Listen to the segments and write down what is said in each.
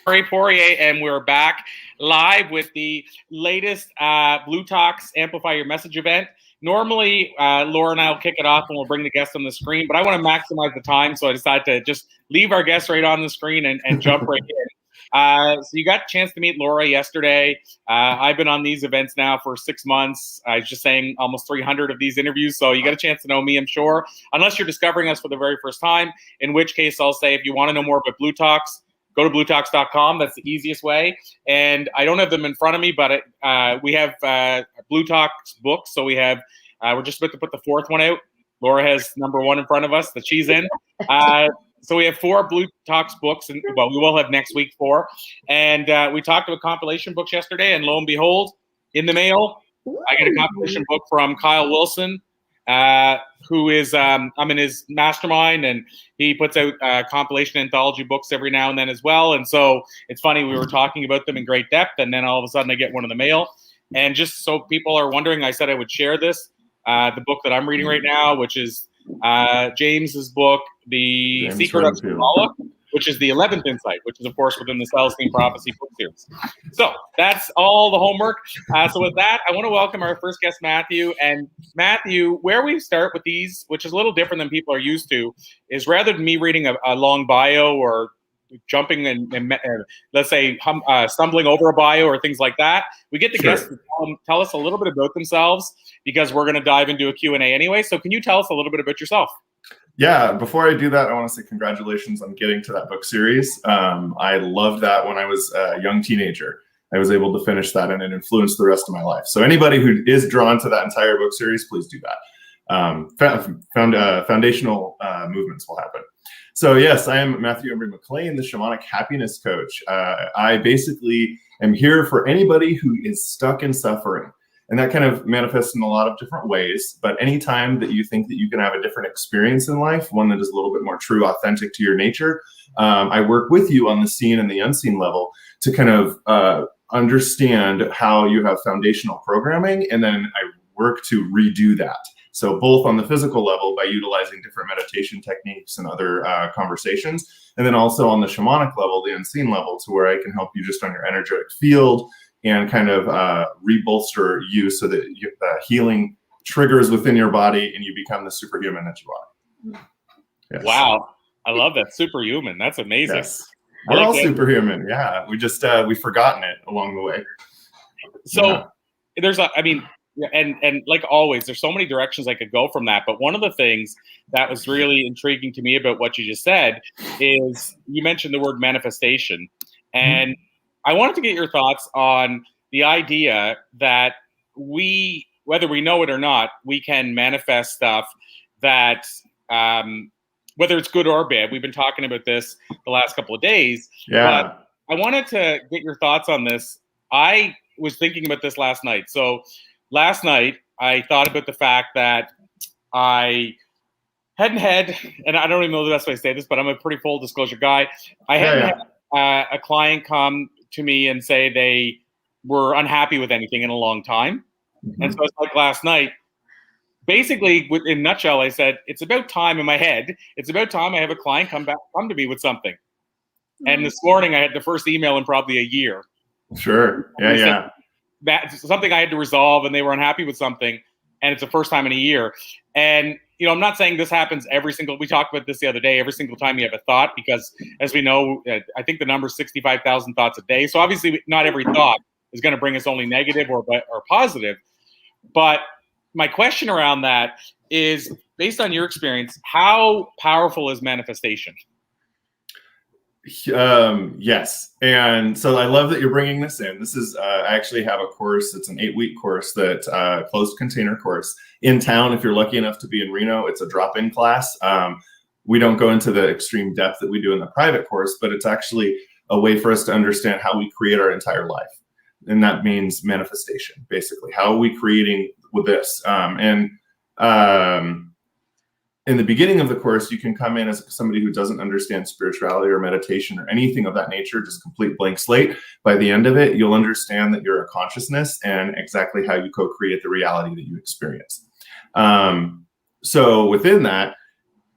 Poirier, and we're back live with the latest Blue Talks Amplify Your Message event. Normally, Laura and I will kick it off and we'll bring the guests on the screen, but I want to maximize the time, so I decided to just leave our guests right on the screen and jump right in. So you got a chance to meet Laura yesterday. I've been on these events now for 6 months. I was just saying almost 300 of these interviews, so you got a chance to know me, I'm sure, unless you're discovering us for the very first time, in which case I'll say if you want to know more about Blue Talks, go to bluetalks.com. That's the easiest way. And I don't have them in front of me, but we have Blue Talks books. So we have, we're just about to put the fourth one out. Laura has number 1 in front of us that she's in. So we have 4 Blue Talks books, and well, we will have next week 4. And we talked about compilation books yesterday, and lo and behold, in the mail, I get a compilation book from Kyle Wilson, who is I'm in his mastermind, and he puts out compilation anthology books every now and then as well. And so it's funny, we were talking about them in great depth, and then all of a sudden I get one in the mail. And just so people are wondering, I said I would share this, the book that I'm reading right now, which is James's book, The Secret of Kabbalah, which is the 11th Insight, which is, of course, within the Celestine Prophecy book series. So that's all the homework. So with that, I want to welcome our first guest, Matthew. And Matthew, where we start with these, which is a little different than people are used to, is rather than me reading a long bio or jumping and let's say stumbling over a bio or things like that, we get the guests to tell us a little bit about themselves, because we're going to dive into a Q&A anyway. So can you tell us a little bit about yourself? Yeah, before I do that, I want to say congratulations on getting to that book series. I loved that when I was a young teenager. I was able to finish that, and it influenced the rest of my life. So anybody who is drawn to that entire book series, please do that. Foundational movements will happen. So yes, I am Matthew Embrey-mcclain, the Shamanic Happiness Coach. I basically am here for anybody who is stuck in suffering. And that kind of manifests in a lot of different ways. But anytime that you think that you can have a different experience in life, one that is a little bit more true, authentic to your nature, I work with you on the seen and the unseen level to kind of understand how you have foundational programming. And then I work to redo that. So both on the physical level by utilizing different meditation techniques and other conversations, and then also on the shamanic level, the unseen level, to where I can help you just on your energetic field and kind of rebolster you so that healing triggers within your body and you become the superhuman that you are. Yes. Wow. I love that. Superhuman. That's amazing. Yes. We're all superhuman. Yeah. We just, we've forgotten it along the way. So there's, and like always, there's so many directions I could go from that. But one of the things that was really intriguing to me about what you just said is you mentioned the word manifestation. And I wanted to get your thoughts on the idea that we, whether we know it or not, we can manifest stuff that, whether it's good or bad. We've been talking about this the last couple of days. Yeah. But I wanted to get your thoughts on this. I was thinking about this last night. So last night, I thought about the fact that I and I don't even know the best way to say this, but I'm a pretty full disclosure guy. I had a client come to me and say they were unhappy with anything in a long time. And so it's like last night, basically in a nutshell, I said, it's about time in my head. It's about time I have a client come to me with something. And this morning I had the first email in probably a year. Sure. Yeah. That's something I had to resolve, and they were unhappy with something. And it's the first time in a year. And, you know, I'm not saying this happens we talked about this the other day, every single time you have a thought, because as we know, I think the number is 65,000 thoughts a day. So obviously not every thought is going to bring us only negative or positive. But my question around that is, based on your experience, how powerful is manifestation? Yes. And so I love that you're bringing this in. This is, I actually have a course. It's an 8-week course that, closed container course in town. If you're lucky enough to be in Reno, it's a drop-in class. We don't go into the extreme depth that we do in the private course, but it's actually a way for us to understand how we create our entire life. And that means manifestation, basically. How are we creating with this? In the beginning of the course, you can come in as somebody who doesn't understand spirituality or meditation or anything of that nature, just complete blank slate. By the end of it, you'll understand that you're a consciousness and exactly how you co-create the reality that you experience. So within that,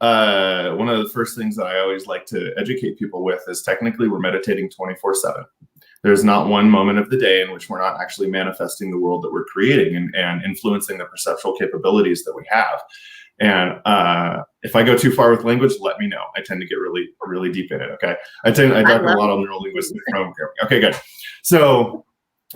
one of the first things that I always like to educate people with is technically we're meditating 24/7. There's not one moment of the day in which we're not actually manifesting the world that we're creating and influencing the perceptual capabilities that we have. And if I go too far with language, let me know. I tend to get really, really deep in it. Okay. I talk a lot on neurolinguistic programming. Okay, good. So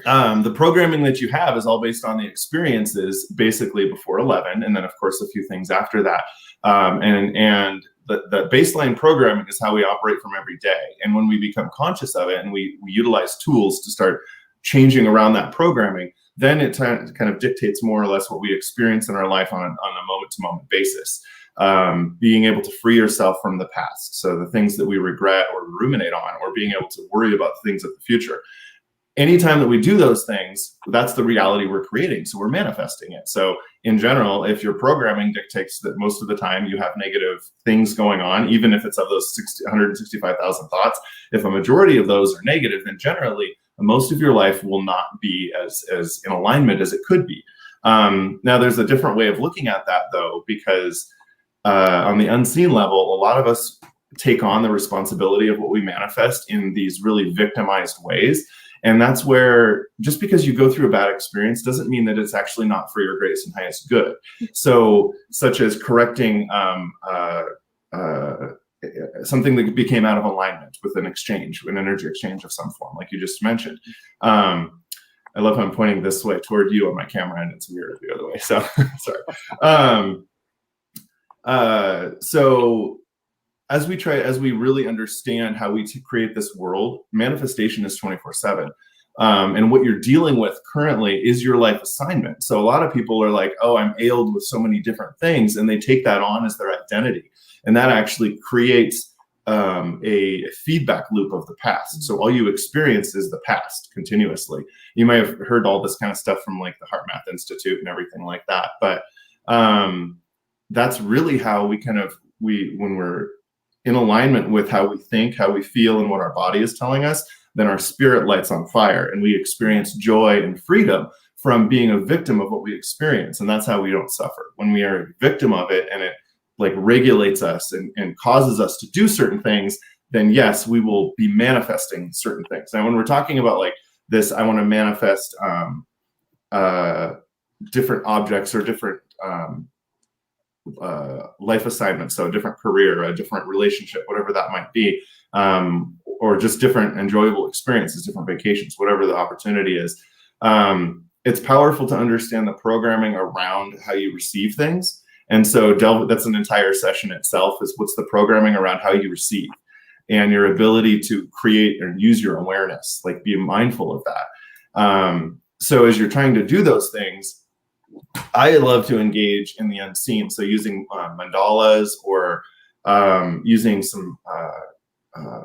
the programming that you have is all based on the experiences basically before 11. And then of course, a few things after that. And the baseline programming is how we operate from every day. And when we become conscious of it and we utilize tools to start changing around that programming, then it kind of dictates more or less what we experience in our life on a moment-to-moment basis. Being able to free yourself from the past. So the things that we regret or ruminate on, or being able to worry about things of the future. Anytime that we do those things, that's the reality we're creating. So we're manifesting it. So in general, if your programming dictates that most of the time you have negative things going on, even if it's of those 165,000 thoughts, if a majority of those are negative, then generally most of your life will not be as in alignment as it could be. Now, there's a different way of looking at that, though, because on the unseen level, a lot of us take on the responsibility of what we manifest in these really victimized ways. And that's where just because you go through a bad experience doesn't mean that it's actually not for your greatest and highest good. So, such as correcting something that became out of alignment with an exchange, an energy exchange of some form, like you just mentioned. I love how I'm pointing this way toward you on my camera, and it's mirrored the other way. So, sorry. So, as we really understand how we create this world, manifestation is 24/7. And what you're dealing with currently is your life assignment. So a lot of people are like, oh, I'm ailed with so many different things, and they take that on as their identity. And that actually creates a feedback loop of the past. So all you experience is the past continuously. You may have heard all this kind of stuff from like the Heart Math Institute and everything like that. But that's really how when we're in alignment with how we think, how we feel, and what our body is telling us, then our spirit lights on fire and we experience joy and freedom from being a victim of what we experience. And that's how we don't suffer. When we are a victim of it and it like regulates us and causes us to do certain things, then yes, we will be manifesting certain things. Now, when we're talking about like this, I want to manifest different objects or different life assignments, so a different career, a different relationship, whatever that might be, or just different enjoyable experiences, different vacations, whatever the opportunity is. It's powerful to understand the programming around how you receive things. And so that's an entire session itself, is what's the programming around how you receive and your ability to create and use your awareness, like be mindful of that. So as you're trying to do those things, I love to engage in the unseen. So using mandalas or using some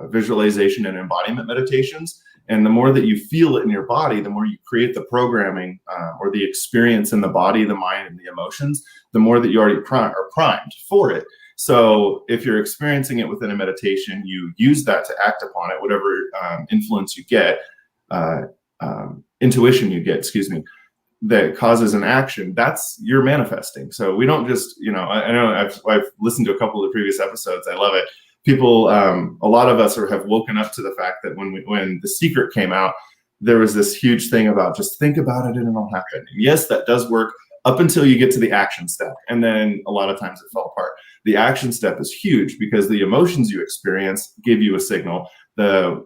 visualization and embodiment meditations. And the more that you feel it in your body, the more you create the programming or the experience in the body, the mind, and the emotions, the more that you already are primed for it. So if you're experiencing it within a meditation, you use that to act upon it, whatever influence you get, intuition you get, that causes an action, that's you're manifesting. So we don't just, I know I've listened to a couple of the previous episodes. I love it. People, a lot of us have woken up to the fact that when The Secret came out, there was this huge thing about just think about it and it'll happen. And yes, that does work up until you get to the action step. And then a lot of times it fell apart. The action step is huge because the emotions you experience give you a signal. The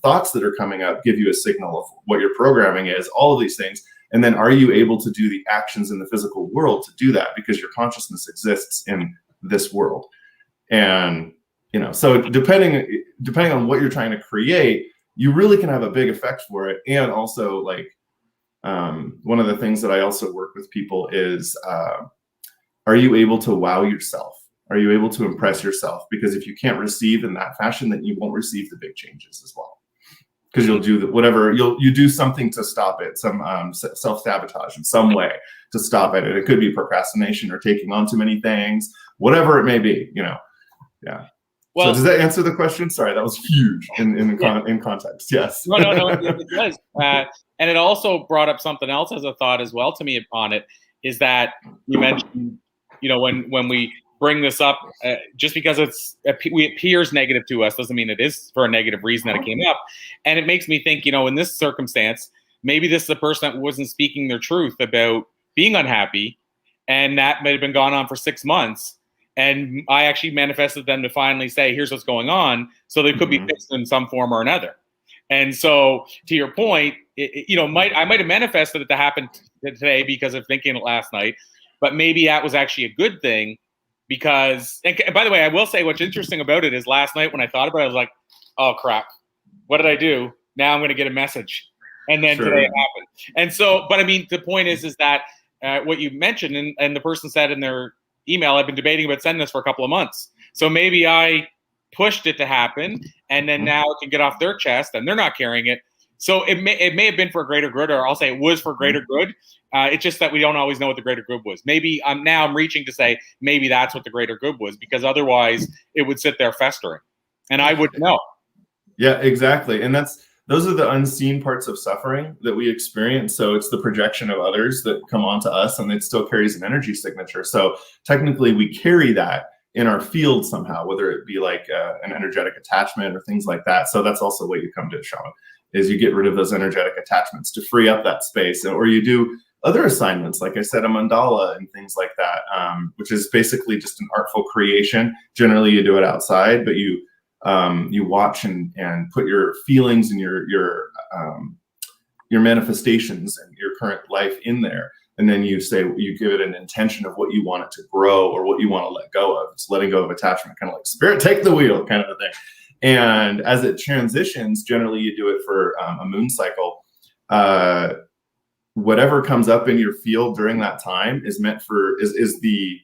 thoughts that are coming up give you a signal of what your programming is, all of these things. And then are you able to do the actions in the physical world to do that? Because your consciousness exists in this world. And, so depending on what you're trying to create, you really can have a big effect for it. And also like, one of the things that I also work with people is, are you able to wow yourself? Are you able to impress yourself? Because if you can't receive in that fashion, then you won't receive the big changes as well. Because you'll do you do something to stop it, some self-sabotage in some way to stop it. And it could be procrastination or taking on too many things, whatever it may be, Yeah. Well, so does that answer the question? Sorry, that was huge in context. Yes. No, it does. And it also brought up something else as a thought as well to me on it, is that you mentioned, when we bring this up just because it appears negative to us doesn't mean it is for a negative reason that it came up. And it makes me think, in this circumstance, maybe this is a person that wasn't speaking their truth about being unhappy, and that might have been gone on for 6 months. And I actually manifested them to finally say, here's what's going on. So they could be fixed in some form or another. And so to your point, I might have manifested it to happen today because of thinking it last night, but maybe that was actually a good thing. Because, and by the way, I will say what's interesting about it is last night when I thought about it, I was like, oh, crap. What did I do? Now I'm going to get a message. And then today it happened. And so, but I mean, the point is that what you mentioned, and the person said in their email, I've been debating about sending this for a couple of months. So maybe I pushed it to happen, and then now it can get off their chest, and they're not carrying it. So it may have been for a greater good, or I'll say it was for greater good. It's just that we don't always know what the greater good was. Maybe I'm reaching to say maybe that's what the greater good was, because otherwise it would sit there festering, and I wouldn't know. Yeah, exactly. And those are the unseen parts of suffering that we experience. So it's the projection of others that come onto us, and it still carries an energy signature. So technically we carry that in our field somehow, whether it be like an energetic attachment or things like that. So that's also what you come to, Shaman, is you get rid of those energetic attachments to free up that space, or you do other assignments, like I said, a mandala and things like that, which is basically just an artful creation. Generally, you do it outside, but you watch and put your feelings and your manifestations and your current life in there, and then you give it an intention of what you want it to grow or what you want to let go of. It's letting go of attachment, kind of like spirit take the wheel kind of a thing. And as it transitions, generally you do it for a moon cycle. Whatever comes up in your field during that time is meant for is the,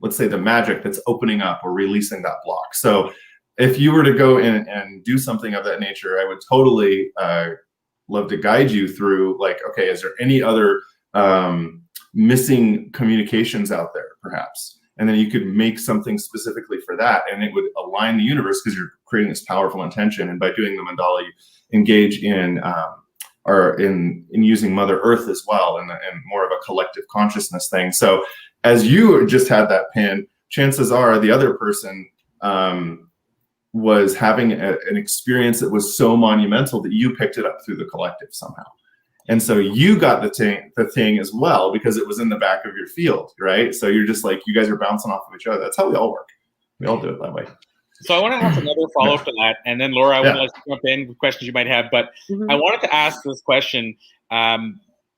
let's say, the magic that's opening up or releasing that block. So if you were to go in and do something of that nature, I would totally love to guide you through, like, okay, is there any other missing communications out there, perhaps? And then you could make something specifically for that, and it would align the universe, because you're creating this powerful intention. And by doing the mandala, you engage in using Mother Earth as well, and more of a collective consciousness thing. So as you just had that pin, chances are the other person was having an experience that was so monumental that you picked it up through the collective somehow. And so you got the thing as well, because it was in the back of your field, right? So you're just like, you guys are bouncing off of each other. That's how we all work. We all do it that way. So I want to ask another follow-up to that. And then, Laura, I want to let you jump in with questions you might have. But I wanted to ask this question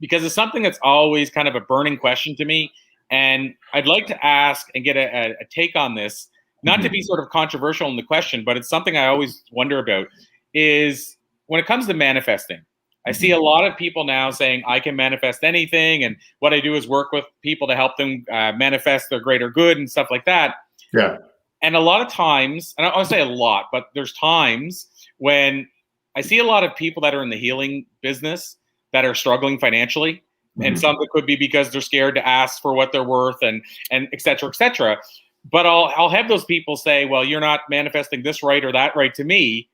because it's something that's always kind of a burning question to me. And I'd like to ask and get a take on this, not to be sort of controversial in the question, but it's something I always wonder about, is when it comes to manifesting. I see a lot of people now saying, I can manifest anything. And what I do is work with people to help them manifest their greater good and stuff like that. Yeah. And a lot of times, and I'll say a lot, but there's times when I see a lot of people that are in the healing business that are struggling financially. And some of it could be because they're scared to ask for what they're worth and et cetera, et cetera. But I'll have those people say, well, you're not manifesting this right or that right to me.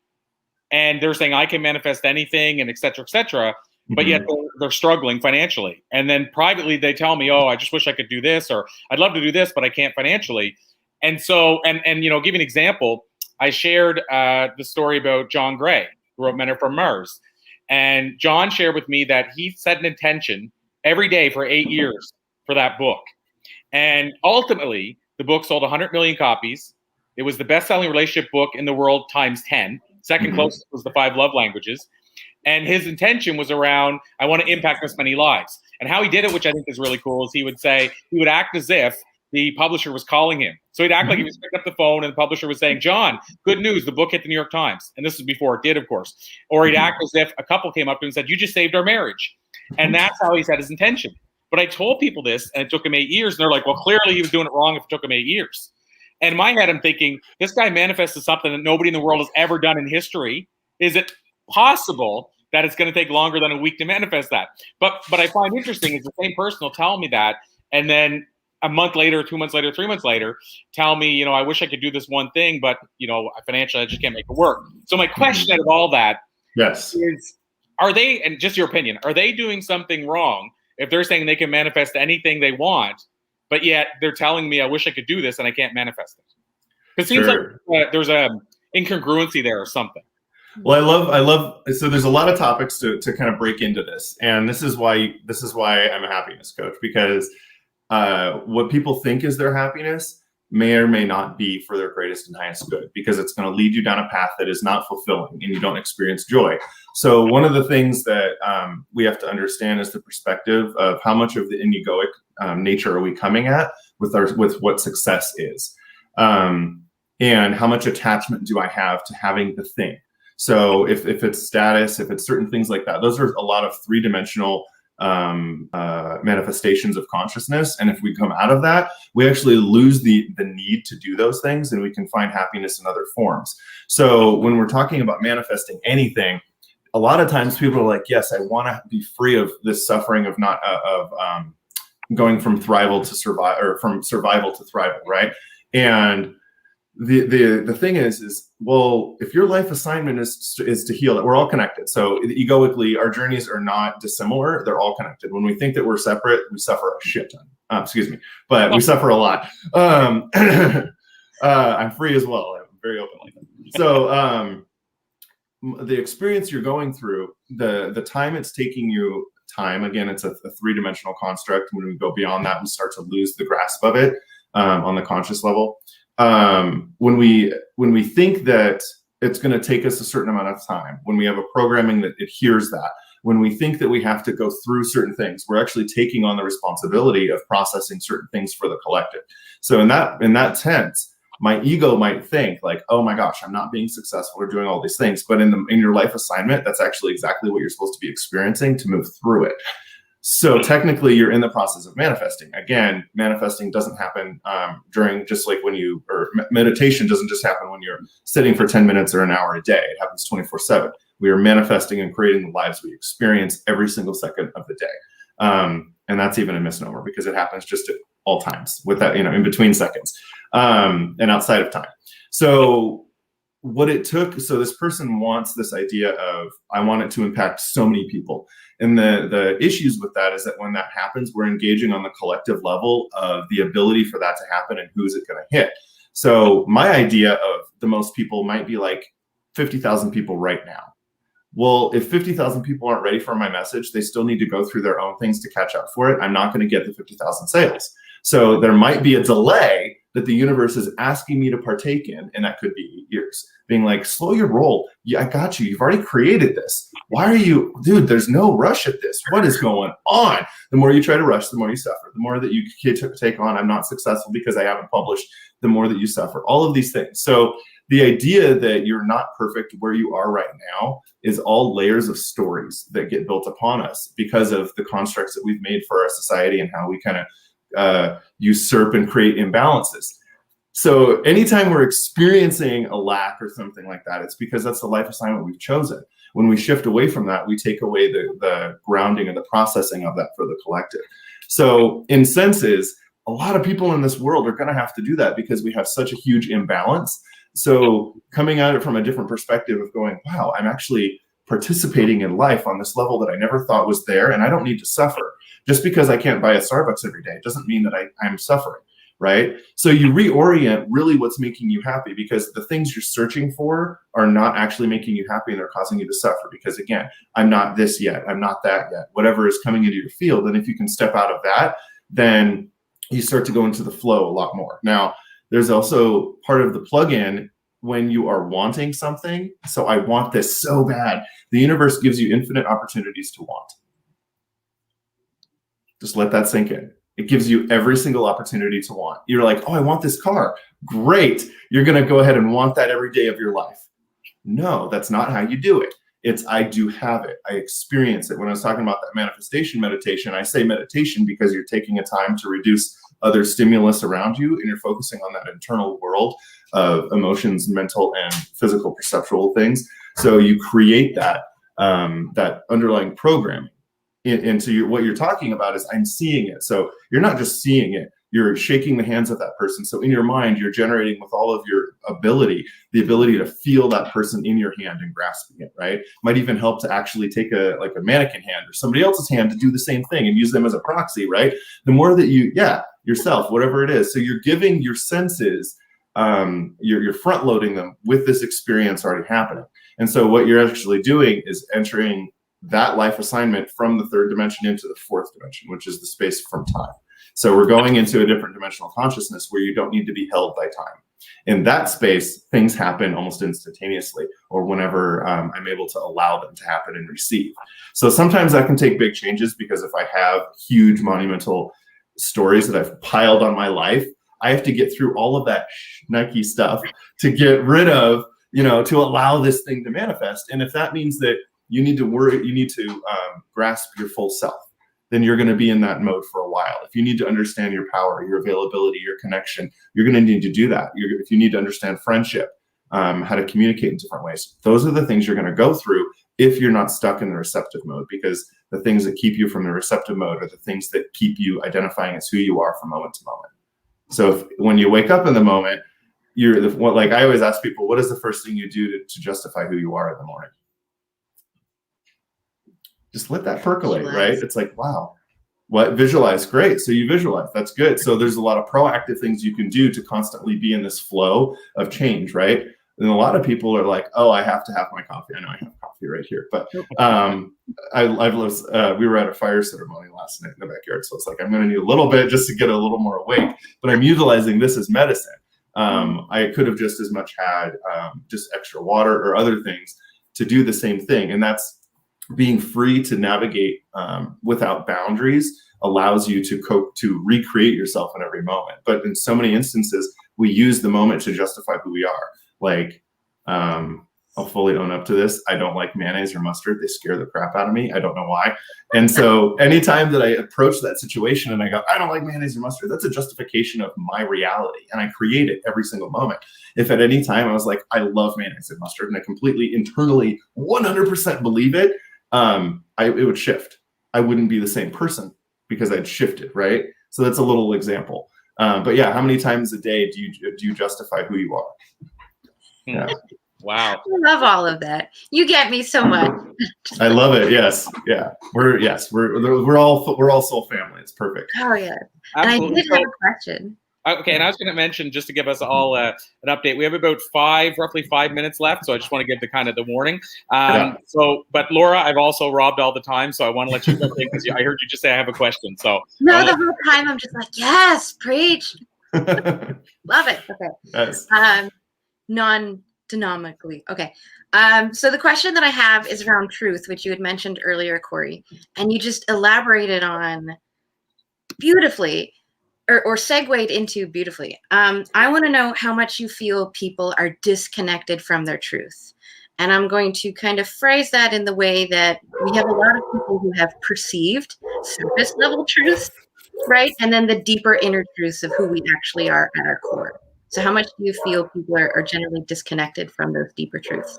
And they're saying I can manifest anything and et cetera, but yet they're struggling financially. And then privately they tell me, oh, I just wish I could do this, or I'd love to do this, but I can't financially. And so, and give you an example, I shared the story about John Gray, who wrote Men Are From Mars. And John shared with me that he set an intention every day for 8 years for that book. And ultimately, the book sold 100 million copies. It was the best-selling relationship book in the world times 10. Second closest was The 5 Love Languages. And his intention was around, I want to impact this many lives. And how he did it, which I think is really cool, is he would act as if the publisher was calling him. So he'd act like he was picking up the phone and the publisher was saying, John, good news, the book hit the New York Times. And this was before it did, of course. Or he'd act as if a couple came up to him and said, you just saved our marriage. And that's how he set his intention. But I told people this, and it took him 8 years. And they're like, well, clearly he was doing it wrong if it took him 8 years. And in my head, I'm thinking, this guy manifested something that nobody in the world has ever done in history. Is it possible that it's going to take longer than a week to manifest that? But I find interesting is the same person will tell me that, and then a month later, 2 months later, 3 months later, tell me, I wish I could do this one thing, but financially I just can't make it work. So my question out of all that is, are they, and just your opinion, are they doing something wrong if they're saying they can manifest anything they want, but yet they're telling me I wish I could do this and I can't manifest it. It seems Sure. like there's a incongruency there or something. Well, I love. So there's a lot of topics to kind of break into this, and this is why I'm a happiness coach, because what people think is their happiness may or may not be for their greatest and highest good, because it's going to lead you down a path that is not fulfilling and you don't experience joy. So one of the things that we have to understand is the perspective of how much of the egoic nature are we coming at with what success is, and how much attachment do I have to having the thing. So if it's status, if it's certain things like that, those are a lot of three-dimensional manifestations of consciousness. And if we come out of that, we actually lose the need to do those things, and we can find happiness in other forms. So when we're talking about manifesting anything, a lot of times people are like, yes, I want to be free of this suffering of going from thrival to survival, or from survival to thrival, right? And the thing is, well, if your life assignment is to heal, we're all connected. So egoically, our journeys are not dissimilar. They're all connected. When we think that we're separate, we suffer a shit ton. But we suffer a lot. I'm free as well. I'm very open like that. So the experience you're going through, the time it's taking you, again, it's a three-dimensional construct. When we go beyond that, we start to lose the grasp of it on the conscious level. When we think that it's going to take us a certain amount of time, when we have a programming that adheres that, when we think that we have to go through certain things, we're actually taking on the responsibility of processing certain things for the collective. So in that sense, my ego might think like, oh my gosh, I'm not being successful or doing all these things. But in your life assignment, that's actually exactly what you're supposed to be experiencing to move through it. So technically, you're in the process of manifesting. Again, manifesting doesn't happen during, just like meditation doesn't just happen when you're sitting for 10 minutes or an hour a day. It happens 24/7. We are manifesting and creating the lives we experience every single second of the day. And that's even a misnomer, because it happens just at all times, with that, in between seconds and outside of time. So what it took, so this person wants this idea of, I want it to impact so many people. And the issues with that is that when that happens, we're engaging on the collective level of the ability for that to happen and who's it going to hit. So my idea of the most people might be like 50,000 people right now. Well, if 50,000 people aren't ready for my message, they still need to go through their own things to catch up for it. I'm not going to get the 50,000 sales. So there might be a delay that the universe is asking me to partake in, and that could be years. Being like, slow your roll. Yeah, I got you. You've already created this. Why are you, dude, there's no rush at this. What is going on? The more you try to rush, the more you suffer. The more that you take on, I'm not successful because I haven't published, the more that you suffer. All of these things. So the idea that you're not perfect where you are right now is all layers of stories that get built upon us because of the constructs that we've made for our society and how we kind of usurp and create imbalances. So anytime we're experiencing a lack or something like that, it's because that's the life assignment we've chosen. When we shift away from that, we take away the grounding and the processing of that for the collective. So in senses, a lot of people in this world are going to have to do that because we have such a huge imbalance. So coming at it from a different perspective of going, wow, I'm actually participating in life on this level that I never thought was there, and I don't need to suffer. Just because I can't buy a Starbucks every day doesn't mean that I'm suffering, right? So you reorient really what's making you happy, because the things you're searching for are not actually making you happy, and they're causing you to suffer. Because again, I'm not this yet, I'm not that yet, whatever is coming into your field. And if you can step out of that, then you start to go into the flow a lot more. Now, there's also part of the plug-in when you are wanting something. So I want this so bad. The universe gives you infinite opportunities to want. Just let that sink in. It gives you every single opportunity to want. You're like, oh, I want this car. Great. You're going to go ahead and want that every day of your life. No, that's not how you do it. It's I do have it. I experience it. When I was talking about that manifestation meditation, I say meditation because you're taking a time to reduce other stimulus around you, and you're focusing on that internal world of emotions, mental and physical perceptual things. So you create that that underlying programming. And so what you're talking about is I'm seeing it. So you're not just seeing it, you're shaking the hands of that person. So in your mind, you're generating with all of your ability, the ability to feel that person in your hand and grasping it, right? Might even help to actually take a mannequin hand or somebody else's hand to do the same thing and use them as a proxy, right? The more that you're yourself, whatever it is. So you're giving your senses, you're front loading them with this experience already happening. And so what you're actually doing is entering that life assignment from the third dimension into the fourth dimension, which is the space from time. So we're going into a different dimensional consciousness where you don't need to be held by time. In that space, things happen almost instantaneously, or whenever I'm able to allow them to happen and receive. So sometimes that can take big changes, because if I have huge monumental stories that I've piled on my life, I have to get through all of that Nike stuff to get rid of, to allow this thing to manifest. And if that means that you need to grasp your full self, then you're going to be in that mode for a while. If you need to understand your power, your availability, your connection, you're going to need to do that. If you need to understand friendship, how to communicate in different ways, those are the things you're going to go through if you're not stuck in the receptive mode, because the things that keep you from the receptive mode are the things that keep you identifying as who you are from moment to moment. So when you wake up in the moment, like I always ask people, what is the first thing you do to justify who you are in the morning? Just let that percolate, right? It's like, wow, what? Visualize, great. So you visualize, that's good. So there's a lot of proactive things you can do to constantly be in this flow of change, right? And a lot of people are like, oh, I have to have my coffee. I know I have coffee right here, but we were at a fire ceremony last night in the backyard. So it's like, I'm going to need a little bit just to get a little more awake, but I'm utilizing this as medicine. I could have just as much had just extra water or other things to do the same thing. And that's being free to navigate without boundaries allows you to recreate yourself in every moment. But in so many instances, we use the moment to justify who we are. Like, I'll fully own up to this. I don't like mayonnaise or mustard. They scare the crap out of me. I don't know why. And so anytime that I approach that situation and I go, I don't like mayonnaise or mustard, that's a justification of my reality. And I create it every single moment. If at any time I was like, I love mayonnaise and mustard, and I completely internally 100% believe it, it would shift. I wouldn't be the same person because I'd shifted, right? So that's a little example. But yeah, how many times a day do you justify who you are? Yeah. Wow. I love all of that. You get me so much. I love it. Yes. Yeah. We're all soul family. It's perfect. Oh yeah. Absolutely. And I did have a question. Okay, and I was going to mention, just to give us all an update, we have about roughly 5 minutes left, so I just want to give the warning. But Laura, I've also robbed all the time, so I want to let you go because I heard you just say I have a question. So no, the whole time I'm just like, yes, preach. Love it. Okay. Yes. Non-denominally. Okay. So the question that I have is around truth, which you had mentioned earlier, Corey, and you just elaborated on beautifully. Or segued into beautifully. I want to know how much you feel people are disconnected from their truth. And I'm going to kind of phrase that in the way that we have a lot of people who have perceived surface level truths, right? And then the deeper inner truths of who we actually are at our core. So how much do you feel people are generally disconnected from those deeper truths?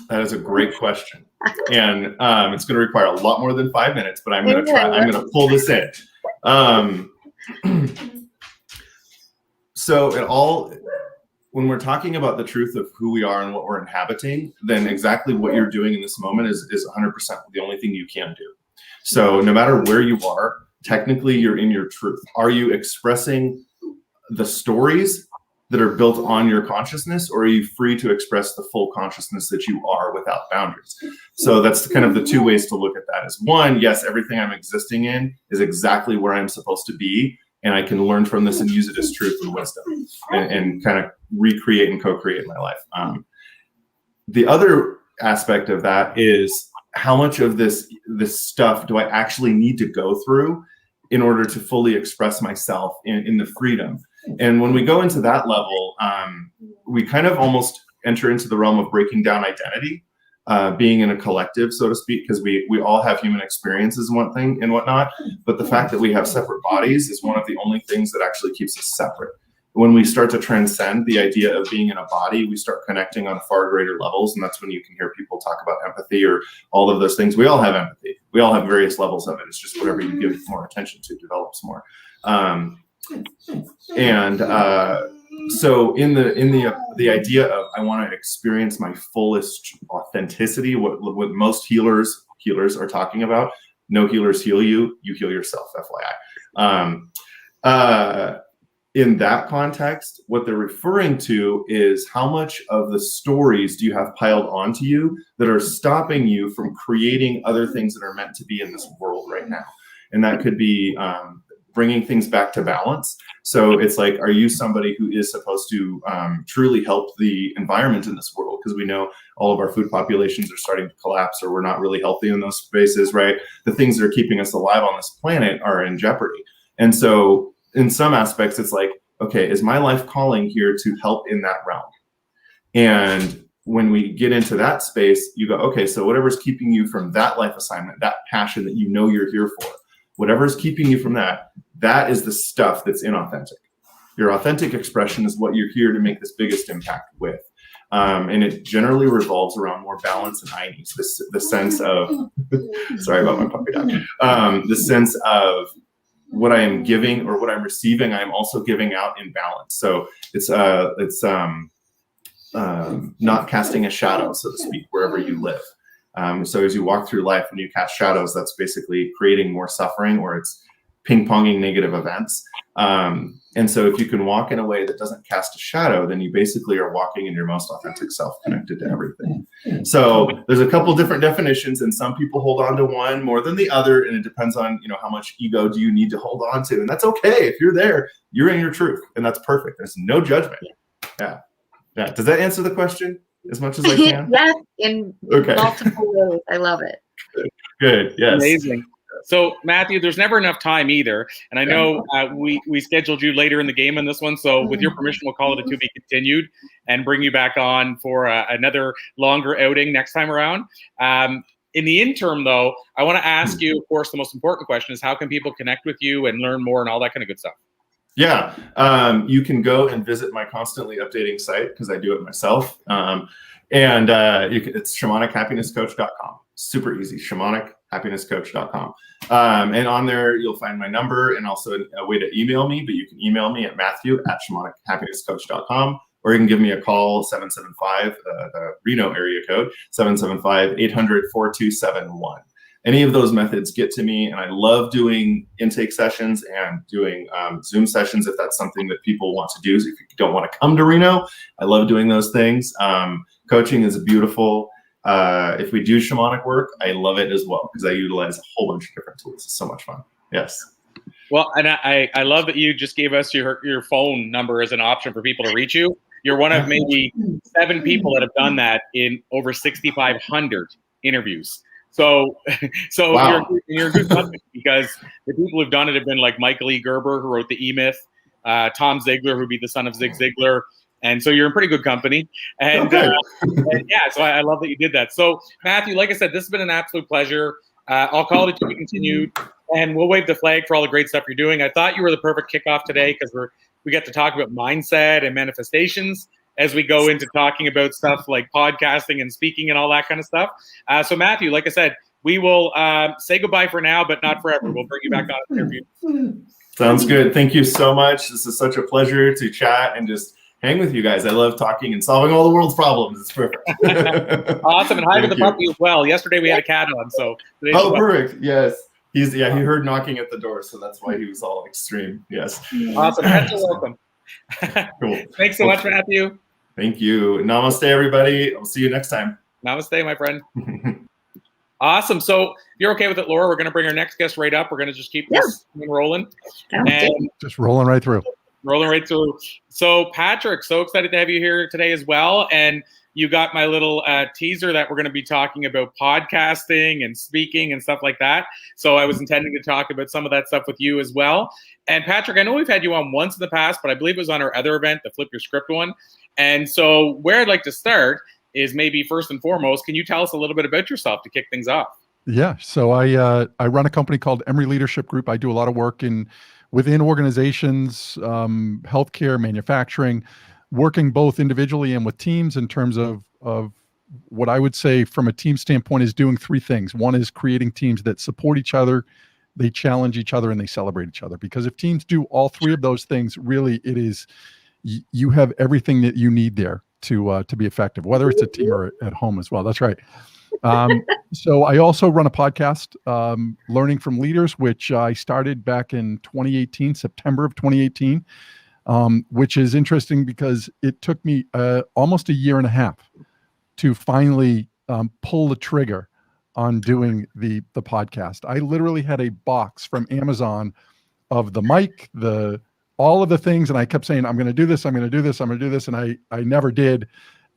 That is a great question. And it's going to require a lot more than 5 minutes, but I'm going to try. I'm going to pull this in. So when we're talking about the truth of who we are and what we're inhabiting, then exactly what you're doing in this moment is 100% the only thing you can do. So no matter where you are, technically you're in your truth. Are you expressing the stories that are built on your consciousness, or are you free to express the full consciousness that you are without boundaries? So that's kind of the two ways to look at that. Is one, yes, everything I'm existing in is exactly where I'm supposed to be, and I can learn from this and use it as truth and wisdom and kind of recreate and co-create my life. The other aspect of that is how much of this stuff do I actually need to go through in order to fully express myself in the freedom? And when we go into that level, we kind of almost enter into the realm of breaking down identity, being in a collective, so to speak, because we all have human experiences and whatnot. But the fact that we have separate bodies is one of the only things that actually keeps us separate. When we start to transcend the idea of being in a body, we start connecting on far greater levels. And that's when you can hear people talk about empathy or all of those things. We all have empathy. We all have various levels of it. It's just whatever you give more attention to develops more. So in the idea of I want to experience my fullest authenticity, what most healers are talking about, no healers heal you, you heal yourself, In that context, what they're referring to is how much of the stories do you have piled onto you that are stopping you from creating other things that are meant to be in this world right now. And that could be bringing things back to balance. So it's like, are you somebody who is supposed to truly help the environment in this world? Because we know all of our food populations are starting to collapse, or we're not really healthy in those spaces, right? The things that are keeping us alive on this planet are in jeopardy. And so in some aspects, it's like, okay, is my life calling here to help in that realm? And when we get into that space, you go, okay, so whatever's keeping you from that life assignment, that passion that you know you're here for, whatever's keeping you from that, that is the stuff that's inauthentic. Your authentic expression is what you're here to make this biggest impact with. And it generally revolves around more balance and inies, the sense of, sorry about my puppy dog, the sense of what I am giving or what I'm receiving, I'm also giving out in balance. So it's not casting a shadow, so to speak, wherever you live. So as you walk through life and you cast shadows, that's basically creating more suffering, or it's ping-ponging negative events. And so if you can walk in a way that doesn't cast a shadow, then you basically are walking in your most authentic self, connected to everything. So there's a couple different definitions, and some people hold on to one more than the other, and it depends on, you know, how much ego do you need to hold on to. And that's okay. If you're there, you're in your truth, and that's perfect. There's no judgment. Yeah. Does that answer the question as much as I can? Yes, in multiple ways. I love it. Good. Yes. Amazing. So Matthew, there's never enough time either, and I know we scheduled you later in the game on this one. So with your permission, we'll call it a to be continued and bring you back on for another longer outing next time around. In the interim, though, I want to ask you, of course, the most important question is how can people connect with you and learn more and all that kind of good stuff? Yeah, you can go and visit my constantly updating site because I do it myself. It's shamanichappinesscoach.com. Super easy, shamanichappinesscoach.com. And on there, you'll find my number and also a way to email me, but you can email me at matthew@shamanichappinesscoach.com, or you can give me a call, 775, the Reno area code, 775-800-4271. Any of those methods get to me, and I love doing intake sessions and doing Zoom sessions if that's something that people want to do. So if you don't want to come to Reno, I love doing those things. Coaching is beautiful. If we do shamanic work, I love it as well because I utilize a whole bunch of different tools. It's so much fun. Yes. Well, and I love that you just gave us your phone number as an option for people to reach you. You're one of maybe 7 people that have done that in over 6,500 interviews. So wow. you're a good company because the people who've done it have been like Michael E. Gerber, who wrote the E-Myth, Tom Ziglar, who'd be the son of Zig Ziglar. And so you're in pretty good company. And, and yeah, so I love that you did that. So Matthew, like I said, this has been an absolute pleasure. I'll call it to be continued, and we'll wave the flag for all the great stuff you're doing. I thought you were the perfect kickoff today because we get to talk about mindset and manifestations as we go into talking about stuff like podcasting and speaking and all that kind of stuff. So Matthew, like I said, we will say goodbye for now, but not forever. We'll bring you back on the interview. Sounds good. Thank you so much. This is such a pleasure to chat and just hang with you guys. I love talking and solving all the world's problems. It's perfect. Awesome. And hi to the puppy as well. Yesterday we had a cat on, so perfect. Yes. He heard knocking at the door, so that's why he was all extreme. Yes. Awesome. Pets are welcome. Cool. Thanks so much, Matthew. Thank you. Namaste, everybody. I'll see you next time. Namaste, my friend. Awesome. So if you're okay with it, Laura, we're going to bring our next guest right up. We're going to just keep this thing rolling. And just rolling right through. Rolling right through. So Patrick, so excited to have you here today as well. And you got my little teaser that we're going to be talking about podcasting and speaking and stuff like that. So I was intending to talk about some of that stuff with you as well. And Patrick, I know we've had you on once in the past, but I believe it was on our other event, the Flip Your Script one. And so where I'd like to start is maybe first and foremost, can you tell us a little bit about yourself to kick things off? Yeah. So I run a company called Embrey Leadership Group. I do a lot of work within organizations, healthcare, manufacturing, working both individually and with teams in terms of what I would say from a team standpoint is doing 3 things. One is creating teams that support each other, they challenge each other, and they celebrate each other. Because if teams do all 3 of those things, really it is, you have everything that you need there to be effective, whether it's a team or at home as well. That's right. So I also run a podcast, Learning from Leaders, which I started back in 2018, September of 2018, which is interesting because it took me almost a year and a half to finally pull the trigger on doing the podcast. I literally had a box from Amazon of the mic, all of the things, and I kept saying, I'm going to do this, I'm going to do this, I'm going to do this, and I never did.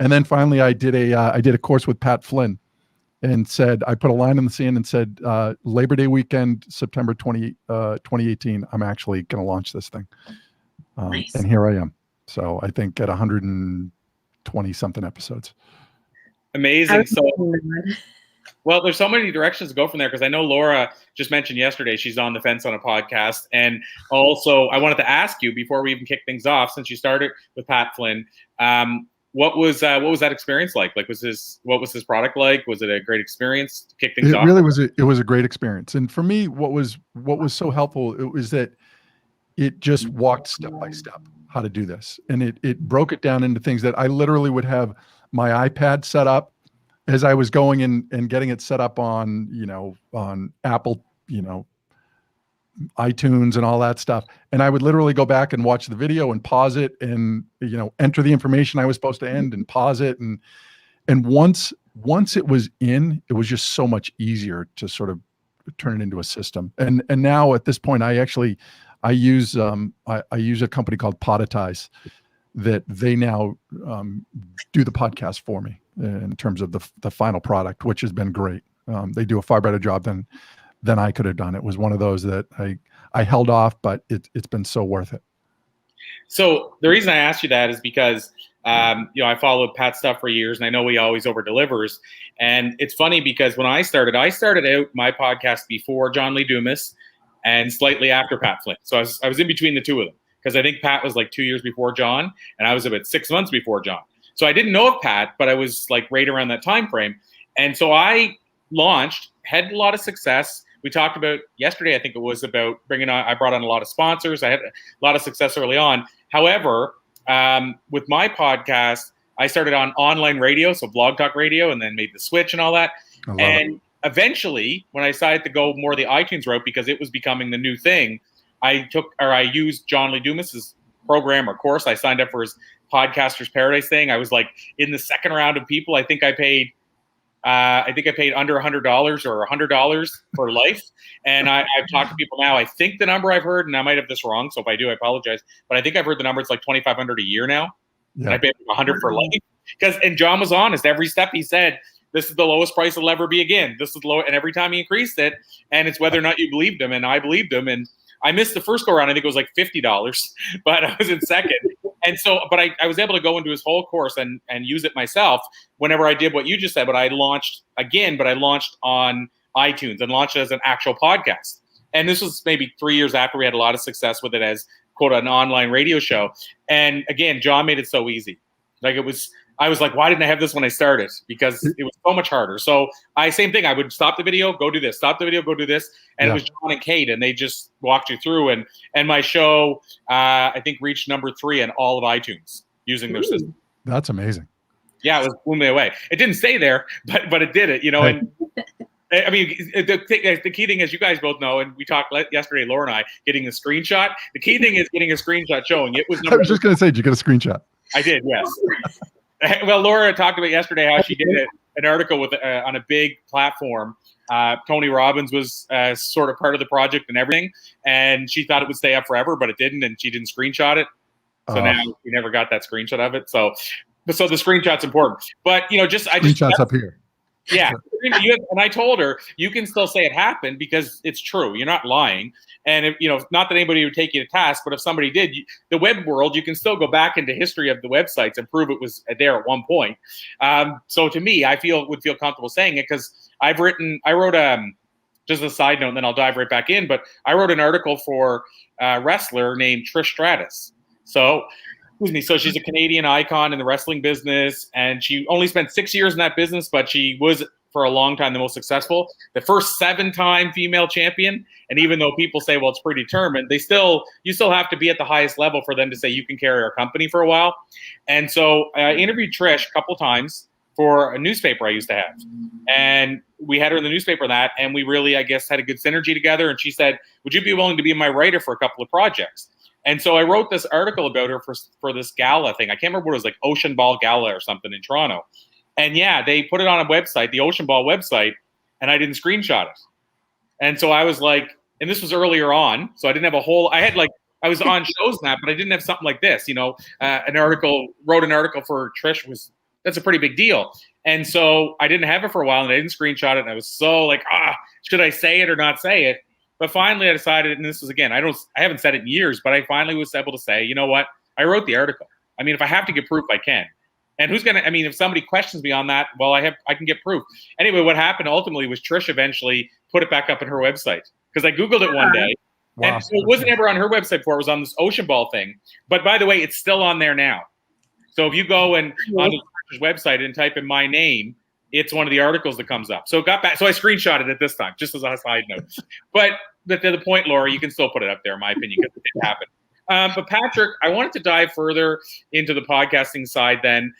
And then finally I did a course with Pat Flynn, and said, I put a line in the sand and said, Labor Day weekend, September 2018, I'm actually going to launch this thing. Nice. And here I am. So I think at 120 something episodes. Amazing. So, well, there's so many directions to go from there, because I know Laura just mentioned yesterday she's on the fence on a podcast. And also I wanted to ask you before we even kick things off, since you started with Pat Flynn, what was that experience like? What was his product like? Was it a great experience to kick things off? It really was. It was a great experience. And for me, what was so helpful, it was that it just walked step by step how to do this. And it broke it down into things that I literally would have my iPad set up as I was going in and getting it set up on, on Apple, iTunes and all that stuff. And I would literally go back and watch the video and pause it and, enter the information I was supposed to end and pause it. And once it was in, it was just so much easier to sort of turn it into a system. And now at this point, I use a company called Poditize that they now do the podcast for me in terms of the final product, which has been great. They do a far better job than I could have done. It was one of those that I held off, but it's been so worth it. So the reason I asked you that is because, I followed Pat's stuff for years, and I know he always over delivers. And it's funny because when I started out my podcast before John Lee Dumas and slightly after Pat Flynn. So I was in between the two of them, because I think Pat was like 2 years before John, and I was about 6 months before John. So I didn't know of Pat, but I was like right around that time frame. And so I launched, had a lot of success. We talked about yesterday, I think it was about I brought on a lot of sponsors. I had a lot of success early on. However, with my podcast, I started on online radio, so Blog Talk Radio, and then made the switch and all that. And eventually, when I decided to go more the iTunes route, because it was becoming the new thing, I used John Lee Dumas's program or course. I signed up for his Podcasters Paradise thing. I was like in the second round of people. I think I paid under $100 or $100 for life. And I've talked to people now. I think the number I've heard, and I might have this wrong, so if I do, I apologize, but I think I've heard the number, it's like $2,500 a year now. Yeah. And I paid $100 for life. And John was honest. Every step he said, this is the lowest price it'll ever be again. This is low. And every time he increased it, and it's whether or not you believed him. And I believed him. And I missed the first go around. I think it was like $50, but I was in second. And so, but I was able to go into his whole course and use it myself whenever I did what you just said. But I launched on iTunes and launched it as an actual podcast. And this was maybe 3 years after we had a lot of success with it as, quote, an online radio show. And again, John made it so easy. I was like, why didn't I have this when I started? Because it was so much harder. So same thing. I would stop the video, go do this, stop the video, go do this. And It was John and Kate, and they just walked you through. And my show, I think, reached number 3 on all of iTunes using their system. That's amazing. Yeah, it was blew me away. It didn't stay there, but it did it, Hey. And I mean, the key thing, as you guys both know, and we talked yesterday, Laura and I, getting a screenshot. The key thing is getting a screenshot showing it was. I was just going to say, did you get a screenshot? I did, yes. Well, Laura talked about yesterday how she did an article with on a big platform. Tony Robbins was sort of part of the project and everything, and she thought it would stay up forever, but it didn't, and she didn't screenshot it. So now we never got that screenshot of it. So the screenshot's important. But screenshots up here. Yeah, and I told her, you can still say it happened because it's true. You're not lying. And if, not that anybody would take you to task, but if somebody did, the web world, you can still go back into history of the websites and prove it was there at one point. So to me, I would feel comfortable saying it because I wrote just a side note, and then I'll dive right back in. But I wrote an article for a wrestler named Trish Stratus. So she's a Canadian icon in the wrestling business, and she only spent 6 years in that business, but she was for a long time the most successful, the first 7-time female champion. And even though people say, well, it's predetermined, you still have to be at the highest level for them to say you can carry our company for a while. And so I interviewed Trish a couple times for a newspaper I used to have. And we had her in the newspaper and we really, I guess, had a good synergy together. And she said, would you be willing to be my writer for a couple of projects? And so I wrote this article about her for this gala thing. I can't remember what it was, like Ocean Ball Gala or something in Toronto. And yeah, they put it on a website, the Ocean Ball website, and I didn't screenshot it. And so I was like, and this was earlier on, so I didn't have I was on shows and that, but I didn't have something like this, wrote an article for Trish that's a pretty big deal. And so I didn't have it for a while and I didn't screenshot it. And I was so like, should I say it or not say it? But finally I decided, and this was, again, I haven't said it in years, but I finally was able to say, you know what? I wrote the article. I mean, if I have to get proof, I can. And if somebody questions me on that, well, I can get proof. Anyway, what happened ultimately was Trish eventually put it back up on her website because I Googled it one day. Wow. And so it wasn't ever on her website before. It was on this Ocean Ball thing. But by the way, it's still on there now. So if you go on the website and type in my name, it's one of the articles that comes up. So it got back. So I screenshotted it this time, just as a side note. But to the point, Laura, you can still put it up there, in my opinion, because it did happen. But Patrick, I wanted to dive further into the podcasting side then.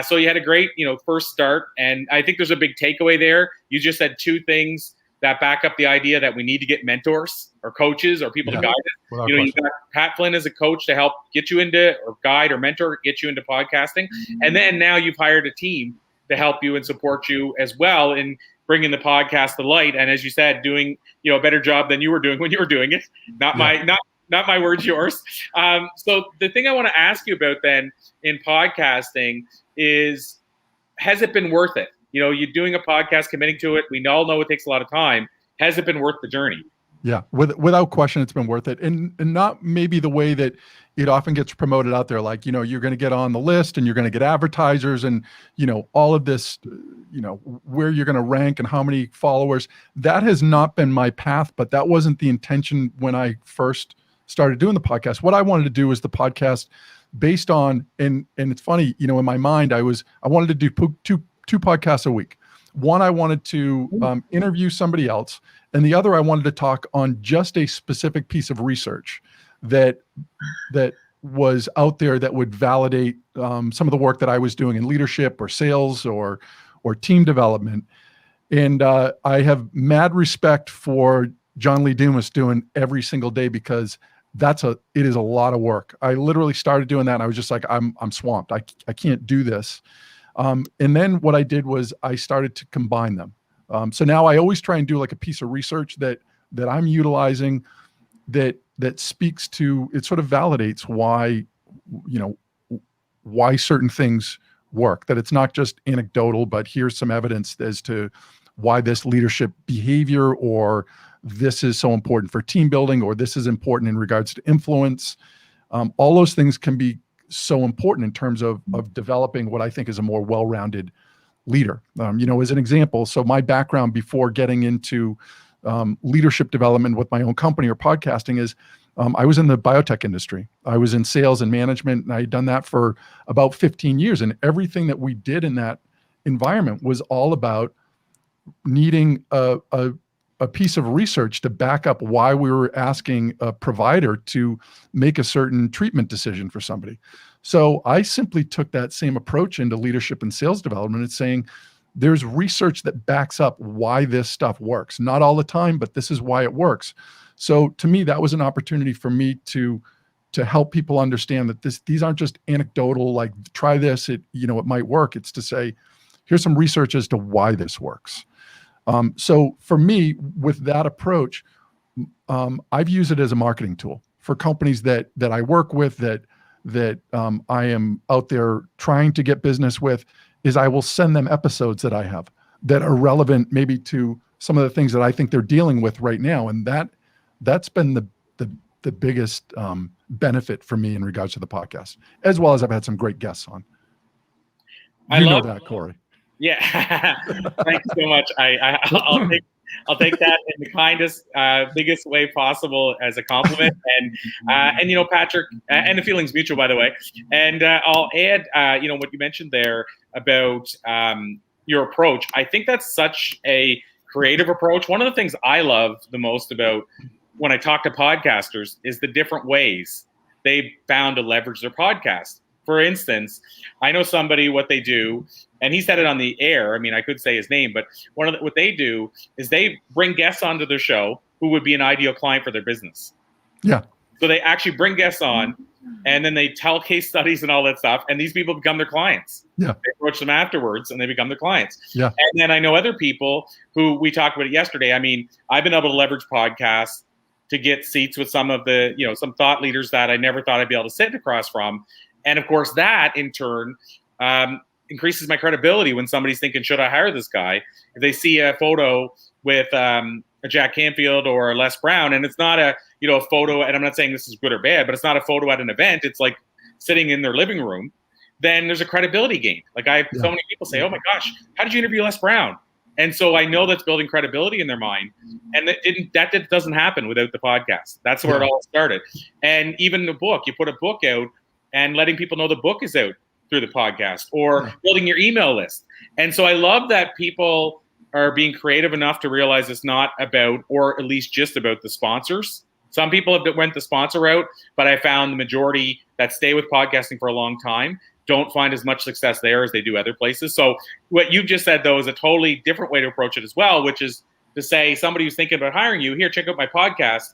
So you had a great, first start. And I think there's a big takeaway there. You just said two things that back up the idea that we need to get mentors or coaches or people to guide us. You've got Pat Flynn as a coach to help get you into, or guide or mentor, get you into podcasting. And then now you've hired a team to help you and support you as well in bringing the podcast to light. And as you said, doing, a better job than you were doing when you were doing it. Not my words, yours. So the thing I want to ask you about then in podcasting is, has it been worth it? You're doing a podcast, committing to it. We all know it takes a lot of time. Has it been worth the journey? Yeah, without question, it's been worth it. And not maybe the way that it often gets promoted out there, like, you're going to get on the list and you're going to get advertisers and, all of this, where you're going to rank and how many followers. That has not been my path, but that wasn't the intention when I first started doing the podcast. What I wanted to do was the podcast based on, and it's funny, in my mind, I wanted to do two podcasts a week. One, I wanted to interview somebody else, and the other, I wanted to talk on just a specific piece of research that was out there that would validate some of the work that I was doing in leadership or sales or team development. And I have mad respect for John Lee Dumas doing every single day, because it is a lot of work. I literally started doing that and I was just like, I'm swamped. I can't do this. And then what I did was I started to combine them. So now I always try and do like a piece of research that I'm utilizing that speaks to, it sort of validates why certain things work, that it's not just anecdotal, but here's some evidence as to why this leadership behavior, or this is so important for team building, or this is important in regards to influence. All those things can be so important in terms of developing what I think is a more well-rounded leader. As an example, so my background before getting into leadership development with my own company or podcasting is I was in the biotech industry. I was in sales and management, and I had done that for about 15 years. And everything that we did in that environment was all about needing a piece of research to back up why we were asking a provider to make a certain treatment decision for somebody. So I simply took that same approach into leadership and sales development. It's saying there's research that backs up why this stuff works. Not all the time, but this is why it works. So to me, that was an opportunity for me to help people understand that these aren't just anecdotal, like try this, it might work. It's to say, here's some research as to why this works. So for me, with that approach, I've used it as a marketing tool for companies that I work with, that I am out there trying to get business with, is I will send them episodes that I have that are relevant maybe to some of the things that I think they're dealing with right now. And that's been the biggest benefit for me in regards to the podcast, as well as I've had some great guests on. I love that, Corey. Yeah, thanks so much. I'll take that in the kindest, biggest way possible as a compliment. And Patrick, and the feeling's mutual, by the way. And I'll add, what you mentioned there about your approach. I think that's such a creative approach. One of the things I love the most about when I talk to podcasters is the different ways they've found to leverage their podcast. for instance, I know somebody, what they do, and he said it on the air. I mean, I could say his name, but what they do is they bring guests onto their show who would be an ideal client for their business. Yeah. So they actually bring guests on, and then they tell case studies and all that stuff, and these people become their clients. Yeah. They approach them afterwards, and they become their clients. Yeah. And then I know other people who we talked about it yesterday. I mean, I've been able to leverage podcasts to get seats with some of the, some thought leaders that I never thought I'd be able to sit across from. And of course, that in turn increases my credibility when somebody's thinking, should I hire this guy? If they see a photo with a Jack Canfield or a Les Brown, and it's not a photo, and I'm not saying this is good or bad, but it's not a photo at an event, it's like sitting in their living room, then there's a credibility gain. Like so many people say, oh my gosh, how did you interview Les Brown? And so I know that's building credibility in their mind. And that doesn't happen without the podcast. That's where it all started. And even the book, you put a book out and letting people know the book is out through the podcast, or building your email list. And so I love that people are being creative enough to realize it's not about, or at least just about, the sponsors. Some people have went the sponsor route, but I found the majority that stay with podcasting for a long time don't find as much success there as they do other places. So what you just said, though, is a totally different way to approach it as well, which is to say, somebody who's thinking about hiring you, here, check out my podcast,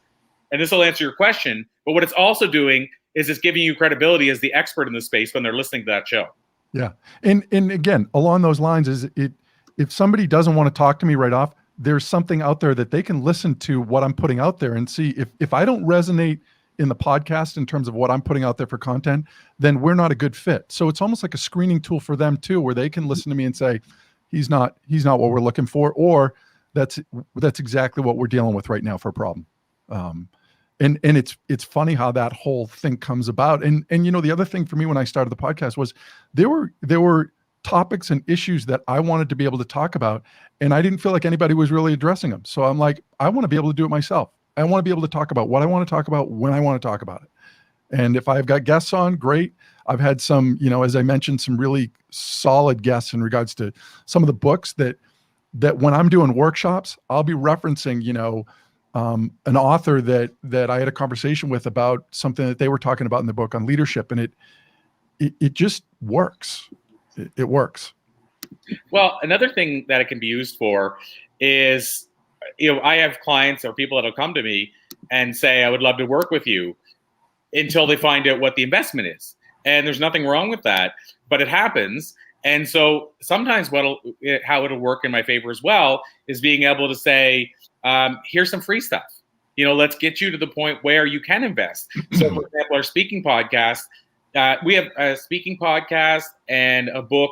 and this will answer your question. But what it's also doing is it's giving you credibility as the expert in the space when they're listening to that show. Yeah. And again, along those lines, if somebody doesn't want to talk to me right off, there's something out there that they can listen to what I'm putting out there and see if I don't resonate in the podcast in terms of what I'm putting out there for content, then we're not a good fit. So it's almost like a screening tool for them too, where they can listen to me and say, he's not what we're looking for, or that's exactly what we're dealing with right now for a problem. And it's funny how that whole thing comes about. And the other thing for me when I started the podcast was there were topics and issues that I wanted to be able to talk about, and I didn't feel like anybody was really addressing them. So I'm like, I want to be able to do it myself. I want to be able to talk about what I want to talk about when I want to talk about it. And if I've got guests on, great. I've had some, as I mentioned, some really solid guests in regards to some of the books that when I'm doing workshops, I'll be referencing, an author that I had a conversation with about something that they were talking about in the book on leadership. And it just works. It works. Well, another thing that it can be used for is, I have clients or people that'll come to me and say, I would love to work with you, until they find out what the investment is. And there's nothing wrong with that, but it happens. And so sometimes how it'll work in my favor as well is being able to say, here's some free stuff. Let's get you to the point where you can invest. So for example, our speaking podcast, we have a speaking podcast and a book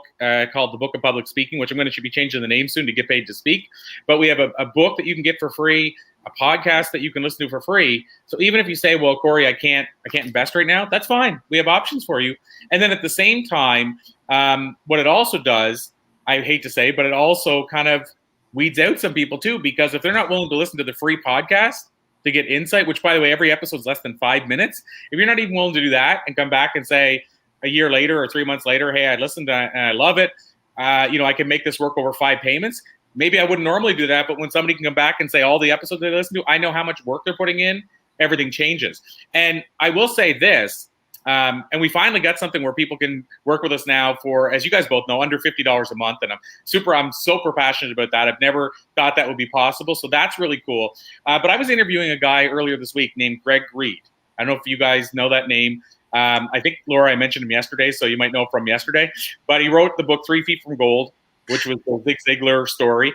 called The Book of Public Speaking, which should be changing the name soon to Get Paid to Speak. But we have a book that you can get for free, a podcast that you can listen to for free. So even if you say, well, Corey, I can't invest right now, that's fine. We have options for you. And then at the same time, what it also does, I hate to say, but it also kind of weeds out some people too, because if they're not willing to listen to the free podcast to get insight, which by the way, every episode is less than 5 minutes. If you're not even willing to do that and come back and say a year later or 3 months later, hey, I listened and I love it. I can make this work over 5 payments. Maybe I wouldn't normally do that, but when somebody can come back and say all the episodes they listen to, I know how much work they're putting in, everything changes. And I will say this, and we finally got something where people can work with us now for, as you guys both know, under $50 a month. And I'm super passionate about that. I've never thought that would be possible. So that's really cool. But I was interviewing a guy earlier this week named Greg Reed. I don't know if you guys know that name. I think, Laura, I mentioned him yesterday, so you might know from yesterday. But he wrote the book 3 Feet from Gold, which was the Zig Ziglar story.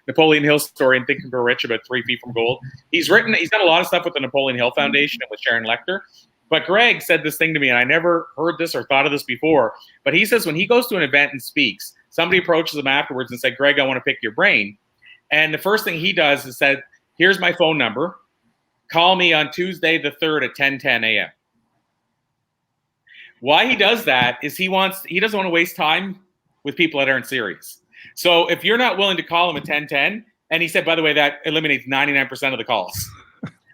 Napoleon Hill story and Think and Grow Rich about 3 Feet from Gold. He's done a lot of stuff with the Napoleon Hill Foundation and with Sharon Lechter. But Greg said this thing to me, and I never heard this or thought of this before. But he says when he goes to an event and speaks, somebody approaches him afterwards and said, Greg, I want to pick your brain. And the first thing he does is said, here's my phone number. Call me on Tuesday the 3rd at 10:10 a.m. Why he does that is he doesn't want to waste time with people that aren't serious. So if you're not willing to call him at 10:10, and he said, by the way, that eliminates 99% of the calls.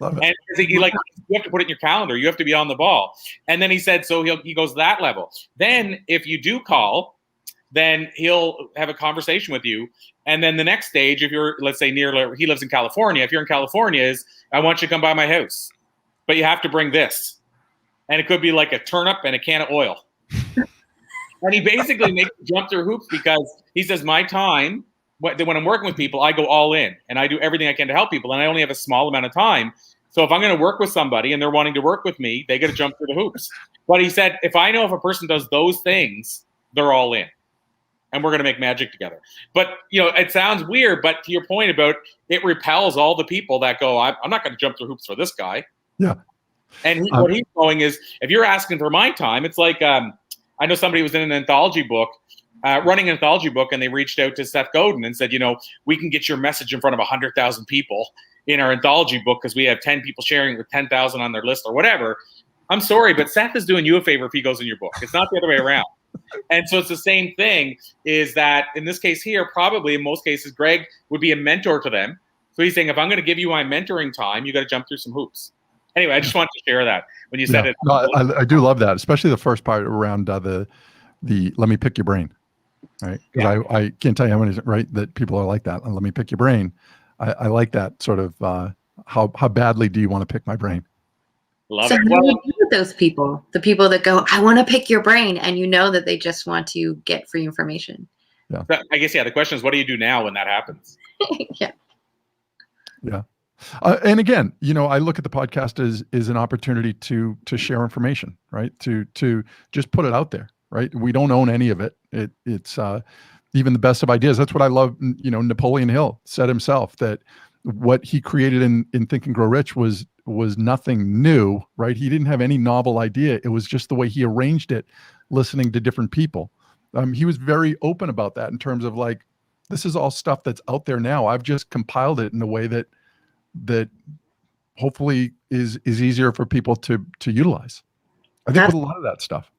Love it. And you have to put it in your calendar. You have to be on the ball. And then he said, so he goes that level. Then if you do call, then he'll have a conversation with you. And then the next stage, if you're, let's say he lives in California. If you're in California, is I want you to come by my house, but you have to bring this. and it could be like a turnip and a can of oil. And he basically makes me jump through hoops because he says my time, when I'm working with people, I go all in and I do everything I can to help people, and I only have a small amount of time. So if I'm going to work with somebody and they're wanting to work with me, they got to jump through the hoops. But he said, if I know if a person does those things, they're all in, and we're going to make magic together. But, it sounds weird, but to your point about it repels all the people that go, I'm not going to jump through hoops for this guy. Yeah. And what he's going is, if you're asking for my time, it's like, I know somebody was in an anthology book, running an anthology book, and they reached out to Seth Godin and said, we can get your message in front of 100,000 people in our anthology book because we have 10 people sharing with 10,000 on their list or whatever. I'm sorry, but Seth is doing you a favor if he goes in your book. It's not the other way around. And so it's the same thing, is that in this case here, probably in most cases, Greg would be a mentor to them. So he's saying, if I'm going to give you my mentoring time, you got to jump through some hoops. Anyway, I just wanted to share that when you said it. No, I do love that, especially the first part around the let me pick your brain, right? Because I can't tell you how many, right, that people are like that. Let me pick your brain. I like that sort of how badly do you want to pick my brain? Love so it. what do you do with those people? The people that go, I want to pick your brain, and that they just want to get free information. Yeah. I guess, the question is, what do you do now when that happens? Yeah. Yeah. And again, I look at the podcast as an opportunity to share information, right? To just put it out there, right? We don't own any of it. It's even the best of ideas. That's what I love. Napoleon Hill said himself that what he created in Think and Grow Rich was nothing new, right? He didn't have any novel idea. It was just the way he arranged it, listening to different people. He was very open about that in terms of like, this is all stuff that's out there now. I've just compiled it in a way that hopefully is easier for people to utilize. I think with a lot of that stuff.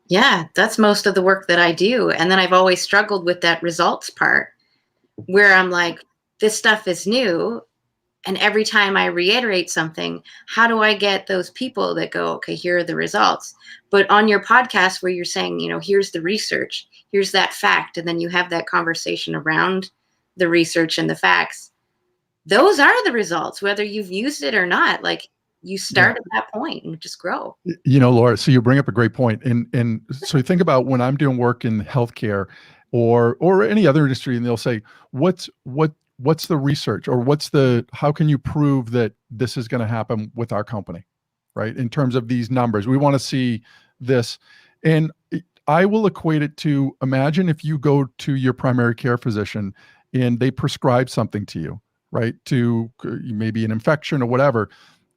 Yeah, that's most of the work that I do. And then I've always struggled with that results part where I'm like, this stuff is new. And every time I reiterate something, how do I get those people that go, okay, here are the results? But on your podcast where you're saying, here's the research, here's that fact, and then you have that conversation around the research and the facts, those are the results, whether you've used it or not. Like, you start at that point and just grow. Laura, so you bring up a great point. And so you think about when I'm doing work in healthcare or any other industry, and they'll say, what's the research, or how can you prove that this is going to happen with our company, right? In terms of these numbers, we want to see this. And I will equate it to, imagine if you go to your primary care physician and they prescribe something to you, right? To maybe an infection or whatever.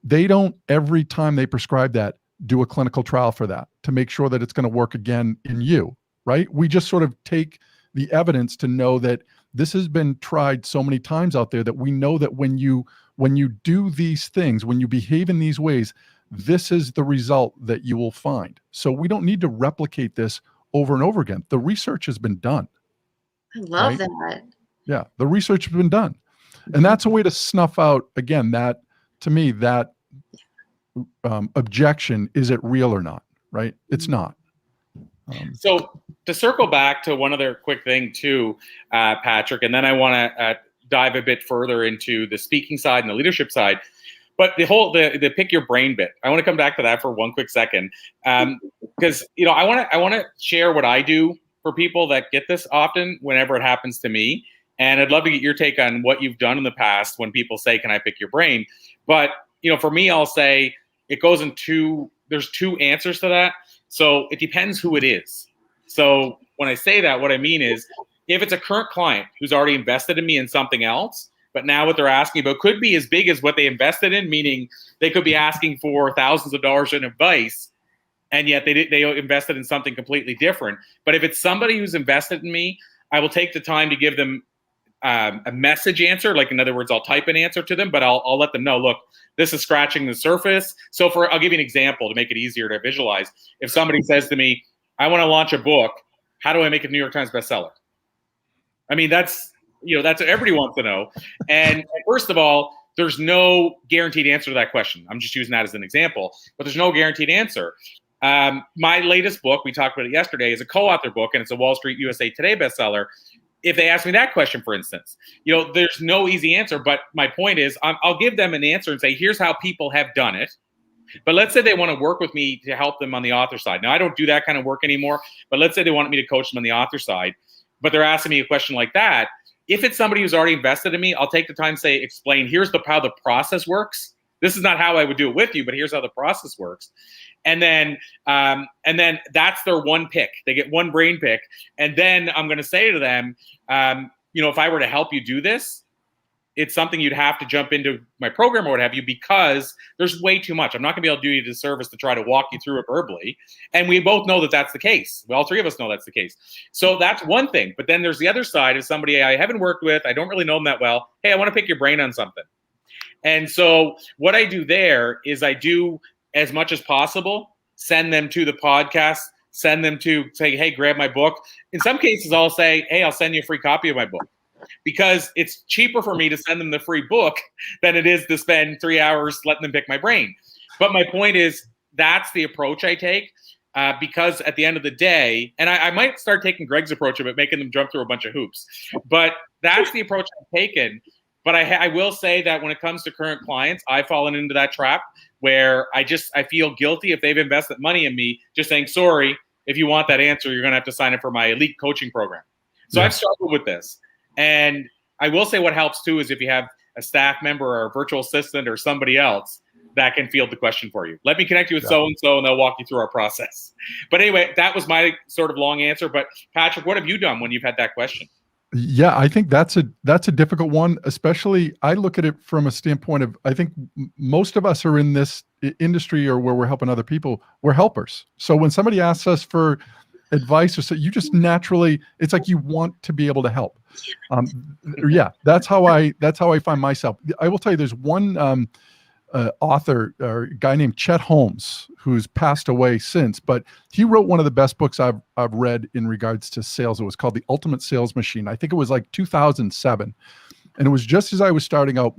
They don't, every time they prescribe that, do a clinical trial for that to make sure that it's going to work again in you, right? We just sort of take the evidence to know that this has been tried so many times out there that we know that when you do these things, when you behave in these ways, this is the result that you will find. So we don't need to replicate this over and over again. The research has been done. I love that. Yeah, the research has been done. And that's a way to snuff out, again, that, to me, that objection, is it real or not, right? It's not. So to circle back to one other quick thing too, Patrick, and then I want to dive a bit further into the speaking side and the leadership side. But the pick your brain bit, I want to come back to that for one quick second, because I want to share what I do for people that get this often whenever it happens to me, and I'd love to get your take on what you've done in the past when people say, "Can I pick your brain?" But for me, I'll say it goes in there's two answers to that. So it depends who it is. So when I say that, what I mean is, if it's a current client who's already invested in me in something else, but now what they're asking about could be as big as what they invested in, meaning they could be asking for thousands of dollars in advice, and yet they invested in something completely different. But if it's somebody who's invested in me, I will take the time to give them a message answer. Like, in other words, I'll type an answer to them, but I'll let them know, look, this is scratching the surface. So I'll give you an example to make it easier to visualize. If somebody says to me, I want to launch a book, how do I make a New York Times bestseller? I mean, that's what everybody wants to know. And first of all, there's no guaranteed answer to that question. I'm just using that as an example, but there's no guaranteed answer. My latest book, we talked about it yesterday, is a co-author book, and it's a Wall Street USA Today bestseller. If they ask me that question, for instance, there's no easy answer. But my point is, I'll give them an answer and say, here's how people have done it. But let's say they want to work with me to help them on the author side. Now, I don't do that kind of work anymore, but let's say they want me to coach them on the author side, but they're asking me a question like that. If it's somebody who's already invested in me, I'll take the time to say, explain, here's how the process works. This is not how I would do it with you, but here's how the process works. And then that's their one pick. They get one brain pick. And then I'm going to say to them, if I were to help you do this, it's something you'd have to jump into my program or what have you, because there's way too much. I'm not going to be able to do you a disservice to try to walk you through it verbally. And we both know that that's the case. All three of us know that's the case. So that's one thing. But then there's the other side of somebody I haven't worked with. I don't really know them that well. Hey, I want to pick your brain on something. And so what I do there is I do, as much as possible, send them to the podcast, send them to say, hey, grab my book. In some cases, I'll say, hey, I'll send you a free copy of my book, because it's cheaper for me to send them the free book than it is to spend 3 hours letting them pick my brain. But my point is, that's the approach I take, because at the end of the day, and I might start taking Greg's approach of it, making them jump through a bunch of hoops, but that's the approach I've taken. But I will say that when it comes to current clients, I've fallen into that trap where I feel guilty if they've invested money in me, just saying, sorry, if you want that answer, you're going to have to sign up for my elite coaching program. So I've struggled with this. And I will say what helps too is if you have a staff member or a virtual assistant or somebody else that can field the question for you. Let me connect you with so-and-so and they'll walk you through our process. But anyway, that was my sort of long answer. But Patrick, what have you done when you've had that question? Yeah, I think that's a difficult one, especially I look at it from a standpoint of, I think most of us are in this industry or where we're helping other people, we're helpers. So when somebody asks us for advice or so, you just naturally, it's like you want to be able to help. That's how I find myself. I will tell you, there's one author or a guy named Chet Holmes who's passed away since, but he wrote one of the best books I've read in regards to sales. It was called The Ultimate Sales Machine. I think it was like 2007, and it was just as I was starting out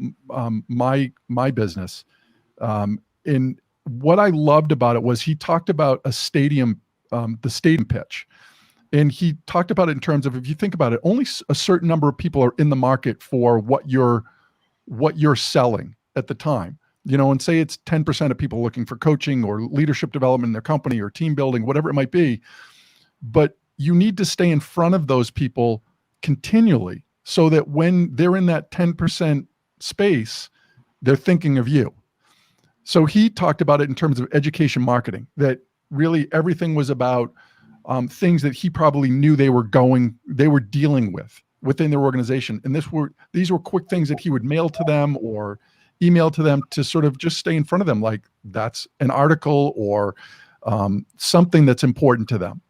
my business. And what I loved about it was he talked about a stadium, the stadium pitch. And he talked about it in terms of, if you think about it, only a certain number of people are in the market for what you're selling at the time. And say it's 10% of people looking for coaching or leadership development in their company or team building, whatever it might be. But you need to stay in front of those people continually so that when they're in that 10% space, they're thinking of you. So he talked about it in terms of education marketing, that really everything was about things that he probably knew they were dealing with within their organization. And these were quick things that he would mail to them or email to them to sort of just stay in front of them. Like that's an article or something that's important to them.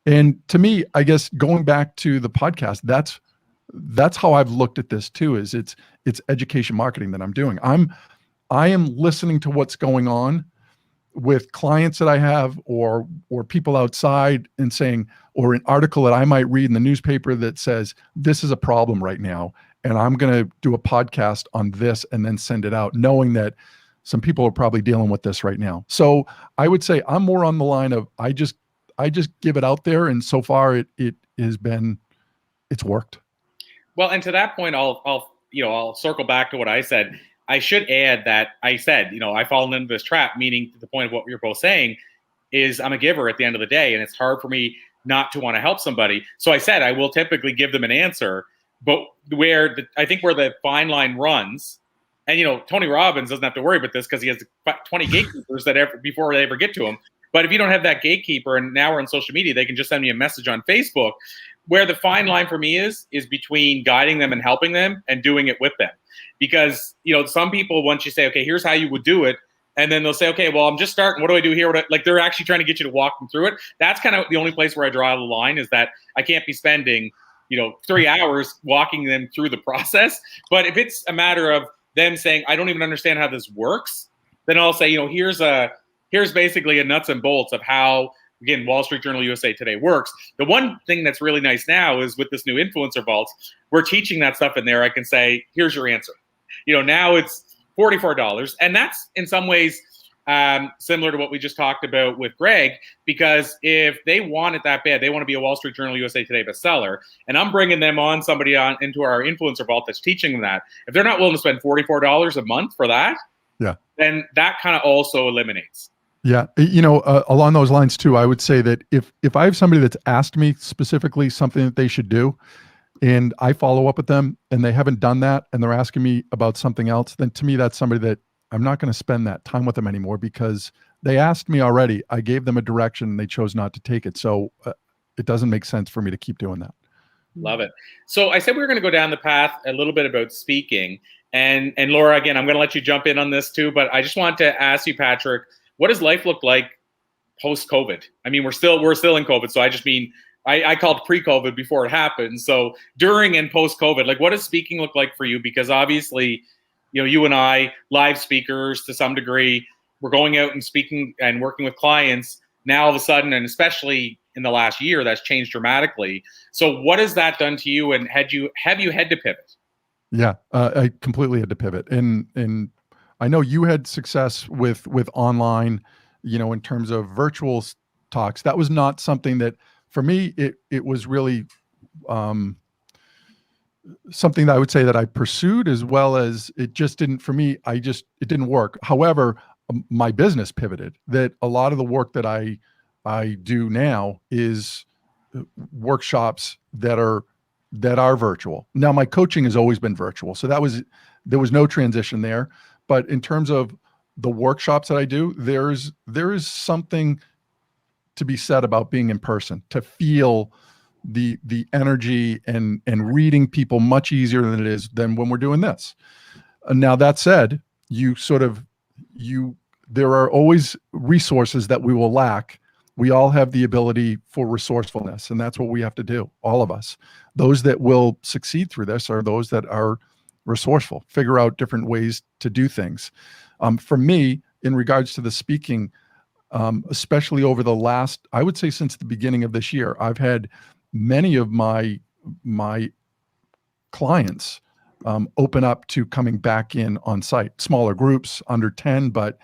And to me, I guess going back to the podcast, that's how I've looked at this too, is it's education marketing that I'm doing. I am listening to what's going on with clients that I have or people outside and saying, or an article that I might read in the newspaper that says, this is a problem right now, and I'm going to do a podcast on this and then send it out, knowing that some people are probably dealing with this right now. So I would say I'm more on the line of, I just give it out there. And so far it's worked. Well, and to that point, I'll circle back to what I said. I should add that I said, I've fallen into this trap, meaning to the point of what you're both saying is I'm a giver at the end of the day, and it's hard for me not to want to help somebody. So I said I will typically give them an answer, but I think where the fine line runs, and Tony Robbins doesn't have to worry about this because he has 20 gatekeepers before they ever get to him. But if you don't have that gatekeeper, and now we're on social media, they can just send me a message on Facebook. Where the fine line for me is between guiding them and helping them and doing it with them. Because, some people, once you say, okay, here's how you would do it, and then they'll say, okay, well, I'm just starting. What do I do here? Like they're actually trying to get you to walk them through it. That's kind of the only place where I draw the line, is that I can't be spending, 3 hours walking them through the process. But if it's a matter of them saying, I don't even understand how this works, then I'll say, here's basically a nuts and bolts of how, again, Wall Street Journal USA Today works. The one thing that's really nice now is with this new influencer vault, we're teaching that stuff in there. I can say, here's your answer. Now it's $44. And that's in some ways similar to what we just talked about with Greg, because if they want it that bad, they want to be a Wall Street Journal USA Today bestseller, and I'm bringing them into our influencer vault that's teaching them that. If they're not willing to spend $44 a month for that, Yeah. then that kind of also eliminates. Yeah. Along those lines too, I would say that if I have somebody that's asked me specifically something that they should do, and I follow up with them and they haven't done that and they're asking me about something else, then to me, that's somebody that I'm not going to spend that time with them anymore, because they asked me already. I gave them a direction and they chose not to take it. So it doesn't make sense for me to keep doing that. Love it. So I said we were going to go down the path a little bit about speaking, and Laura, again, I'm going to let you jump in on this too, but I just want to ask you, Patrick, what does life look like post-COVID? I mean, we're still in COVID. So I just mean, I called pre-COVID before it happened. So during and post-COVID, like, what does speaking look like for you? Because obviously, you and I, live speakers to some degree, we're going out and speaking and working with clients now all of a sudden, and especially in the last year, that's changed dramatically. So what has that done to you? And have you had to pivot? Yeah, I completely had to pivot. And I know you had success with online, in terms of virtual talks. That was not something that, for me, it was really something that I would say that I pursued, as well as it just didn't, for me, it didn't work. However, my business pivoted. That a lot of the work that I do now is workshops that are virtual. Now, my coaching has always been virtual, so there was no transition there. But in terms of the workshops that I do, there is something to be said about being in person, to feel the energy and reading people much easier than it is than when we're doing this. Now, that said, there are always resources that we will lack. We all have the ability for resourcefulness, and that's what we have to do, all of us. Those that will succeed through this are those that are resourceful, figure out different ways to do things. For me, in regards to the speaking, especially over the last, I would say since the beginning of this year, I've had many of my clients open up to coming back in on site, smaller groups, under 10, but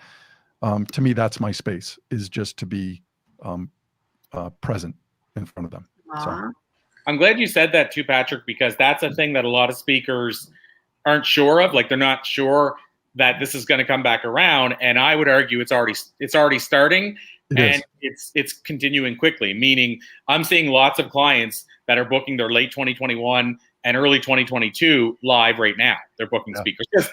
to me, that's my space, is just to be present in front of them. So. I'm glad you said that too, Patrick, because that's a thing that a lot of speakers aren't sure of. Like, they're not sure that this is going to come back around. And I would argue it's already starting, it's continuing quickly. Meaning, I'm seeing lots of clients that are booking their late 2021 and early 2022 live right now. They're booking speakers. Because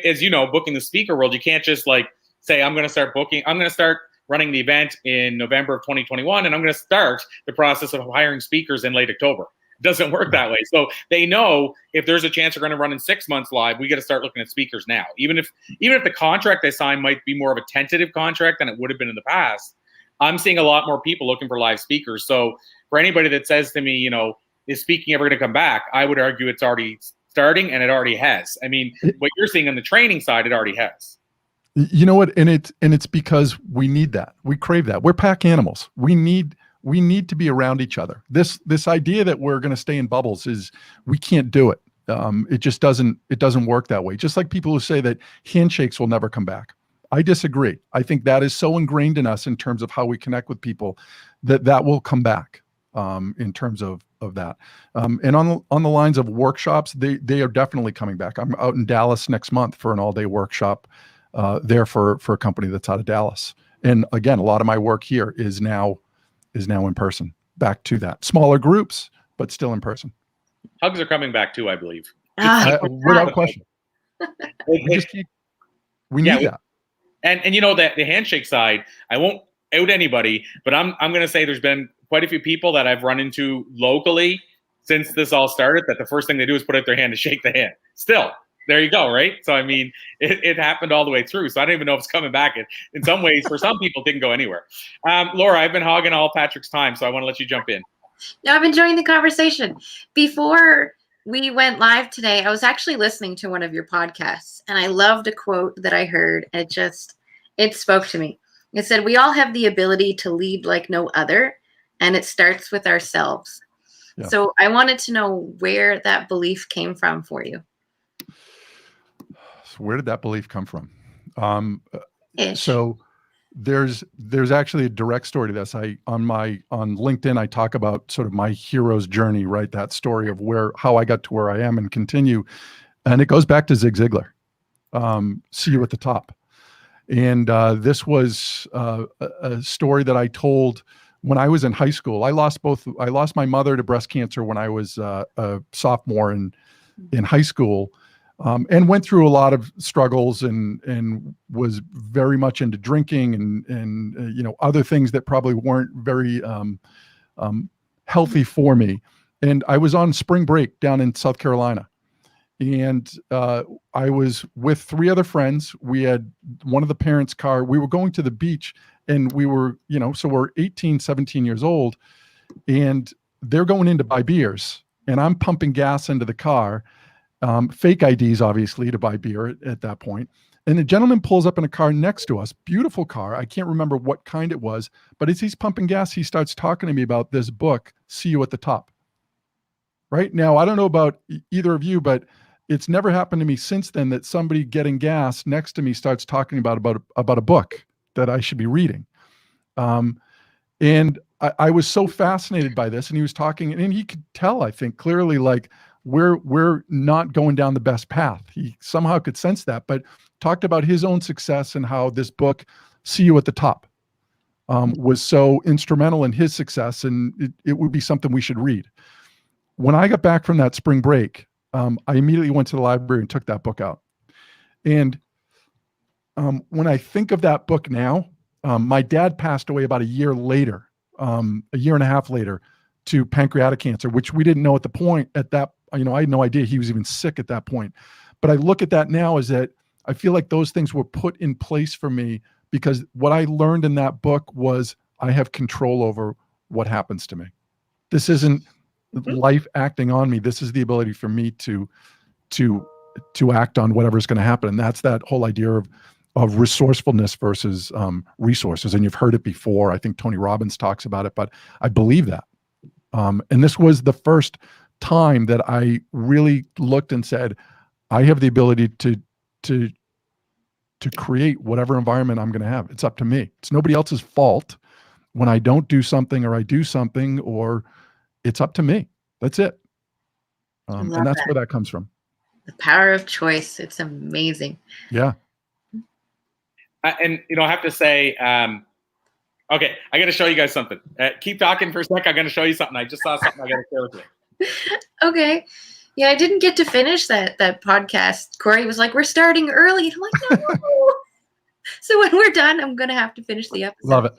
as you know, booking the speaker world, you can't just like say, I'm going to start running the event in November of 2021, and I'm going to start the process of hiring speakers in late October. It doesn't work that way. So they know if there's a chance we're going to run in 6 months live, we got to start looking at speakers now. Even if the contract they sign might be more of a tentative contract than it would have been in the past, I'm seeing a lot more people looking for live speakers. So for anybody that says to me, is speaking ever going to come back? I would argue it's already starting, and it already has. I mean, what you're seeing on the training side, it already has. You know what? And it's because we need that. We crave that. We're pack animals. We need to be around each other. This idea that we're going to stay in bubbles we can't do it. It just doesn't work that way. Just like people who say that handshakes will never come back. I disagree. I think that is so ingrained in us in terms of how we connect with people that will come back in terms of that. And on the lines of workshops, they are definitely coming back. I'm out in Dallas next month for an all-day workshop there for a company that's out of Dallas. And again, a lot of my work here is now in person. Back to that. Smaller groups, but still in person. Hugs are coming back too, I believe. Without question. We need that. And that the handshake side, I won't out anybody, but I'm going to say there's been quite a few people that I've run into locally since this all started that the first thing they do is put out their hand to shake the hand. Still, there you go, right? So, I mean, it happened all the way through. So I don't even know if it's coming back. In some ways, for some people, it didn't go anywhere. Laura, I've been hogging all Patrick's time, so I want to let you jump in. No, I'm enjoying the conversation. Before we went live today, I was actually listening to one of your podcasts, and I loved a quote that I heard. It spoke to me. It said, "We all have the ability to lead like no other, and it starts with ourselves." Yeah. So I wanted to know where that belief came from for you. So where did that belief come from? So there's actually a direct story to this. On LinkedIn, I talk about sort of my hero's journey, right? That story of how I got to where I am and continue. And it goes back to Zig Ziglar. See you at the top. And this was a story that I told when I was in high school. I lost my mother to breast cancer when I was a sophomore in high school, and went through a lot of struggles and was very much into drinking and other things that probably weren't very healthy for me. And I was on spring break down in South Carolina. And I was with 3 other friends. We had one of the parents' car. We were going to the beach, and we were, so we're 18, 17 years old, and they're going in to buy beers, and I'm pumping gas into the car, fake IDs, obviously, to buy beer at that point. And the gentleman pulls up in a car next to us, beautiful car. I can't remember what kind it was, but as he's pumping gas, he starts talking to me about this book, See You at the Top. Right now, I don't know about either of you, but it's never happened to me since then that somebody getting gas next to me starts talking about a book that I should be reading. And I was so fascinated by this, and he was talking, and he could tell, I think, clearly, like, we're not going down the best path. He somehow could sense that, but talked about his own success and how this book, See You at the Top, was so instrumental in his success, and it would be something we should read. When I got back from that spring break, I immediately went to the library and took that book out. And when I think of that book now, my dad passed away about a year later, a year and a half later, to pancreatic cancer, which we didn't know at the point at that, I had no idea he was even sick at that point. But I look at that now as that I feel like those things were put in place for me because what I learned in that book was I have control over what happens to me. This isn't life acting on me. This is the ability for me to act on whatever's going to happen. And that's that whole idea of resourcefulness versus resources. And you've heard it before. I think Tony Robbins talks about it, but I believe that. And this was the first time that I really looked and said, I have the ability to create whatever environment I'm going to have. It's up to me. It's nobody else's fault when I don't do something or I do something, or it's up to me. That's it. And that's where that comes from. The power of choice. It's amazing. Yeah. And I have to say, okay, I got to show you guys something. Keep talking for a sec. I'm going to show you something. I just saw something I got to share with you. Okay. Yeah, I didn't get to finish that podcast. Corey was like, "We're starting early." I'm like, "No." So when we're done, I'm going to have to finish the episode. Love it.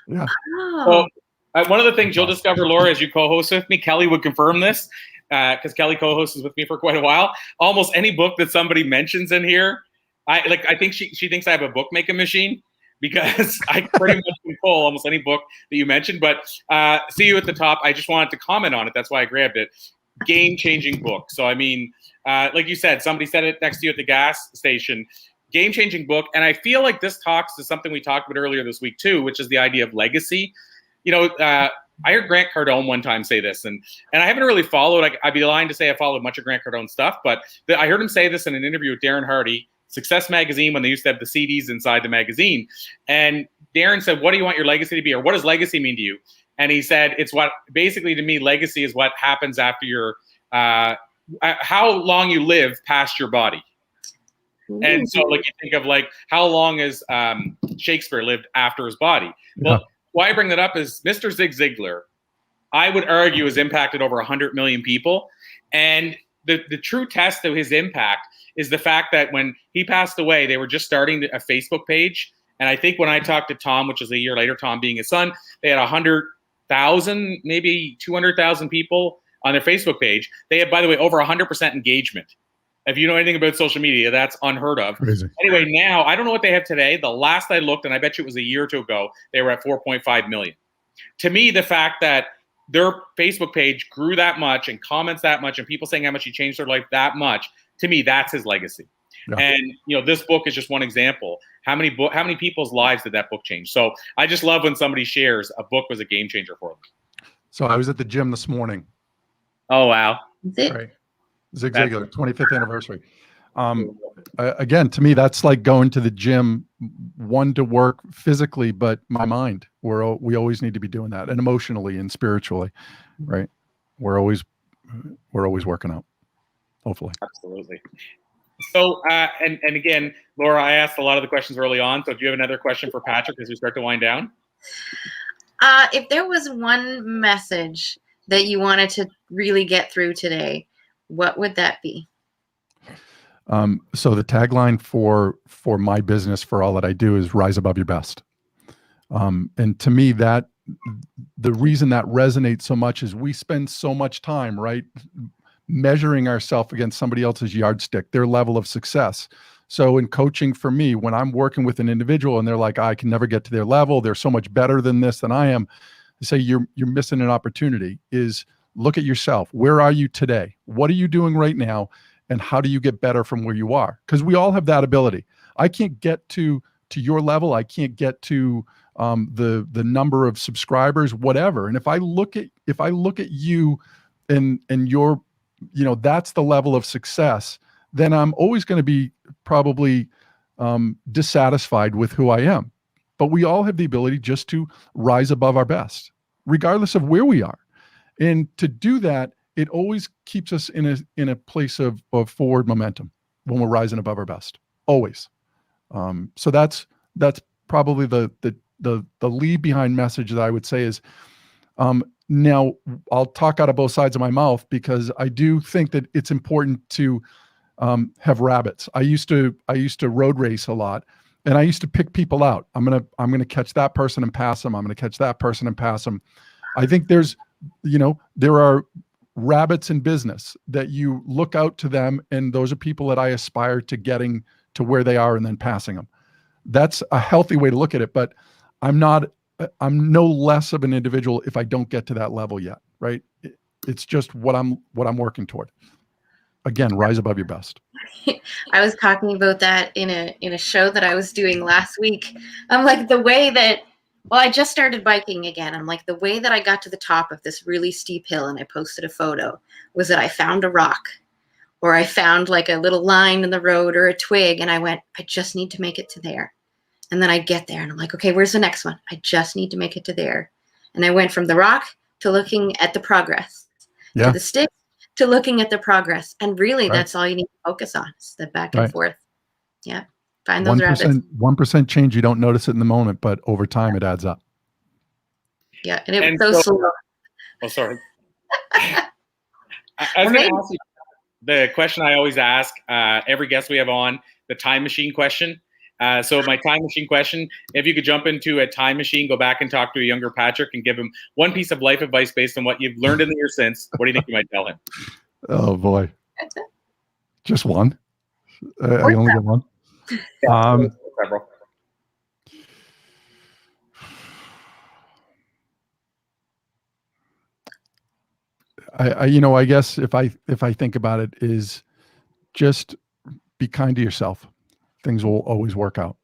Yeah. Oh. So, one of the things you'll discover, Laura, as you co-host with me, Kelly would confirm this, because Kelly co-hosts with me for quite a while. Almost any book that somebody mentions in here, I think she thinks I have a bookmaking machine, because I pretty much can pull almost any book that you mentioned. But See You at the Top, I just wanted to comment on it. That's why I grabbed it. Game-changing book. So, I mean, like you said, somebody said it next to you at the gas station. Game-changing book. And I feel like this talks to something we talked about earlier this week, too, which is the idea of legacy. I heard Grant Cardone one time say this, and I haven't really followed. I'd be lying to say I followed much of Grant Cardone's stuff, but I heard him say this in an interview with Darren Hardy, Success Magazine, when they used to have the CDs inside the magazine. And Darren said, "What do you want your legacy to be, or what does legacy mean to you?" And he said, "It's what, basically to me, legacy is what happens after your, how long you live past your body." Ooh. And so, like, you think of, like, how long has Shakespeare lived after his body? Well, yeah. Why I bring that up is Mr. Zig Ziglar, I would argue, has impacted over 100 million people. And the true test of his impact is the fact that when he passed away, they were just starting a Facebook page. And I think when I talked to Tom, which is a year later, Tom being his son, they had 100,000, maybe 200,000 people on their Facebook page. They had, by the way, over 100% engagement. If you know anything about social media, that's unheard of. Crazy. Anyway, now, I don't know what they have today. The last I looked, and I bet you it was a year or two ago, they were at 4.5 million. To me, the fact that their Facebook page grew that much and comments that much and people saying how much he changed their life that much, to me, that's his legacy. Yeah. And, this book is just one example. How many people's lives did that book change? So I just love when somebody shares a book was a game changer for them. So I was at the gym this morning. Oh, wow. Right. Zig Ziglar, 25th anniversary. Again, to me, that's like going to the gym, one, to work physically, but my mind, we always need to be doing that, and emotionally and spiritually, right? We're always working out, hopefully. Absolutely. So, and again, Laura, I asked a lot of the questions early on. So, do you have another question for Patrick as we start to wind down? If there was one message that you wanted to really get through today, what would that be? So the tagline for my business, for all that I do, is rise above your best. And to me, that the reason that resonates so much is we spend so much time, right, measuring ourselves against somebody else's yardstick, their level of success. So in coaching for me, when I'm working with an individual and they're like, I can never get to their level, they're so much better than this than I am, I say, you're missing an opportunity. Is look at yourself. Where are you today? What are you doing right now? And how do you get better from where you are? Because we all have that ability. I can't get to your level. I can't get to the number of subscribers, whatever. And if I look at you and your, that's the level of success, then I'm always going to be probably dissatisfied with who I am. But we all have the ability just to rise above our best, regardless of where we are. And to do that, it always keeps us in a place of forward momentum when we're rising above our best, always. So that's probably the lead behind message that I would say is, now I'll talk out of both sides of my mouth, because I do think that it's important to have rabbits. I used to road race a lot, and I used to pick people out. I'm gonna catch that person and pass them. I'm gonna catch that person and pass them. I think there are rabbits in business that you look out to them, and those are people that I aspire to getting to where they are and then passing them. That's a healthy way to look at it, but I'm no less of an individual if I don't get to that level yet, right? It's just what I'm working toward. Again, rise above your best. I was talking about that in a show that I was doing last week. I'm like, the way that, well, I just started biking again. I'm like, the way that I got to the top of this really steep hill and I posted a photo was that I found a rock, or I found like a little line in the road or a twig, and I went, I just need to make it to there. And then I get there and I'm like, okay, where's the next one? I just need to make it to there. And I went from the rock to looking at the progress, to the stick, to looking at the progress. And really, that's all you need to focus on, is the back and forth. Yeah. Find those rabbits. 1% change, you don't notice it in the moment, but over time it adds up. Yeah. And it was so slow. Oh, sorry. I was going to ask you the question I always ask every guest we have on, the time machine question. So my time machine question, if you could jump into a time machine, go back and talk to a younger Patrick and give him one piece of life advice based on what you've learned in the year since, what do you think you might tell him? Oh boy. Just one? I only get one? Several. I guess if I think about it, is just be kind to yourself. Things will always work out,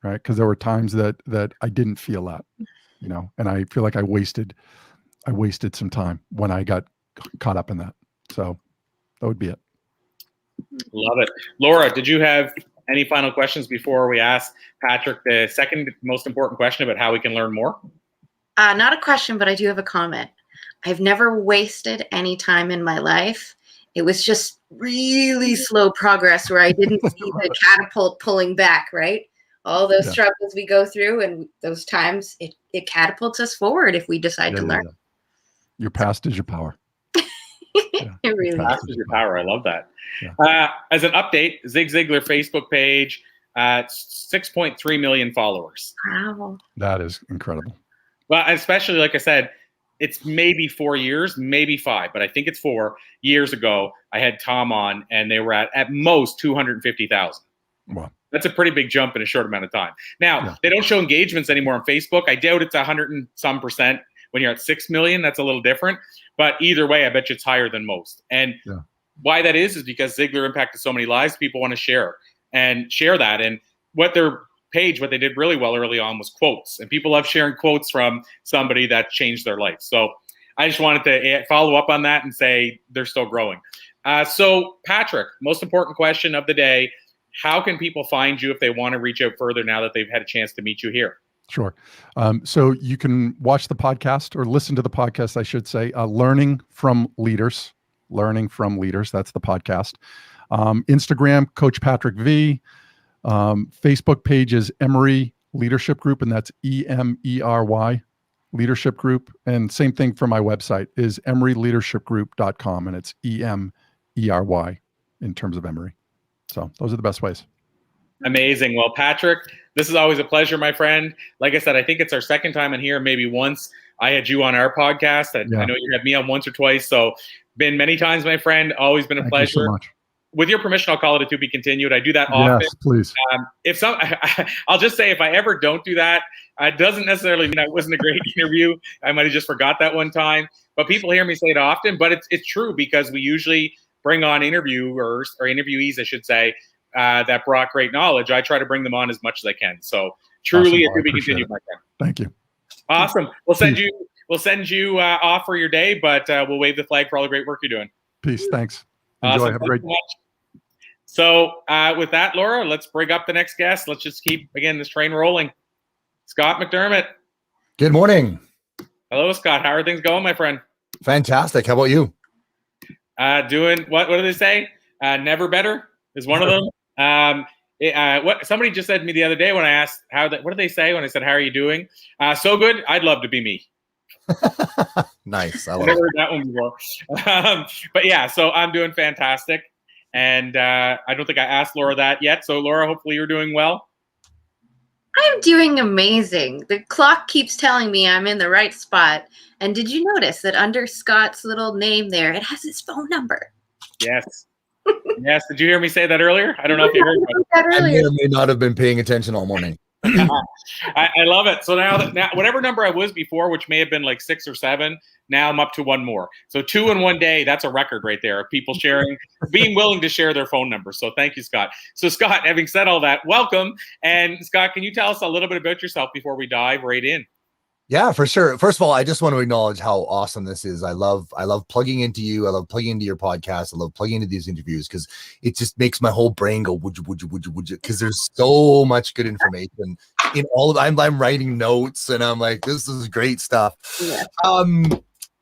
right? Because there were times that I didn't feel that, and I feel like I wasted some time when I got caught up in that. So that would be it. Love it. Laura, did you have any final questions before we ask Patrick the second most important question about how we can learn more? Not a question, but I do have a comment. I've never wasted any time in my life. It was just really slow progress where I didn't see the catapult pulling back, right? All those struggles we go through, and those times, it catapults us forward if we decide to learn. Your past is your power. It really past is your power. I love that. As an update, Zig Ziglar Facebook page, 6.3 million followers. Wow. That is incredible. Well, especially, like I said, it's maybe 4 years, maybe 5, but I think it's 4 years ago. I had Tom on, and they were at most 250,000. Wow. That's a pretty big jump in a short amount of time. Now, they don't show engagements anymore on Facebook. I doubt it's 100 and some percent. When you're at 6 million, that's a little different. But either way, I bet you it's higher than most. And why that is because Ziglar impacted so many lives. People want to share that. And what they did really well early on was quotes. And people love sharing quotes from somebody that changed their life. So I just wanted to follow up on that and say they're still growing. So Patrick, most important question of the day, how can people find you if they want to reach out further now that they've had a chance to meet you here? Sure. So you can watch the podcast, or listen to the podcast, I should say, Learning from Leaders. That's the podcast. Instagram, Coach Patrick V. Facebook page is Embrey Leadership Group, and that's EMERY Leadership Group. And same thing for my website is embreyleadershipgroup.com, and it's EMERY in terms of Embrey. So those are the best ways. Amazing. Well, Patrick, this is always a pleasure, my friend. Like I said, I think it's our second time in here. Maybe once I had you on our podcast. I know you had me on once or twice. So been many times, my friend. Always been a Thank pleasure. you so much. With your permission, I'll call it a to be continued. I do that often. Yes, please. I'll just say if I ever don't do that, it doesn't necessarily mean it wasn't a great interview. I might have just forgot that one time. But people hear me say it often. But it's true because we usually bring on interviewers or interviewees, I should say, that brought great knowledge. I try to bring them on as much as I can. So truly Awesome. a to be continued, my friend. Thank you. Awesome. We'll send you off for your day, but we'll wave the flag for all the great work you're doing. Peace. Thanks. Enjoy. Awesome. Have a great day. So with that, Laura, let's bring up the next guest. Let's just keep, again, this train rolling. Scott McDermott. Good morning. Hello, Scott. How are things going, my friend? Fantastic. How about you? Doing what do they say? Never better is one of them. What somebody just said to me the other day when I asked what did they say when I said, how are you doing? So good. I'd love to be me. Nice. I I've love never it. heard that one before. But yeah, so I'm doing fantastic. And I don't think I asked Laura that yet. So Laura, hopefully you're doing well. I'm doing amazing. The clock keeps telling me I'm in the right spot. And did you notice that under Scott's little name there, it has his phone number? Yes. Yes. Did you hear me say that earlier? I don't know if you heard that I may earlier. or may not have been paying attention all morning. I love it. So now whatever number I was before, which may have been like 6 or 7, now I'm up to 1 more. So 2 in one day, that's a record right there of people being willing to share their phone number. So thank you, Scott. So Scott, having said all that, welcome. And Scott, can you tell us a little bit about yourself before we dive right in? Yeah, for sure. First of all, I just want to acknowledge how awesome this is. I love plugging into you. I love plugging into your podcast. I love plugging into these interviews because it just makes my whole brain go, would you? Because there's so much good information in all of I'm writing notes and I'm like, this is great stuff. Yeah.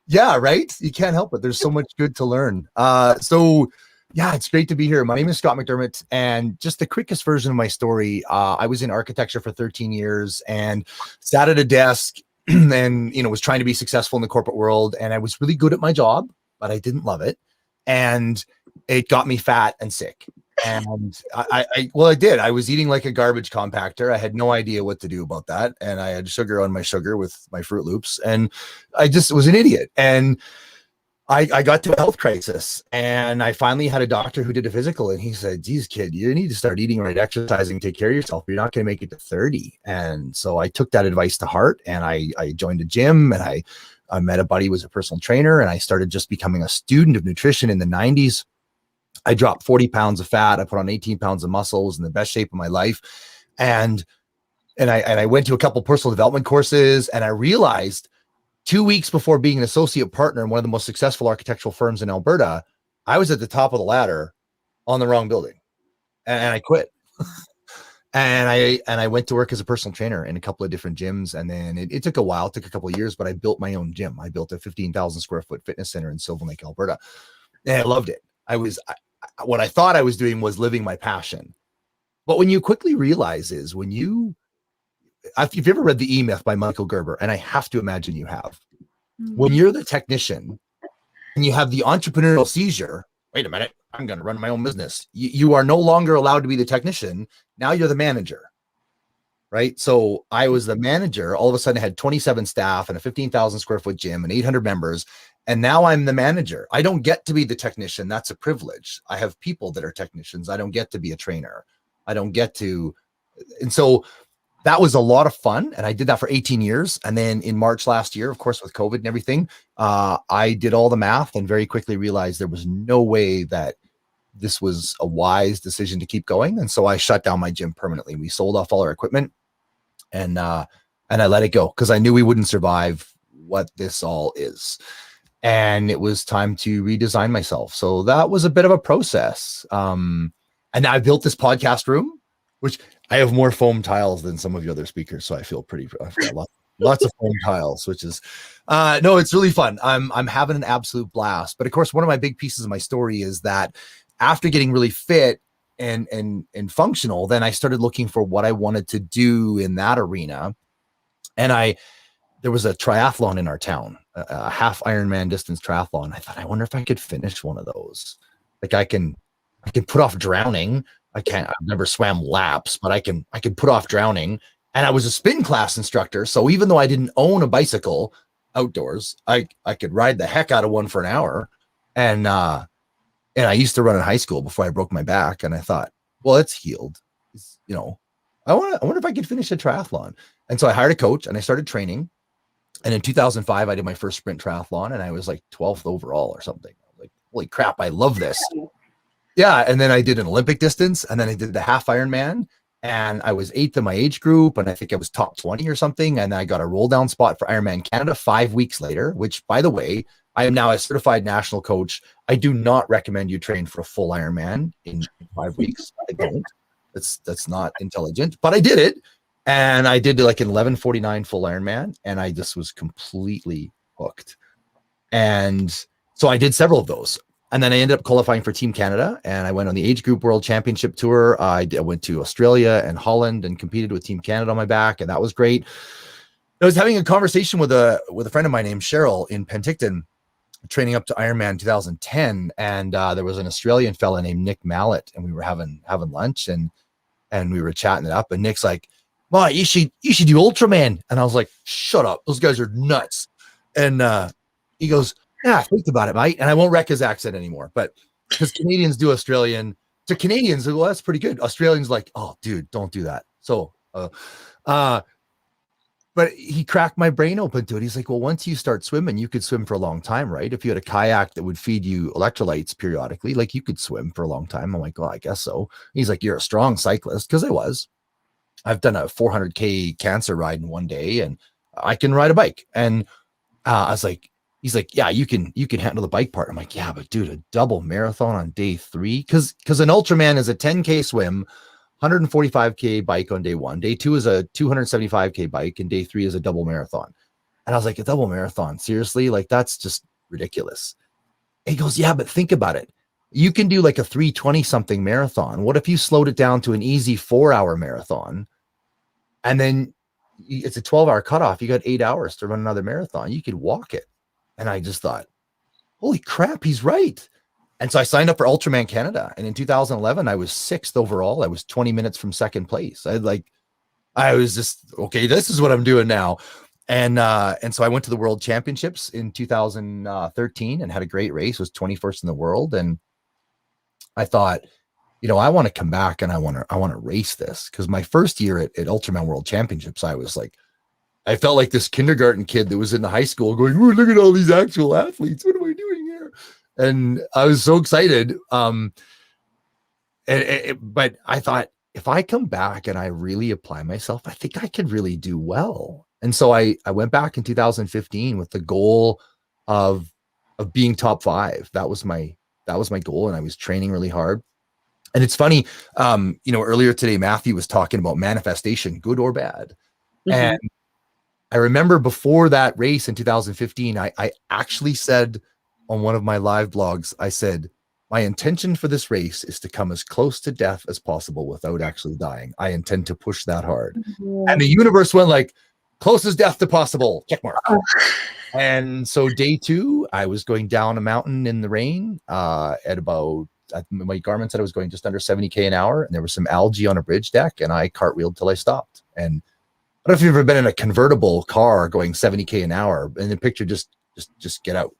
Yeah, right. You can't help it. There's so much good to learn. So yeah, it's great to be here. My name is Scott McDermott, and just the quickest version of my story. I was in architecture for 13 years and sat at a desk and was trying to be successful in the corporate world, and I was really good at my job, but I didn't love it, and it got me fat and sick. And I did. I was eating like a garbage compactor. I had no idea what to do about that, and I had sugar on my sugar with my Fruit Loops, and I just was an idiot. And I got to a health crisis, and I finally had a doctor who did a physical, and he said, geez, kid, you need to start eating right, exercising, take care of yourself. You're not going to make it to 30. And so I took that advice to heart, and I joined a gym, and I met a buddy who was a personal trainer, and I started just becoming a student of nutrition in the 90s. I dropped 40 pounds of fat. I put on 18 pounds of muscle. Was in the best shape of my life. And I went to a couple personal development courses, and I realized 2 weeks before being an associate partner in one of the most successful architectural firms in Alberta, I was at the top of the ladder on the wrong building, and I quit. and I went to work as a personal trainer in a couple of different gyms. And then it took a while, it took a couple of years, but I built my own gym. I built a 15,000 square foot fitness center in Sylvan Lake, Alberta. And I loved it. What I thought I was doing was living my passion. But when you quickly realize is if you've ever read The E-Myth by Michael Gerber, and I have to imagine you have, when you're the technician and you have the entrepreneurial seizure, wait a minute, I'm going to run my own business. You are no longer allowed to be the technician. Now you're the manager, right? So I was the manager. All of a sudden I had 27 staff and a 15,000 square foot gym and 800 members. And now I'm the manager. I don't get to be the technician. That's a privilege. I have people that are technicians. I don't get to be a trainer. I don't get to. And so that was a lot of fun. And I did that for 18 years. And then in March last year, of course, with COVID and everything, I did all the math and very quickly realized there was no way that this was a wise decision to keep going. And so I shut down my gym permanently. We sold off all our equipment and I let it go because I knew we wouldn't survive what this all is. And it was time to redesign myself. So that was a bit of a process. And now I built this podcast room, which I have more foam tiles than some of the other speakers. So I feel I've got lots of foam tiles, which is, no, it's really fun. I'm having an absolute blast. But of course, one of my big pieces of my story is that after getting really fit and functional, then I started looking for what I wanted to do in that arena. And there was a triathlon in our town, a half Ironman distance triathlon. I thought, I wonder if I could finish one of those. Like I can put off drowning. I've never swam laps, but I can put off drowning. And I was a spin class instructor. So even though I didn't own a bicycle outdoors, I could ride the heck out of one for an hour. And I used to run in high school before I broke my back. And I thought, well, it's healed. I wonder if I could finish a triathlon. And so I hired a coach and I started training. And in 2005, I did my first sprint triathlon and I was like 12th overall or something. I was like, holy crap, I love this. Yeah. And then I did an Olympic distance and then I did the half Ironman and I was 8th in my age group. And I think I was top 20 or something. And I got a roll down spot for Ironman Canada 5 weeks later, which, by the way, I am now a certified national coach. I do not recommend you train for a full Ironman in 5 weeks. I don't. That's not intelligent, but I did it. And I did like an 11:49 full Ironman, and I just was completely hooked. And so I did several of those. And then I ended up qualifying for Team Canada, and I went on the age group world championship tour. I went to Australia and Holland and competed with Team Canada on my back, and that was great. I was having a conversation with a friend of mine named Cheryl in Penticton, training up to Ironman 2010, and there was an Australian fella named Nick Mallett, and we were having lunch, and we were chatting it up, and Nick's like, "Well, you should do Ultraman," and I was like, "Shut up, those guys are nuts." And he goes, "Yeah, think about it, mate." And I won't wreck his accent anymore, but because Canadians do Australian to Canadians, well, that's pretty good. Australians like, "Oh, dude, don't do that." So, but he cracked my brain open to it. He's like, "Well, once you start swimming, you could swim for a long time, right? If you had a kayak that would feed you electrolytes periodically, like you could swim for a long time." I'm like, "Well, I guess so." He's like, "You're a strong cyclist," because I was. I've done a 400K cancer ride in one day, and I can ride a bike. And I was like, he's like, "Yeah, you can handle the bike part." I'm like, "Yeah, but dude, a double marathon on day 3, because an Ultraman is a 10K swim, 145K bike on day 1. Day 2 is a 275K bike, and day 3 is a double marathon." And I was like, "A double marathon? Seriously? Like, that's just ridiculous." And he goes, "Yeah, but think about it. You can do like a 320 something marathon. What if you slowed it down to an easy 4-hour marathon? And then it's a 12-hour cutoff. You got 8 hours to run another marathon. You could walk it." And I just thought, holy crap, he's right. And so I signed up for Ultraman Canada. And in 2011, I was 6th overall. I was 20 minutes from second place. I was just, okay, this is what I'm doing now. And so I went to the World Championships in 2013 and had a great race. Was 21st in the world. And I thought, I want to come back and I want to race this, because my first year at Ultraman World Championships, I felt like this kindergarten kid that was in the high school going, "Ooh, look at all these actual athletes. What am I doing here?" And I was so excited. But I thought, if I come back and I really apply myself, I think I could really do well. And so I went back in 2015 with the goal of being top 5. That was my goal. And I was training really hard. And it's funny, earlier today, Matthew was talking about manifestation, good or bad. Mm-hmm. And I remember before that race in 2015, I actually said on one of my live blogs, I said, "My intention for this race is to come as close to death as possible without actually dying. I intend to push that hard." Mm-hmm. And the universe went like, "Close as death to possible, check mark." Oh. And so day 2, I was going down a mountain in the rain at about, my Garmin said I was going just under 70K an hour, and there was some algae on a bridge deck, and I cartwheeled till I stopped. And I don't know if you've ever been in a convertible car going 70K an hour, and the picture just get out.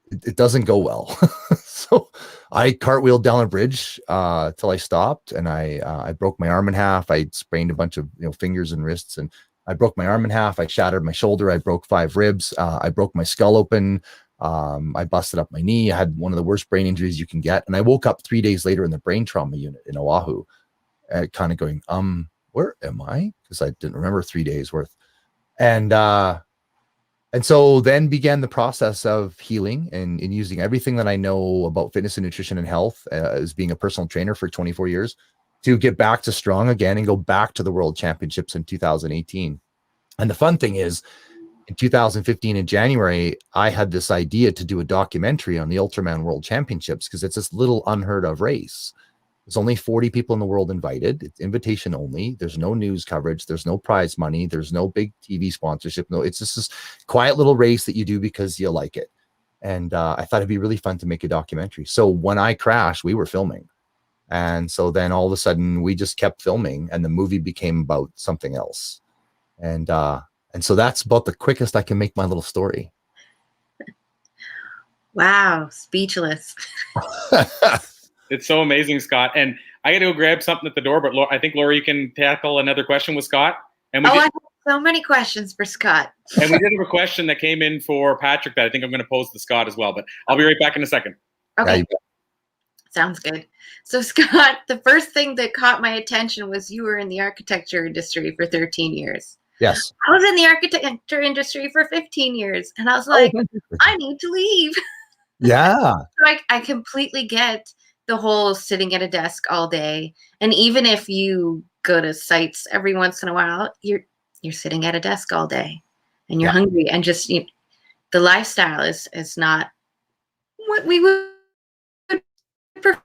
It doesn't go well. So I cartwheeled down a bridge till I stopped, and I broke my arm in half. I sprained a bunch of fingers and wrists, and I broke my arm in half. I shattered my shoulder. I broke 5 ribs. I broke my skull open. I busted up my knee. I had one of the worst brain injuries you can get. And I woke up 3 days later in the brain trauma unit in Oahu, kind of going, where am I? Because I didn't remember 3 days worth. And so then began the process of healing and using everything that I know about fitness and nutrition and health as being a personal trainer for 24 years to get back to strong again and go back to the World Championships in 2018. And the fun thing is, in 2015 in January, I had this idea to do a documentary on the Ultraman World Championships because it's this little unheard of race. There's only 40 people in the world invited. It's invitation only. There's no news coverage. There's no prize money. There's no big TV sponsorship. No, it's just this quiet little race that you do because you like it. And I thought it'd be really fun to make a documentary. So when I crashed, we were filming. And so then all of a sudden we just kept filming and the movie became about something else. And so that's about the quickest I can make my little story. Wow, speechless. It's so amazing, Scott. And I got to go grab something at the door, but I think, Laura, you can tackle another question with Scott. And I have so many questions for Scott. And we did have a question that came in for Patrick that I think I'm going to pose to Scott as well, but I'll be right back in a second. Okay. Sounds good. So, Scott, the first thing that caught my attention was you were in the architecture industry for 13 years. Yes. I was in the architecture industry for 15 years, and I was like, I need to leave. Yeah. So I completely get the whole sitting at a desk all day. And even if you go to sites every once in a while, you're sitting at a desk all day and you're hungry, and just the lifestyle is not what we would prefer.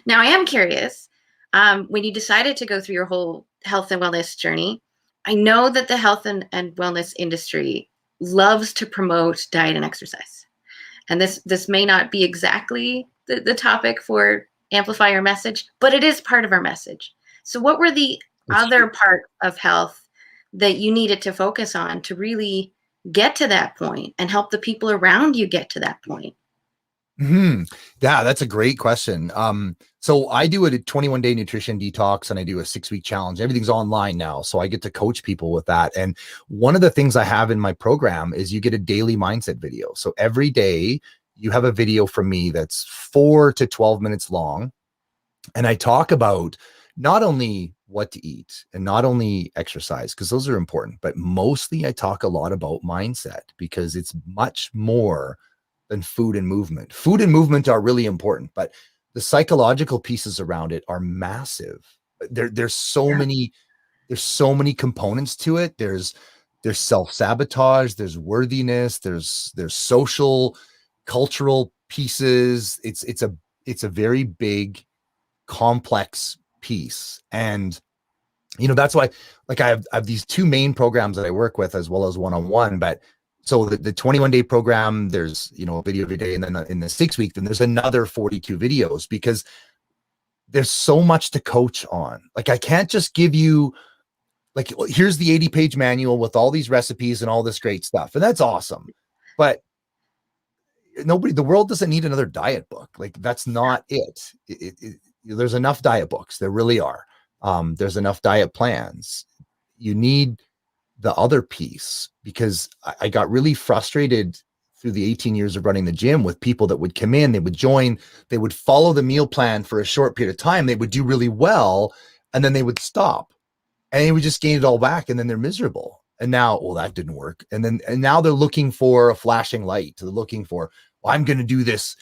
Now, I am curious, when you decided to go through your whole health and wellness journey, I know that the health and wellness industry loves to promote diet and exercise. And this may not be exactly the topic for Amplify Your Message, but it is part of our message. So what were the other parts of health that you needed to focus on to really get to that point and help the people around you get to that point? Yeah, that's a great question. So I do a 21-day nutrition detox and I do a 6-week challenge. Everything's online now, so I get to coach people with that. And one of the things I have in my program is you get a daily mindset video. So every day you have a video from me that's 4 to 12 minutes long. And I talk about not only what to eat and not only exercise, because those are important, but mostly I talk a lot about mindset, because it's much more than food and movement. Food and movement are really important, but the psychological pieces around it are massive. There's so many components to it. There's self-sabotage, there's worthiness, there's social, cultural pieces. It's a very big, complex piece. And that's why, like, I have these 2 main programs that I work with as well as one-on-one. But so the 21-day program, there's a video every day, and then in the 6-week, then there's another 42 videos, because there's so much to coach on. Like, I can't just give you, like, here's the 80-page manual with all these recipes and all this great stuff, and that's awesome. But the world doesn't need another diet book. Like, that's not it. There's enough diet books. There really are. There's enough diet plans. You need the other piece, because I got really frustrated through the 18 years of running the gym with people that would come in, they would join, they would follow the meal plan for a short period of time, they would do really well, and then they would stop and they would just gain it all back, and then they're miserable. And now, well, that didn't work. And now they're looking for a flashing light. They're looking for, well, I'm going to do this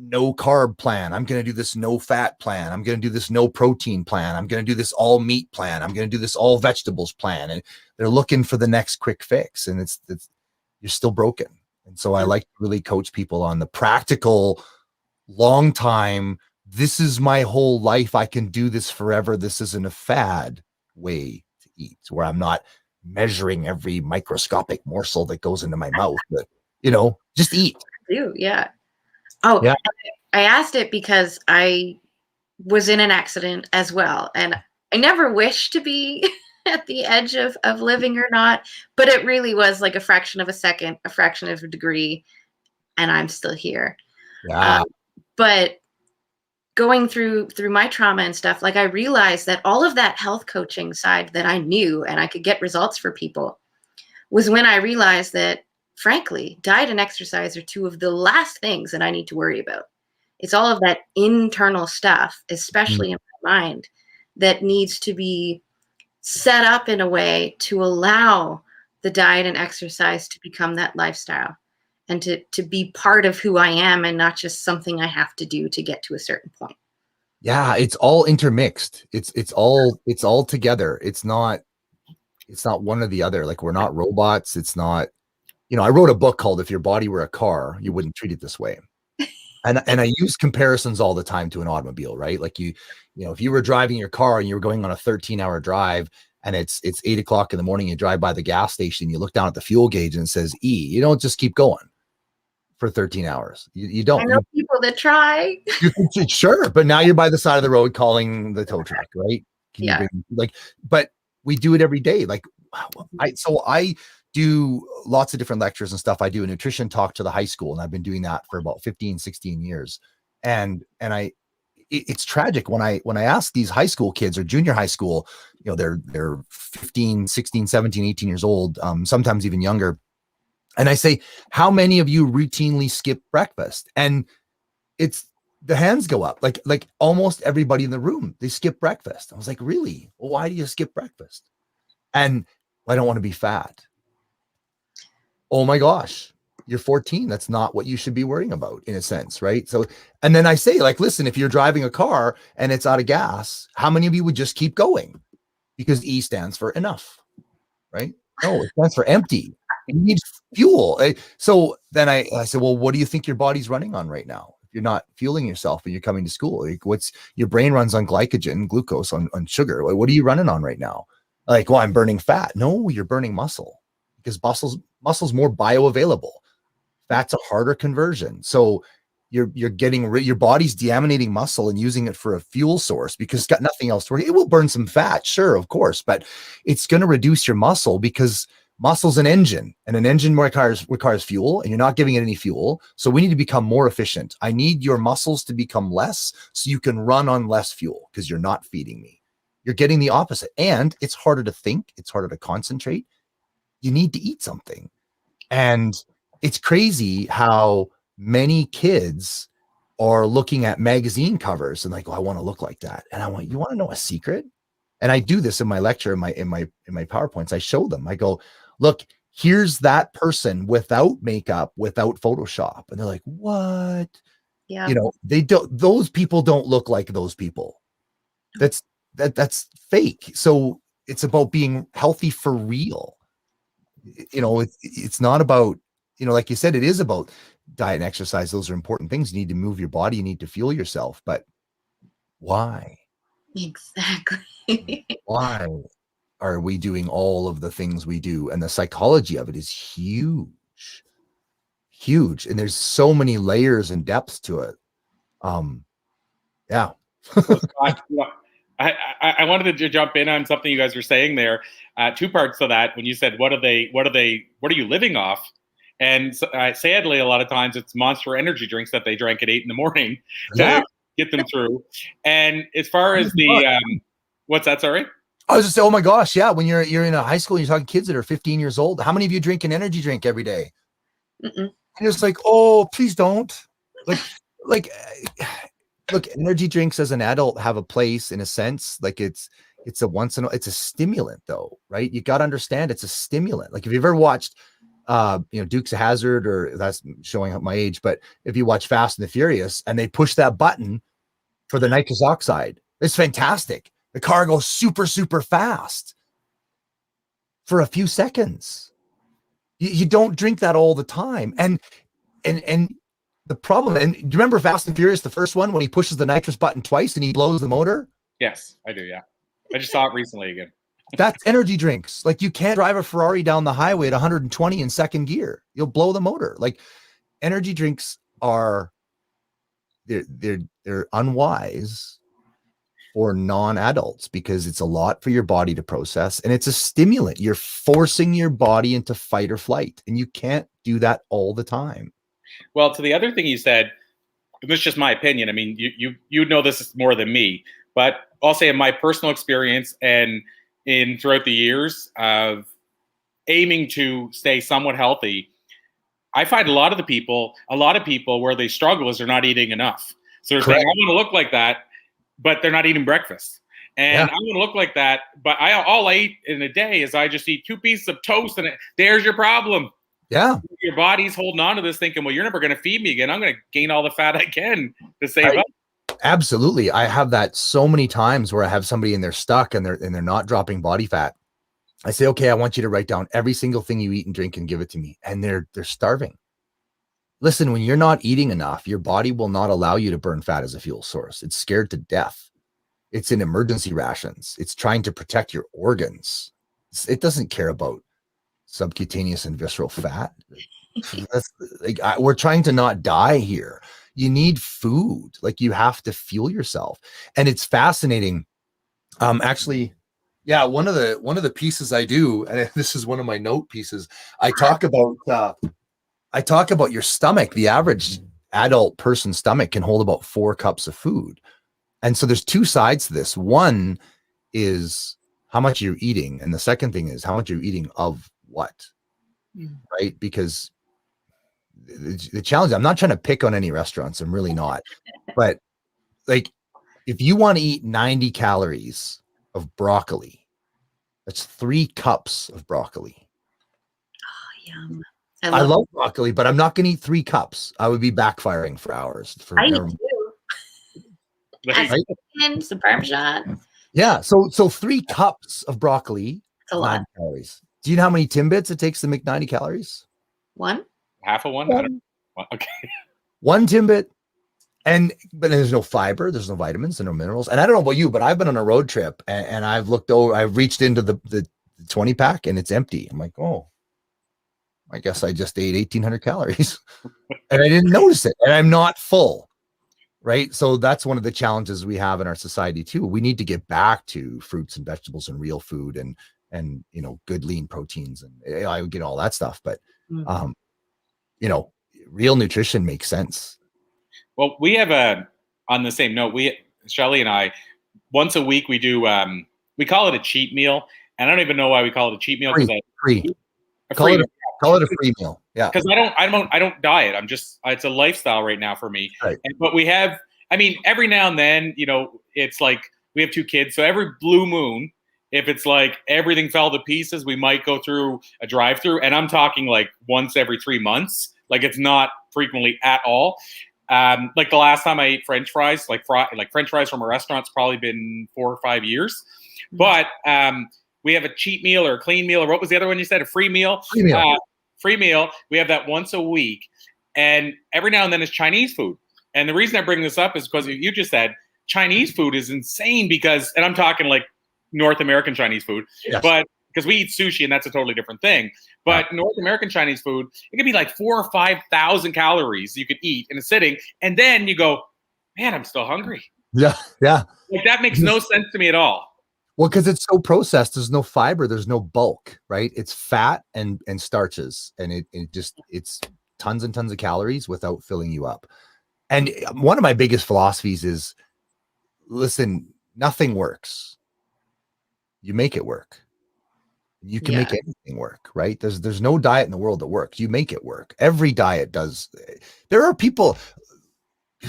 no carb plan. I'm going to do this no fat plan. I'm going to do this no protein plan. I'm going to do this all meat plan. I'm going to do this all vegetables plan. And they're looking for the next quick fix. And it's you're still broken. And so I like to really coach people on the practical, long time. This is my whole life. I can do this forever. This isn't a fad way to eat, where I'm not measuring every microscopic morsel that goes into my mouth, but just eat. Yeah. Oh, yeah. I asked it because I was in an accident as well. And I never wished to be at the edge of living or not, but it really was like a fraction of a second, a fraction of a degree, and I'm still here. Yeah. But going through my trauma and stuff, like, I realized that all of that health coaching side that I knew and I could get results for people was when I realized that, frankly, diet and exercise are 2 of the last things that I need to worry about. It's all of that internal stuff, especially in my mind, that needs to be set up in a way to allow the diet and exercise to become that lifestyle and to be part of who I am, and not just something I have to do to get to a certain point. Yeah, it's all intermixed. It's all together. It's not It's not one or the other. Like, we're not robots. It's not, I wrote a book called If Your Body Were a Car, You Wouldn't Treat It This Way. And I use comparisons all the time to an automobile, right? Like if you were driving your car and you were going on a 13-hour drive and it's 8 o'clock in the morning, you drive by the gas station, you look down at the fuel gauge and it says E, you don't just keep going for 13 hours. You don't. I know people that try. Sure. But now you're by the side of the road calling the tow truck, right? But we do it every day. Like I do lots of different lectures and stuff. I do a nutrition talk to the high school, and I've been doing that for about 15, 16 years. And it's tragic when I ask these high school kids or junior high school, they're 15, 16, 17, 18 years old, sometimes even younger. And I say, how many of you routinely skip breakfast? And the hands go up, like almost everybody in the room, they skip breakfast. I was like, really? Well, why do you skip breakfast? And I don't want to be fat. Oh my gosh, you're 14. That's not what you should be worrying about, in a sense, right? So, and then I say, like, listen, if you're driving a car and it's out of gas, how many of you would just keep going? Because E stands for enough, right? No, it stands for empty. You need fuel. So then I said, well, what do you think your body's running on right now? If you're not fueling yourself when you're coming to school, like, your brain runs on glycogen, glucose, on sugar. Like, what are you running on right now? Like, well, I'm burning fat. No, you're burning muscle, because muscle's more bioavailable. Fat's a harder conversion. So you're getting your body's deaminating muscle and using it for a fuel source because it's got nothing else to work. It will burn some fat, sure, of course, but it's going to reduce your muscle because muscle's an engine, and an engine requires fuel, and you're not giving it any fuel. So we need to become more efficient. I need your muscles to become less so you can run on less fuel because you're not feeding me. You're getting the opposite. And it's harder to think. It's harder to concentrate. You need to eat something. And it's crazy how many kids are looking at magazine covers and like, oh, I want to look like that. And you want to know a secret? And I do this in my lecture, in my PowerPoints. I show them, I go, look, here's that person without makeup, without Photoshop. And they're like, what? Yeah. Those people don't look like those people. That's fake. So it's about being healthy for real. It's not about, like you said, it is about diet and exercise. Those are important things. You need to move your body. You need to fuel yourself. But why? Exactly. Why are we doing all of the things we do? And the psychology of it is huge. And there's so many layers and depths to it. Yeah. I wanted to jump in on something you guys were saying there. Two parts to that. When you said, what are you living off? And sadly, a lot of times it's Monster energy drinks that they drank at 8 a.m. to get them through. And as far as what's that? Sorry. I was just saying, oh my gosh, yeah. When you're in a high school and you're talking kids that are 15 years old, how many of you drink an energy drink every day? And it's like, oh, please don't. Like, look, energy drinks as an adult have a place in a sense. Like it's a stimulant though, right? You got to understand it's a stimulant. Like if you've ever watched, Dukes of Hazzard, or that's showing up my age, but if you watch Fast and the Furious and they push that button for the nitrous oxide, it's fantastic. The car goes super, super fast for a few seconds. You don't drink that all the time. And the problem, and do you remember Fast and Furious, the first one, when he pushes the nitrous button twice and he blows the motor? Yes, I do. Yeah. I just saw it recently again. That's energy drinks. Like, you can't drive a Ferrari down the highway at 120 in second gear. You'll blow the motor. Like, energy drinks are, they're unwise for non-adults because it's a lot for your body to process, and it's a stimulant. You're forcing your body into fight or flight, and you can't do that all the time. Well, to the other thing you said, and this is just my opinion. I mean, you know this more than me, but I'll say in my personal experience and throughout the years of aiming to stay somewhat healthy, I find a lot of people where they struggle is they're not eating enough. So they're saying, I want to look like that, but they're not eating breakfast. And I want to look like that, but all I eat in a day is I just eat 2 pieces of toast, and there's your problem. Yeah. Your body's holding on to this thinking, well, you're never going to feed me again. I'm going to gain all the fat I can to save up. Absolutely. I have that so many times where I have somebody and they're stuck and they're not dropping body fat. I say, okay, I want you to write down every single thing you eat and drink and give it to me. And they're starving. Listen, when you're not eating enough, your body will not allow you to burn fat as a fuel source. It's scared to death. It's in emergency rations. It's trying to protect your organs. It doesn't care about subcutaneous and visceral fat. That's like, we're trying to not die here. You need food. Like, you have to fuel yourself. And it's fascinating. Actually, yeah, one of the pieces I do, and this is one of my note pieces, I talk about your stomach. The average adult person's stomach can hold about 4 cups of food. And so there's 2 sides to this. One is how much you're eating. And the second thing is how much you're eating of what, right? Because the challenge, I'm not trying to pick on any restaurants. I'm really not. But like, if you want to eat 90 calories of broccoli, that's 3 cups of broccoli. Oh, yum. I love broccoli, but I'm not going to eat 3 cups. I would be backfiring for hours. I eat 2. Right? Some Parmesan. Yeah. So 3 cups of broccoli. It's a lot. Calories. Do you know how many Timbits it takes to make 90 calories? 1? Half of one? I don't know. Okay. 1 Timbit. But there's no fiber, there's no vitamins, and no minerals. And I don't know about you, but I've been on a road trip and I've looked over, I've reached into the 20 pack and it's empty. I'm like, oh, I guess I just ate 1,800 calories and I didn't notice it. And I'm not full, right? So that's one of the challenges we have in our society too. We need to get back to fruits and vegetables and real food and good lean proteins. And I would get all that stuff, but real nutrition makes sense. Well, we have on the same note, Shelly and I, once a week we do, we call it a cheat meal. And I don't even know why we call it a cheat meal. Free. Call it a free meal. Yeah. Because I don't diet. It's a lifestyle right now for me. Right. But we have, every now and then, it's like we have 2 kids. So every blue moon, if it's like everything fell to pieces, we might go through a drive-through. And I'm talking like once every 3 months. Like, it's not frequently at all. Like the last time I ate French fries, like French fries from a restaurant's probably been 4 or 5 years. But we have a cheat meal or a clean meal, or what was the other one you said? A free meal. Free meal. We have that once a week, and every now and then it's Chinese food. And the reason I bring this up is because you just said Chinese food is insane and I'm talking like North American Chinese food, yes. But because we eat sushi and that's a totally different thing. But North American Chinese food, it could be like 4,000 or 5,000 calories you could eat in a sitting. And then you go, man, I'm still hungry. Yeah. Yeah. Like, that makes no sense to me at all. Well, because it's so processed, there's no fiber, there's no bulk, right? It's fat and starches. And it's tons and tons of calories without filling you up. And one of my biggest philosophies is, listen, nothing works. You make it work. You can make anything work, right? There's no diet in the world that works. You make it work. Every diet does. There are people.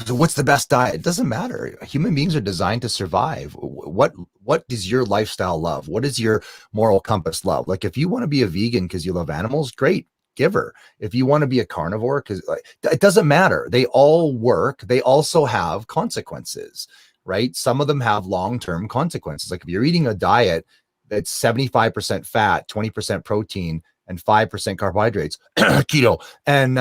So what's the best diet? It doesn't matter. Human beings are designed to survive. What does your lifestyle love? What does your moral compass love? Like, if you want to be a vegan because you love animals, great, give her. If you want to be a carnivore, because it doesn't matter. They all work. They also have consequences, right? Some of them have long-term consequences. Like, if you're eating a diet that's 75% fat, 20% protein, and 5% carbohydrates, keto. And,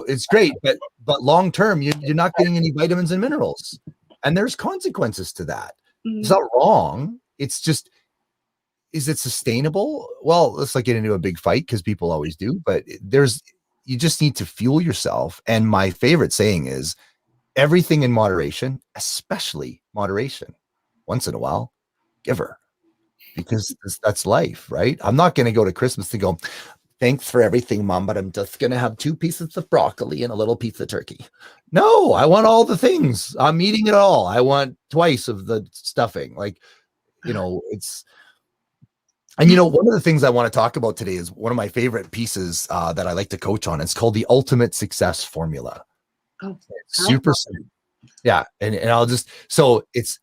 it's great, but long-term, you're not getting any vitamins and minerals. And there's consequences to that. It's not wrong. It's just, is it sustainable? Well, let's not get into a big fight, because people always do, but you just need to fuel yourself. And my favorite saying is, everything in moderation, especially moderation. Once in a while, give her. Because that's life, right? I'm not going to go to Christmas and go, thanks for everything, Mom, but I'm just going to have 2 pieces of broccoli and a little piece of turkey. No, I want all the things. I'm eating it all. I want twice of the stuffing. Like, it's, and one of the things I want to talk about today is one of my favorite pieces that I like to coach on. It's called the Ultimate Success Formula. Oh, super simple. Yeah. And I'll just, so it's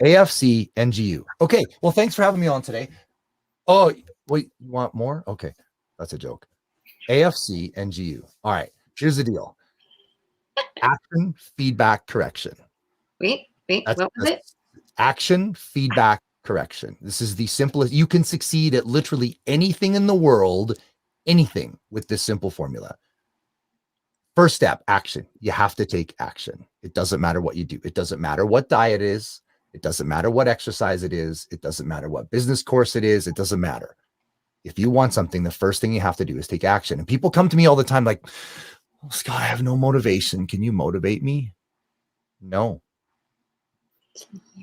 AFC NGU. Okay. Well, thanks for having me on today. Oh, wait, you want more? Okay. That's a joke. AFC NGU. All right. Here's the deal. Action, feedback, correction. Wait, what was it? Action, feedback, correction. This is the simplest. You can succeed at literally anything in the world, anything with this simple formula. First step, action. You have to take action. It doesn't matter what you do. It doesn't matter what diet it is. It doesn't matter what exercise it is. It doesn't matter what business course it is. It doesn't matter. If you want something, the first thing you have to do is take action. And people come to me all the time like, oh, Scott, I have no motivation. Can you motivate me? No.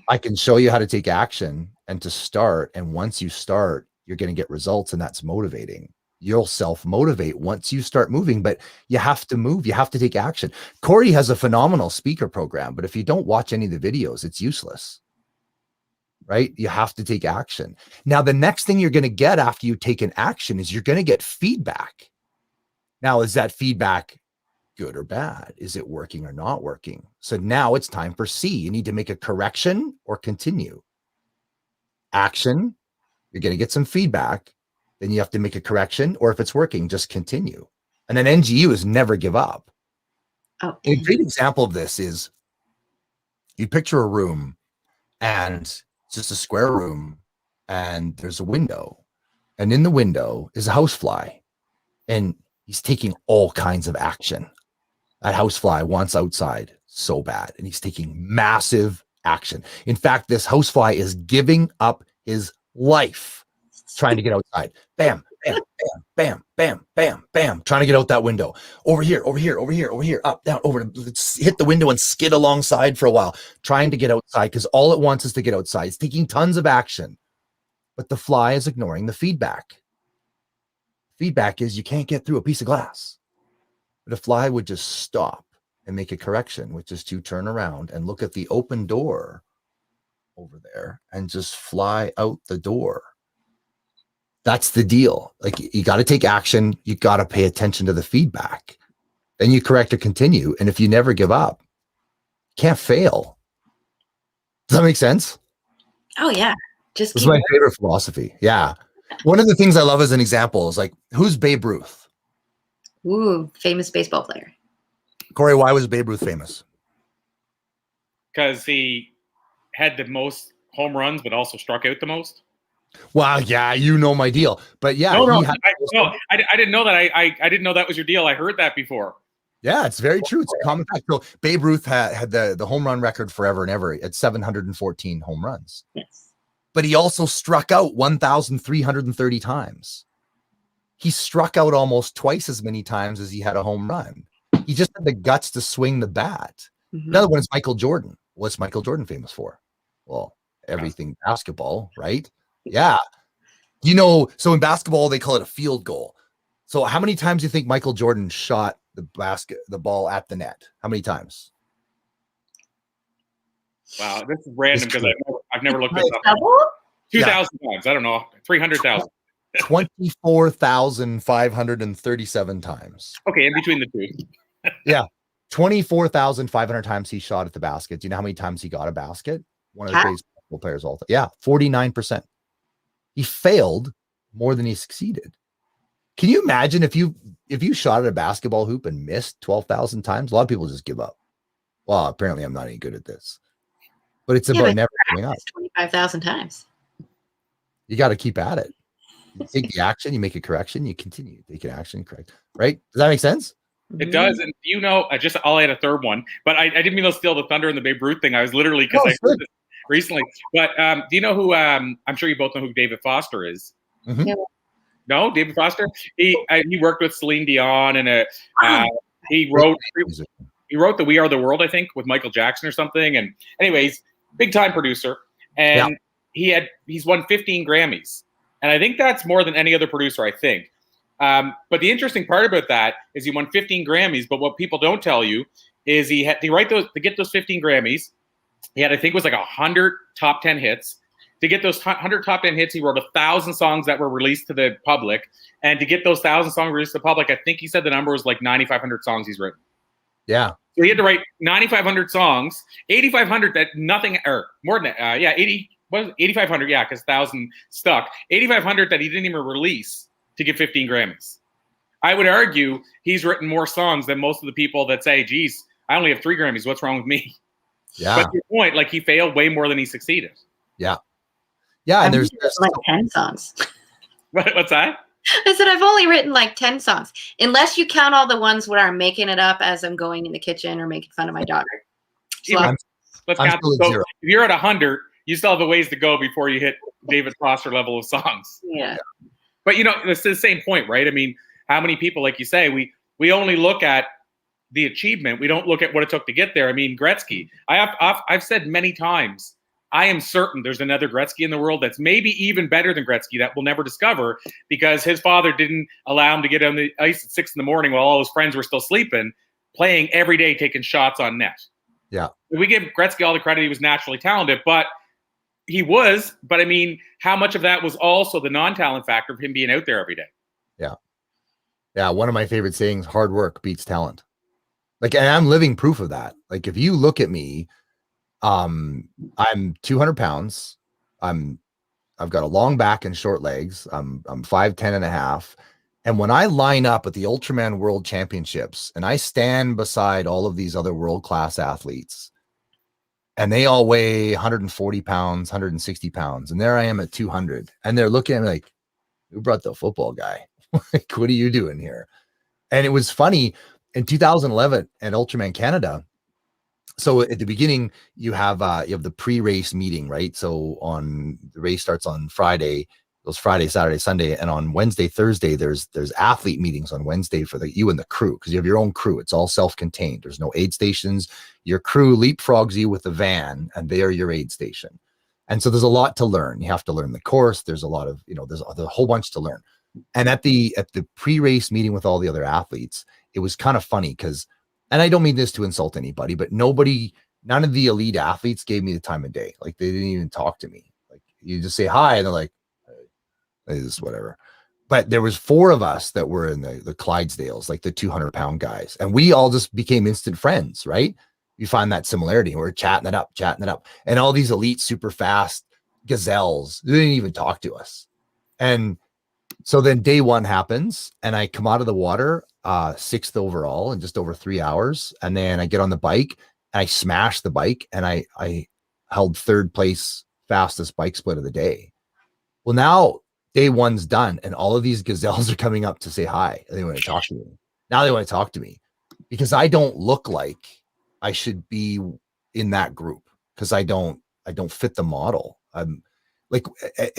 I can show you how to take action and to start. And once you start, you're going to get results, and that's motivating. You'll self-motivate once you start moving, but you have to move. You have to take action. Corey has a phenomenal speaker program, but if you don't watch any of the videos, it's useless, right? You have to take action. Now, the next thing you're going to get after you take an action is you're going to get feedback. Now, is that feedback good or bad? Is it working or not working? So now it's time for C. You need to make a correction or continue. Action, you're going to get some feedback. Then you have to make a correction, or if it's working, just continue. And then NGU is never give up. Oh, A great example of this is you picture a room, and it's just a square room, and there's a window, and in the window is a housefly, and he's taking all kinds of action. That housefly wants outside so bad, and he's taking massive action. In fact, this housefly is giving up his life trying to get outside. Bam, bam, bam, bam, bam, bam, bam, trying to get out that window. Over here, over here, over here, over here, up, down, over. Let's hit the window and skid alongside for a while, trying to get outside, because all it wants is to get outside. It's taking tons of action, but the fly is ignoring the feedback. Feedback is you can't get through a piece of glass. But a fly would just stop and make a correction, which is to turn around and look at the open door over there and just fly out the door. That's the deal. Like, you got to take action. You got to pay attention to the feedback. Then you correct or continue. And if you never give up, you can't fail. Does that make sense? oh yeah. Just This is keep my favorite philosophy. Yeah. One of the things I love as an example is like, who's Babe Ruth? Ooh, famous baseball player. Corey, why was Babe Ruth famous? Because he had the most home runs, but also struck out the most. Well, yeah, you know my deal. But yeah, No, he had, I didn't know that. I didn't know that was your deal. I heard that before. yeah, it's very true. It's a common fact. So Babe Ruth had the home run record forever and ever at 714 home runs. Yes. But he also struck out 1,330 times. He struck out almost twice as many times as he had a home run. He just had the guts to swing the bat. Mhm. Another one is Michael Jordan. What's Michael Jordan famous for? Well, everything basketball, right? Yeah. You know, so in basketball, they call it a field goal. So how many times do you think Michael Jordan shot the ball at the net? How many times? Wow, this is random because I've never looked this up. Double? 2,000 times. I don't know. 300,000. 24,537 times. Okay, in between the two. 24,500 times he shot at the basket. Do you know how many times he got a basket? One of the Huh? greatest basketball players of all time. Yeah, 49%. He failed more than he succeeded. Can you imagine if you shot at a basketball hoop and missed 12,000 times? A lot of people just give up. Well, apparently I'm not any good at this. But it's about never giving up. 25,000 times. You got to keep at it. You take the action, you make a correction, you continue. Take an action, correct. Right? Does that make sense? It does. And you know, I'll add a third one, but I didn't mean to steal the thunder in the Babe Ruth thing. I was literally, because I heard this recently. But do you know who, I'm sure you both know who David Foster is. Mhm. Yeah. No, David Foster? He worked with Celine Dion, and he wrote the We Are the World, I think, with Michael Jackson or something. And anyways, big time producer. And he's won 15 Grammys. And I think that's more than any other producer, I think. But the interesting part about that is he won 15 Grammys. But what people don't tell you is he had to get those 15 Grammys. He had, I think it was like 100 top 10 hits. To get those 100 top 10 hits, he wrote 1,000 songs that were released to the public. And to get those 1,000 songs released to the public, I think he said the number was like 9,500 songs he's written. Yeah. So he had to write 9,500 songs, 8,500 that nothing, or more than that, 8,500, yeah, because 1,000 stuck. 8,500 that he didn't even release to get 15 Grammys. I would argue he's written more songs than most of the people that say, geez, I only have 3 Grammys. What's wrong with me? Yeah. But to your point, like, he failed way more than he succeeded. Yeah. Yeah, and I've there's written like 10 songs. What's that? I said I've only written like 10 songs, unless you count all the ones where I'm making it up as I'm going in the kitchen or making fun of my daughter. So Let's I'm count. still at So 0. if you're at 100, you still have a ways to go before you hit David Foster level of songs. yeah. But it's the same point, right? I mean, how many people, like you say, we only look at the achievement. We don't look at what it took to get there. I mean, Gretzky. I've said many times, I am certain there's another Gretzky in the world that's maybe even better than Gretzky that we'll never discover, because his father didn't allow him to get on the ice at 6 a.m. while all his friends were still sleeping, playing every day, taking shots on net. Yeah. We give Gretzky all the credit. He was naturally talented, but I mean, how much of that was also the non-talent factor of him being out there every day? Yeah. Yeah. One of my favorite sayings, hard work beats talent. Like, and I'm living proof of that. Like, if you look at me, I'm 200 pounds. I've got a long back and short legs. I'm 5'10" and a half. And when I line up at the Ultraman World Championships and I stand beside all of these other world-class athletes, and they all weigh 140 pounds, 160 pounds, and there I am at 200, and they're looking at me like, who brought the football guy? Like, what are you doing here? And it was funny in 2011 at Ultraman Canada. So at the beginning, you have the pre-race meeting, right? So the race starts on Friday. Those Friday, Saturday, Sunday, and on Wednesday, Thursday, there's athlete meetings on Wednesday for you and the crew, because you have your own crew. It's all self-contained. There's no aid stations. Your crew leapfrogs you with a van, and they are your aid station. And so there's a lot to learn. You have to learn the course. There's a lot of, there's a whole bunch to learn. And at the pre-race meeting with all the other athletes, it was kind of funny because, and I don't mean this to insult anybody, but none of the elite athletes gave me the time of day. Like, they didn't even talk to me. Like, you just say hi, and they're like, is whatever. But there was 4 of us that were in the Clydesdales, like the 200-pound guys, and we all just became instant friends, right? You find that similarity. We're chatting it up, and all these elite, super fast gazelles, they didn't even talk to us. And so then day 1 happens, and I come out of the water, 6th overall in just over 3 hours, and then I get on the bike, and I smash the bike, and I held 3rd place fastest bike split of the day. Well, now day 1's done, and all of these gazelles are coming up to say hi. And they want to talk to me. Now they want to talk to me because I don't look like I should be in that group, because I don't fit the model. I'm like,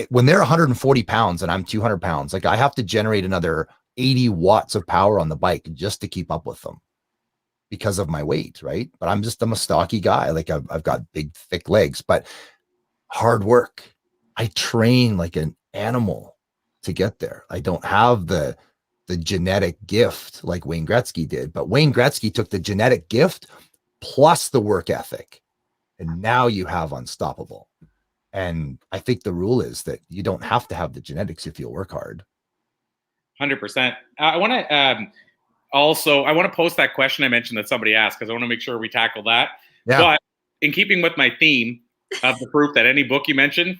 when they're 140 pounds and I'm 200 pounds, like, I have to generate another 80 watts of power on the bike just to keep up with them because of my weight, right? But I'm a stocky guy. Like, I've got big, thick legs, but hard work. I train like an animal to get there. I don't have the genetic gift like Wayne Gretzky did, but Wayne Gretzky took the genetic gift plus the work ethic, and now you have unstoppable. And I think the rule is that you don't have to have the genetics if you work hard. 100%. I want to I want to post that question I mentioned that somebody asked, because I want to make sure we tackle that. Yeah. But in keeping with my theme of the proof that any book you mention,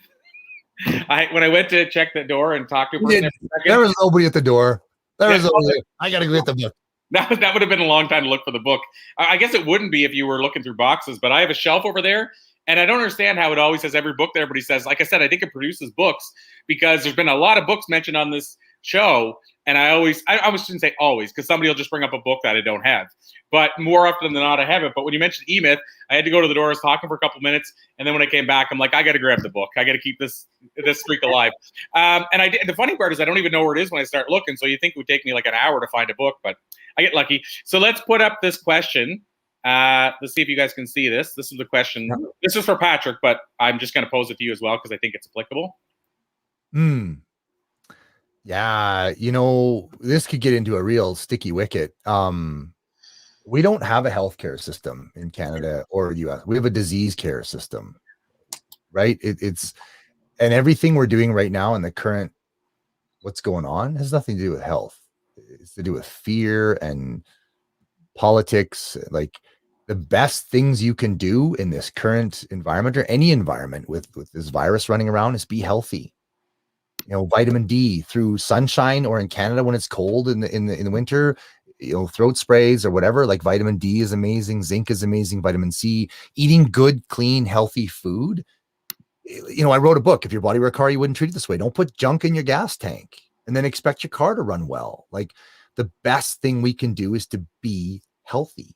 when I went to check the door and talk to a person, there was nobody at the door. I got to go get the book. That would have been a long time to look for the book. I guess it wouldn't be if you were looking through boxes, but I have a shelf over there, and I don't understand how it always has every book there, but he says, like I said, I think it produces books, because there's been a lot of books mentioned on this show, and I shouldn't say always, because somebody will just bring up a book that I don't have. But more often than not, I have it. But when you mentioned E-Myth, I had to go to the door. I was talking for a couple minutes, and then when I came back, I'm like, I got to grab the book. I got to keep this streak alive. And I did. The funny part is I don't even know where it is when I start looking. So you think it would take me like an hour to find a book, but I get lucky. So let's put up this question. Let's see if you guys can see this. This is the question. This is for Patrick, but I'm just going to pose it to you as well, because I think it's applicable. Yeah, this could get into a real sticky wicket. We don't have a healthcare system in Canada or the US. We have a disease care system, right? And everything we're doing right now in the current, what's going on, has nothing to do with health. It's to do with fear and politics. Like, the best things you can do in this current environment, or any environment with this virus running around, is be healthy. Vitamin D through sunshine, or in Canada when it's cold in the winter, throat sprays or whatever. Like, vitamin D is amazing, zinc is amazing, vitamin C. Eating good, clean, healthy food I wrote a book. If your body were a car, you wouldn't treat it this way. Don't put junk in your gas tank and then expect your car to run well. Like, the best thing we can do is to be healthy.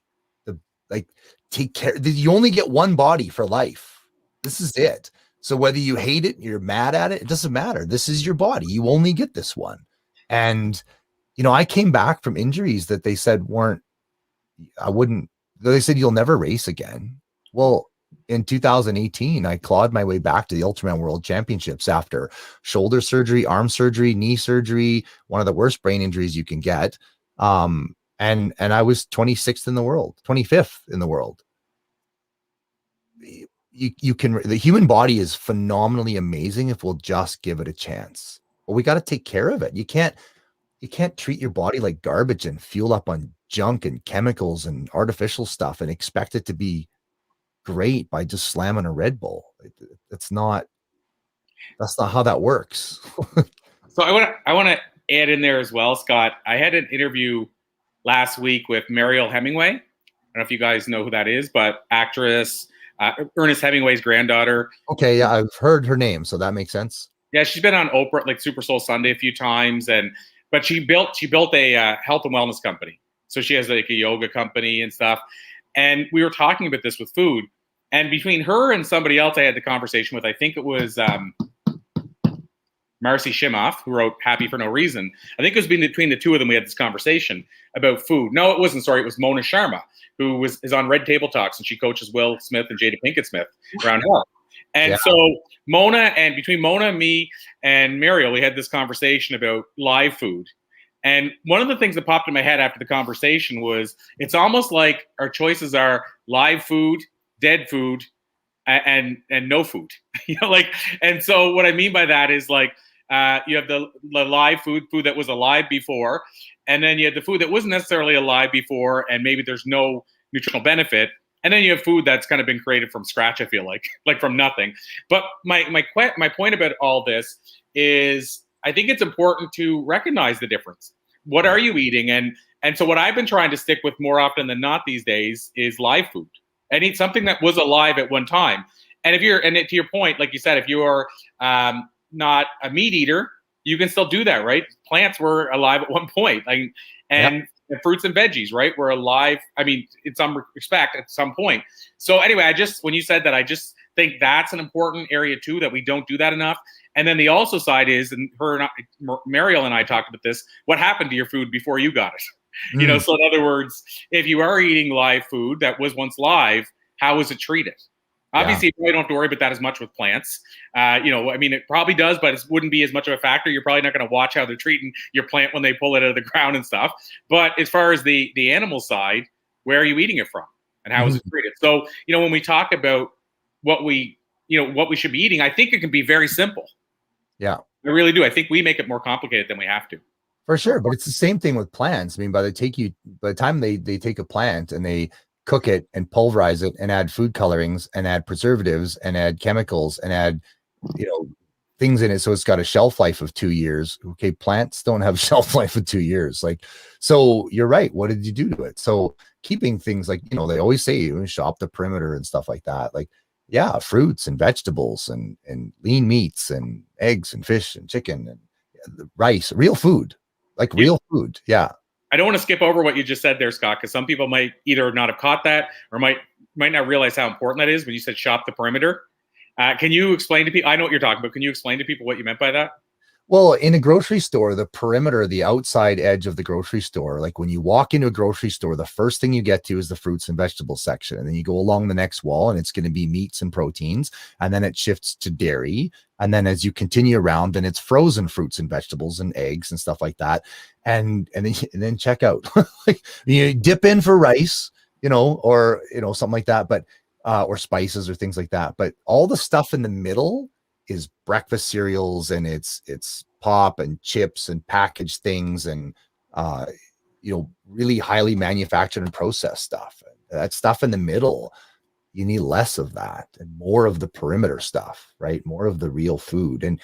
Take care. You only get one body for life. This is it. So whether you hate it, you're mad at it, it doesn't matter. This is your body. You only get this one. And, I came back from injuries that they said they said you'll never race again. Well, in 2018, I clawed my way back to the Ultraman World Championships after shoulder surgery, arm surgery, knee surgery, one of the worst brain injuries you can get. And I was 26th in the world, 25th in the world. The human body is phenomenally amazing if we'll just give it a chance. But we got to take care of it. You can't treat your body like garbage and fuel up on junk and chemicals and artificial stuff and expect it to be great by just slamming a Red Bull. That's not how that works. So I want to add in there as well, Scott. I had an interview last week with Mariel Hemingway. I don't know if you guys know who that is, but actress, Ernest Hemingway's granddaughter. Okay, yeah, I've heard her name, so that makes sense. Yeah, she's been on Oprah, like Super Soul Sunday a few times, but she built a health and wellness company. So she has like a yoga company and stuff. And we were talking about this with food. And between her and somebody else I had the conversation with, I think it was Marcy Shimoff, who wrote Happy for No Reason. I think it was between the two of them we had this conversation about food. No, it wasn't. Sorry, it was Mona Sharma, who is on Red Table Talks, and she coaches Will Smith and Jada Pinkett Smith around health. And so between Mona, me, and Mariel, we had this conversation about live food. And one of the things that popped in my head after the conversation was it's almost like our choices are live food, dead food, and no food. And so what I mean by that is like you have the live food that was alive before, and then you had the food that wasn't necessarily alive before, and maybe there's no nutritional benefit. And then you have food that's kind of been created from scratch, I feel like from nothing. But my point about all this is I think it's important to recognize the difference. What are you eating? And so what I've been trying to stick with more often than not these days is live food. And eat something that was alive at one time. And to your point, like you said, if you are not a meat eater, you can still do that, right? Plants were alive at one point. And fruits and veggies, right, were alive, I mean, in some respect at some point. So anyway, when you said that, I just think that's an important area too, that we don't do that enough. And then the also side is, and Mariel and I talked about this, what happened to your food before you got it? So in other words, if you are eating live food that was once live, how was it treated? Obviously, you probably don't have to worry about that as much with plants. It probably does, but it wouldn't be as much of a factor. You're probably not going to watch how they're treating your plant when they pull it out of the ground and stuff. But as far as the animal side, where are you eating it from, and how is it treated? So, when we talk about what we should be eating, I think it can be very simple. Yeah, I really do. I think we make it more complicated than we have to. For sure, but it's the same thing with plants. I mean, by the time they take a plant and they cook it and pulverize it and add food colorings and add preservatives and add chemicals and add, things in it. So it's got a shelf life of 2 years. Okay. Plants don't have a shelf life of 2 years. So you're right. What did you do to it? So keeping things like, they always say shop the perimeter and stuff like that. Fruits and vegetables and lean meats and eggs and fish and chicken and rice, real food, real food. Yeah. I don't want to skip over what you just said there, Scott, because some people might either not have caught that or might not realize how important that is when you said shop the perimeter. Can you explain to people? I know what you're talking about. Can you explain to people what you meant by that? Well, in a grocery store, the perimeter, the outside edge of the grocery store, like when you walk into a grocery store, the first thing you get to is the fruits and vegetables section. And then you go along the next wall and it's going to be meats and proteins. And then it shifts to dairy. And then as you continue around, then it's frozen fruits and vegetables and eggs and stuff like that. And then check out. You dip in for rice, or something like that, but or spices or things like that. But all the stuff in the middle is breakfast cereals, and it's pop and chips and packaged things and really highly manufactured and processed stuff. That stuff in the middle, you need less of that and more of the perimeter stuff, right? More of the real food. And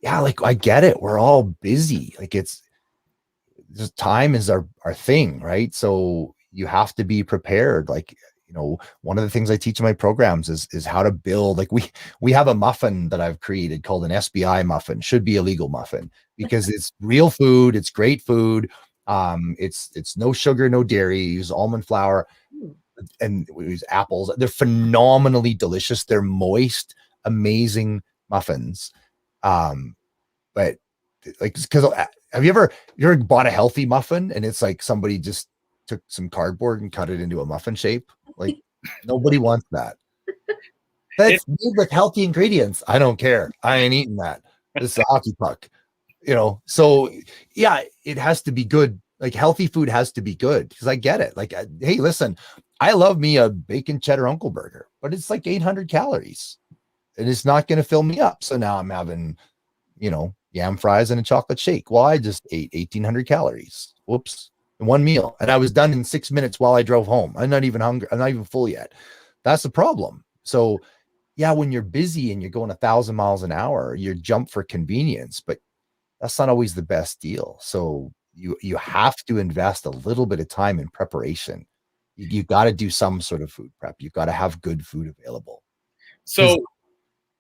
I get it. We're all busy. It's just time is our thing, right? So you have to be prepared. one of the things I teach in my programs is how to build, like we have a muffin that I've created called an SBI muffin, should be a legal muffin, because it's real food, it's great food. It's no sugar, no dairy, use almond flour, and we use apples. They're phenomenally delicious. They're moist, amazing muffins. But like, because have you ever bought a healthy muffin and it's like somebody just took some cardboard and cut it into a muffin shape? Like, nobody wants that. That's made with healthy ingredients. I don't care. I ain't eating that. This is a hockey puck. So yeah, it has to be good. Like, healthy food has to be good, because I get it. Like, hey, listen, I love me a bacon cheddar Uncle burger, but it's like 800 calories and it's not going to fill me up. So now I'm having, yam fries and a chocolate shake. Well, I just ate 1,800 calories. Whoops. In one meal. And I was done in 6 minutes while I drove home. I'm not even hungry. I'm not even full yet. That's the problem. So yeah, when you're busy and you're going 1,000 miles an hour, you jump for convenience, but that's not always the best deal. So you have to invest a little bit of time in preparation. You got to do some sort of food prep. You've got to have good food available. So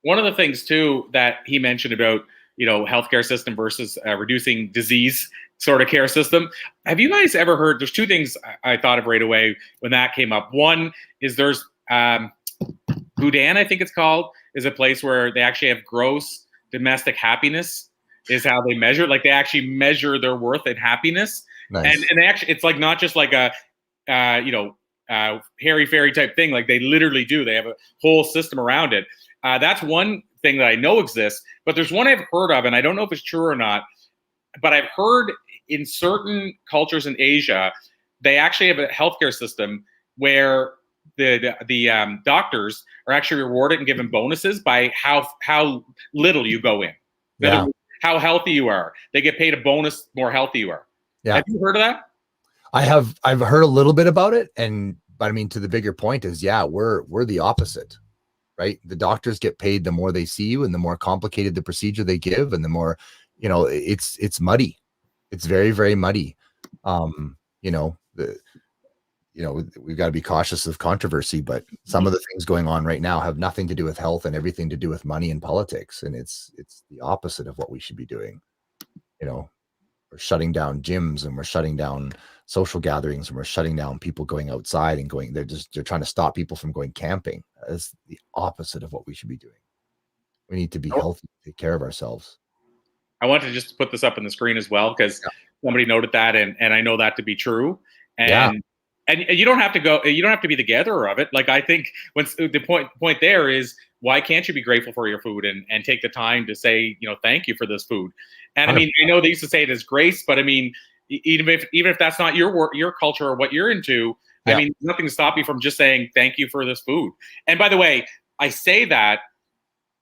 one of the things too that he mentioned about, healthcare system versus reducing disease sort of care system. Have you guys ever heard, there's two things I thought of right away when that came up. One is there's Boudin, I think it's called, is a place where they actually have gross domestic happiness is how they measure. Like, they actually measure their worth and happiness. Nice. And they actually, it's like not just like a, hairy fairy type thing. Like, they literally do. They have a whole system around it. That's one thing that I know exists, but there's one I've heard of, and I don't know if it's true or not, but I've heard in certain cultures in Asia, they actually have a healthcare system where the doctors are actually rewarded and given bonuses by how little you go in. Yeah. How healthy you are. They get paid a bonus the more healthy you are. Yeah. Have you heard of that? I've heard a little bit about it, but I mean, to the bigger point is, yeah, we're the opposite, right? The doctors get paid the more they see you, and the more complicated the procedure they give, and the more, it's muddy. It's very, very muddy. We've got to be cautious of controversy, but some of the things going on right now have nothing to do with health and everything to do with money and politics. And it's the opposite of what we should be doing. We're shutting down gyms, and we're shutting down social gatherings, and we're shutting down people going outside and they're trying to stop people from going camping. That's the opposite of what we should be doing. We need to be healthy, take care of ourselves. I want to just put this up on the screen as well, because somebody noted that, and I know that to be true. And you don't have to go, you don't have to be the gatherer of it. Like, I think the point there is, why can't you be grateful for your food and take the time to say, thank you for this food? And I mean, I know they used to say it as grace, but I mean, even if that's not your culture or what you're into, I mean, nothing to stop you from just saying thank you for this food. And by the way, I say that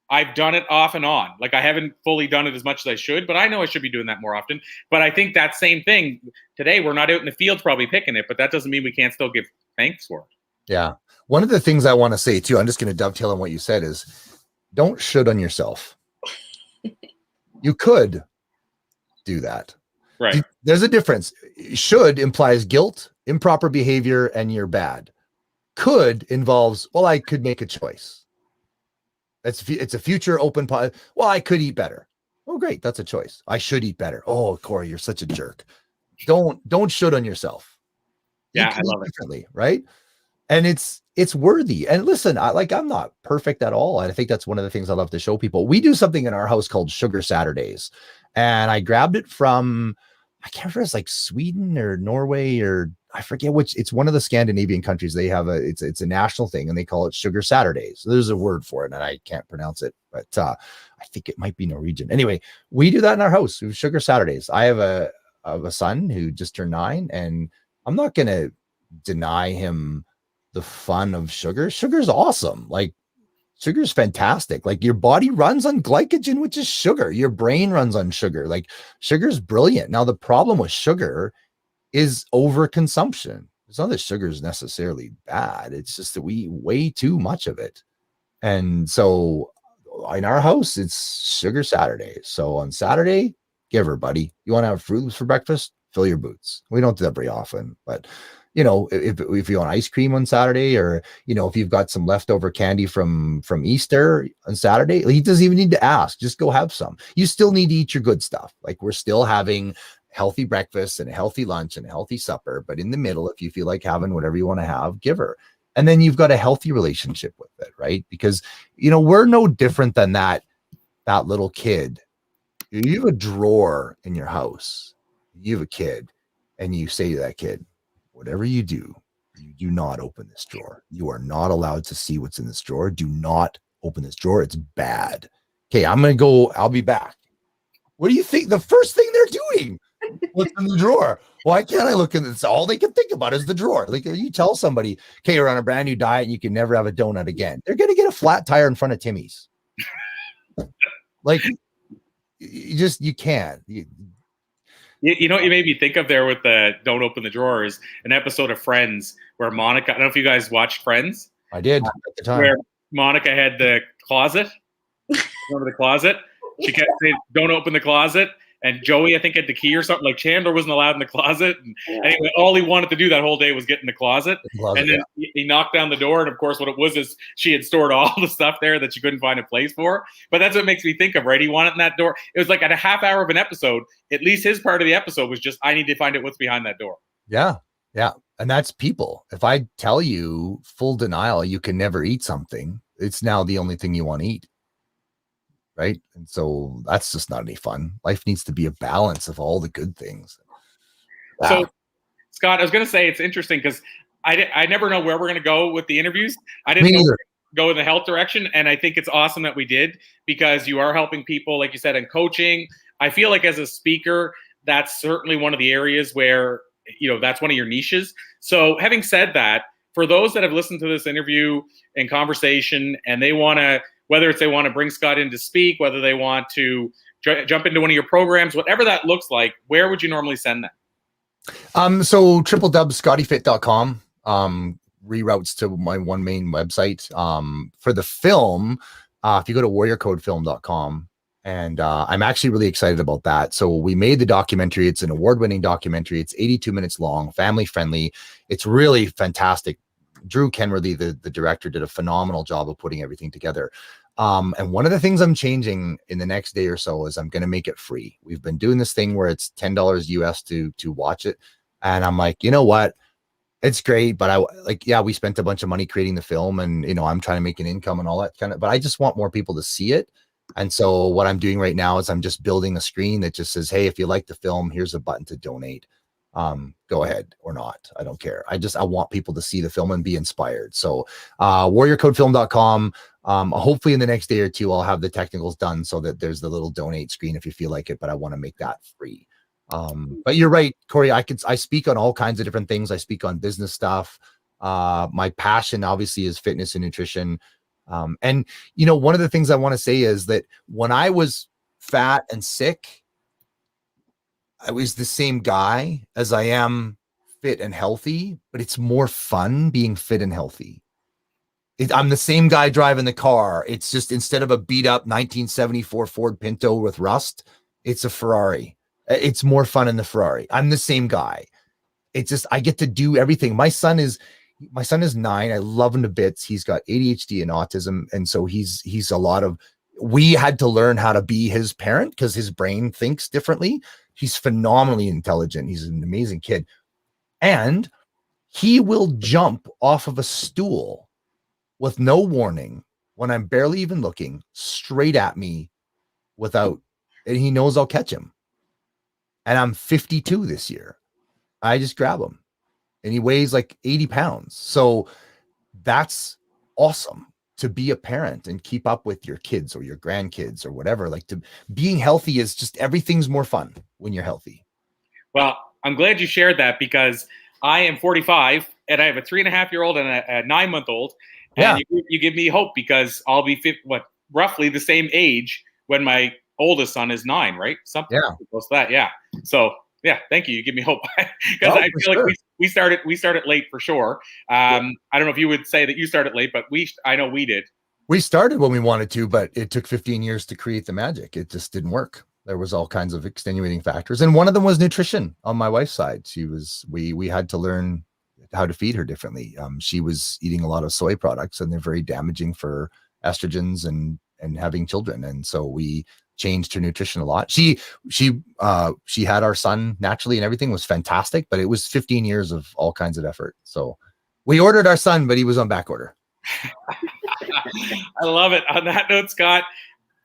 I've done it off and on. Like, I haven't fully done it as much as I should, but I know I should be doing that more often. But I think that same thing today, we're not out in the fields probably picking it, but that doesn't mean we can't still give thanks for it. Yeah. One of the things I want to say too, I'm just going to dovetail on what you said, is don't should on yourself. You could do that. Right. There's a difference. Should implies guilt, improper behavior, and you're bad. Could involves, well, I could make a choice. It's a future open pot. Well, I could eat better. Oh, great. That's a choice. I should eat better. Oh, Corey, you're such a jerk. Don't should on yourself. Yeah, I love it. Differently, right? And it's worthy. And listen, I'm not perfect at all. And I think that's one of the things I love to show people. We do something in our house called Sugar Saturdays. And I grabbed it from, I can't remember, it's like Sweden or Norway, or I forget which. It's one of the Scandinavian countries. They have it's a national thing, and they call it Sugar Saturdays. So there's a word for it, and I can't pronounce it, but I think it might be Norwegian. Anyway, we do that in our house. We have Sugar Saturdays. I have a son who just turned 9, and I'm not going to deny him the fun of sugar. Sugar's awesome. Like, sugar's fantastic. Like, your body runs on glycogen, which is sugar. Your brain runs on sugar. Like, sugar's brilliant. Now, the problem with sugar is overconsumption. It's not that sugar is necessarily bad. It's just that we eat way too much of it. And so in our house, it's Sugar Saturday. So on Saturday, give her, buddy. You want to have Fruit Loops for breakfast? fill your boots. We don't do that very often, but you know, if you want ice cream on Saturday, or you know, if you've got some leftover candy from Easter on Saturday, he doesn't even need to ask. Just go have some. You still need to eat your good stuff. Like, we're still having healthy breakfast and a healthy lunch and a healthy supper, but in the middle, if you feel like having whatever you want to have, give her. And then you've got a healthy relationship with it, right? Because you know, we're no different than that little kid. You have a drawer in your house. You have a kid, and you say to that kid, whatever you do not open this drawer. You are not allowed to see what's in this drawer. Do not open this drawer. It's bad. Okay, I'm going to go. I'll be back. What do you think? The first thing they're doing, what's in the drawer? Why can't I look in this? All they can think about is the drawer. Like, you tell somebody, okay, you're on a brand new diet and you can never have a donut again. They're going to get a flat tire in front of Timmy's. Like, you can't. You know what you made me think of there with the don't open the drawer is an episode of Friends where Monica, I don't know if you guys watched Friends. I did at the time. Where Monica had the closet. Remember the closet? She kept saying, don't open the closet. And Joey, I think, had the key or something. Like, Chandler wasn't allowed in the closet. And anyway, all he wanted to do that whole day was get in the closet. And then he knocked down the door. And of course, what it was is she had stored all the stuff there that she couldn't find a place for. But that's what makes me think of, right? He wanted in that door. It was like at a half hour of an episode, at least his part of the episode was just, I need to find out what's behind that door. Yeah. Yeah. And that's people. If I tell you full denial, you can never eat something, it's now the only thing you want to eat. Right. And so that's just not any fun. Life needs to be a balance of all the good things. Wow. So, Scott, I was going to say it's interesting because I never know where we're going to go with the interviews. I didn't know go in the health direction. And I think it's awesome that we did, because you are helping people, like you said, in coaching. I feel like as a speaker, that's certainly one of the areas where, you know, that's one of your niches. So having said that, for those that have listened to this interview and conversation and they want to, whether it's they want to bring Scott in to speak, whether they want to jump into one of your programs, whatever that looks like, where would you normally send them? So www.scottyfit.com reroutes to my one main website. For the film, if you go to warriorcodefilm.com, and I'm actually really excited about that. So we made the documentary. It's an award-winning documentary. It's 82 minutes long, family-friendly. It's really fantastic. Drew Kenworthy, the director, did a phenomenal job of putting everything together. And one of the things I'm changing in the next day or so is I'm going to make it free. We've been doing this thing where it's $10 US to watch it. And I'm like, you know what? It's great, but we spent a bunch of money creating the film, and, you know, I'm trying to make an income and all that kind of, but I just want more people to see it. And so what I'm doing right now is I'm just building a screen that just says, hey, if you like the film, here's a button to donate. Go ahead or not. I don't care. I want people to see the film and be inspired. So, warriorcodefilm.com. Hopefully in the next day or two, I'll have the technicals done so that there's the little donate screen if you feel like it, but I want to make that free. But you're right, Corey, I speak on all kinds of different things. I speak on business stuff. My passion obviously is fitness and nutrition. And you know, one of the things I want to say is that when I was fat and sick, I was the same guy as I am fit and healthy, but it's more fun being fit and healthy. I'm the same guy driving the car. It's just, instead of a beat up 1974 Ford Pinto with rust, it's a Ferrari. It's more fun in the Ferrari. I'm the same guy. It's just, I get to do everything. My son is 9. I love him to bits. He's got ADHD and autism. And so he's we had to learn how to be his parent because his brain thinks differently. He's phenomenally intelligent. He's an amazing kid. And he will jump off of a stool with no warning when I'm barely even looking, straight at me and he knows I'll catch him. And I'm 52 this year. I just grab him and he weighs like 80 pounds. So that's awesome to be a parent and keep up with your kids or your grandkids or whatever. Like, being healthy is just, everything's more fun when you're healthy. Well, I'm glad you shared that, because I am 45 and I have a 3.5-year-old and a 9-month-old. And you give me hope, because I'll be roughly the same age when my oldest son is 9, right? Something close to that. Yeah. So yeah, thank you. You give me hope, because I feel like we started late for sure. I don't know if you would say that you started late, but I know we did. We started when we wanted to, but it took 15 years to create the magic. It just didn't work. There was all kinds of extenuating factors. And one of them was nutrition on my wife's side. We had to learn how to feed her differently. She was eating a lot of soy products, and they're very damaging for estrogens and having children. And so we changed her nutrition a lot. She had our son naturally, and everything was fantastic, but it was 15 years of all kinds of effort. So we ordered our son, but he was on back order. I love it. On that note, Scott,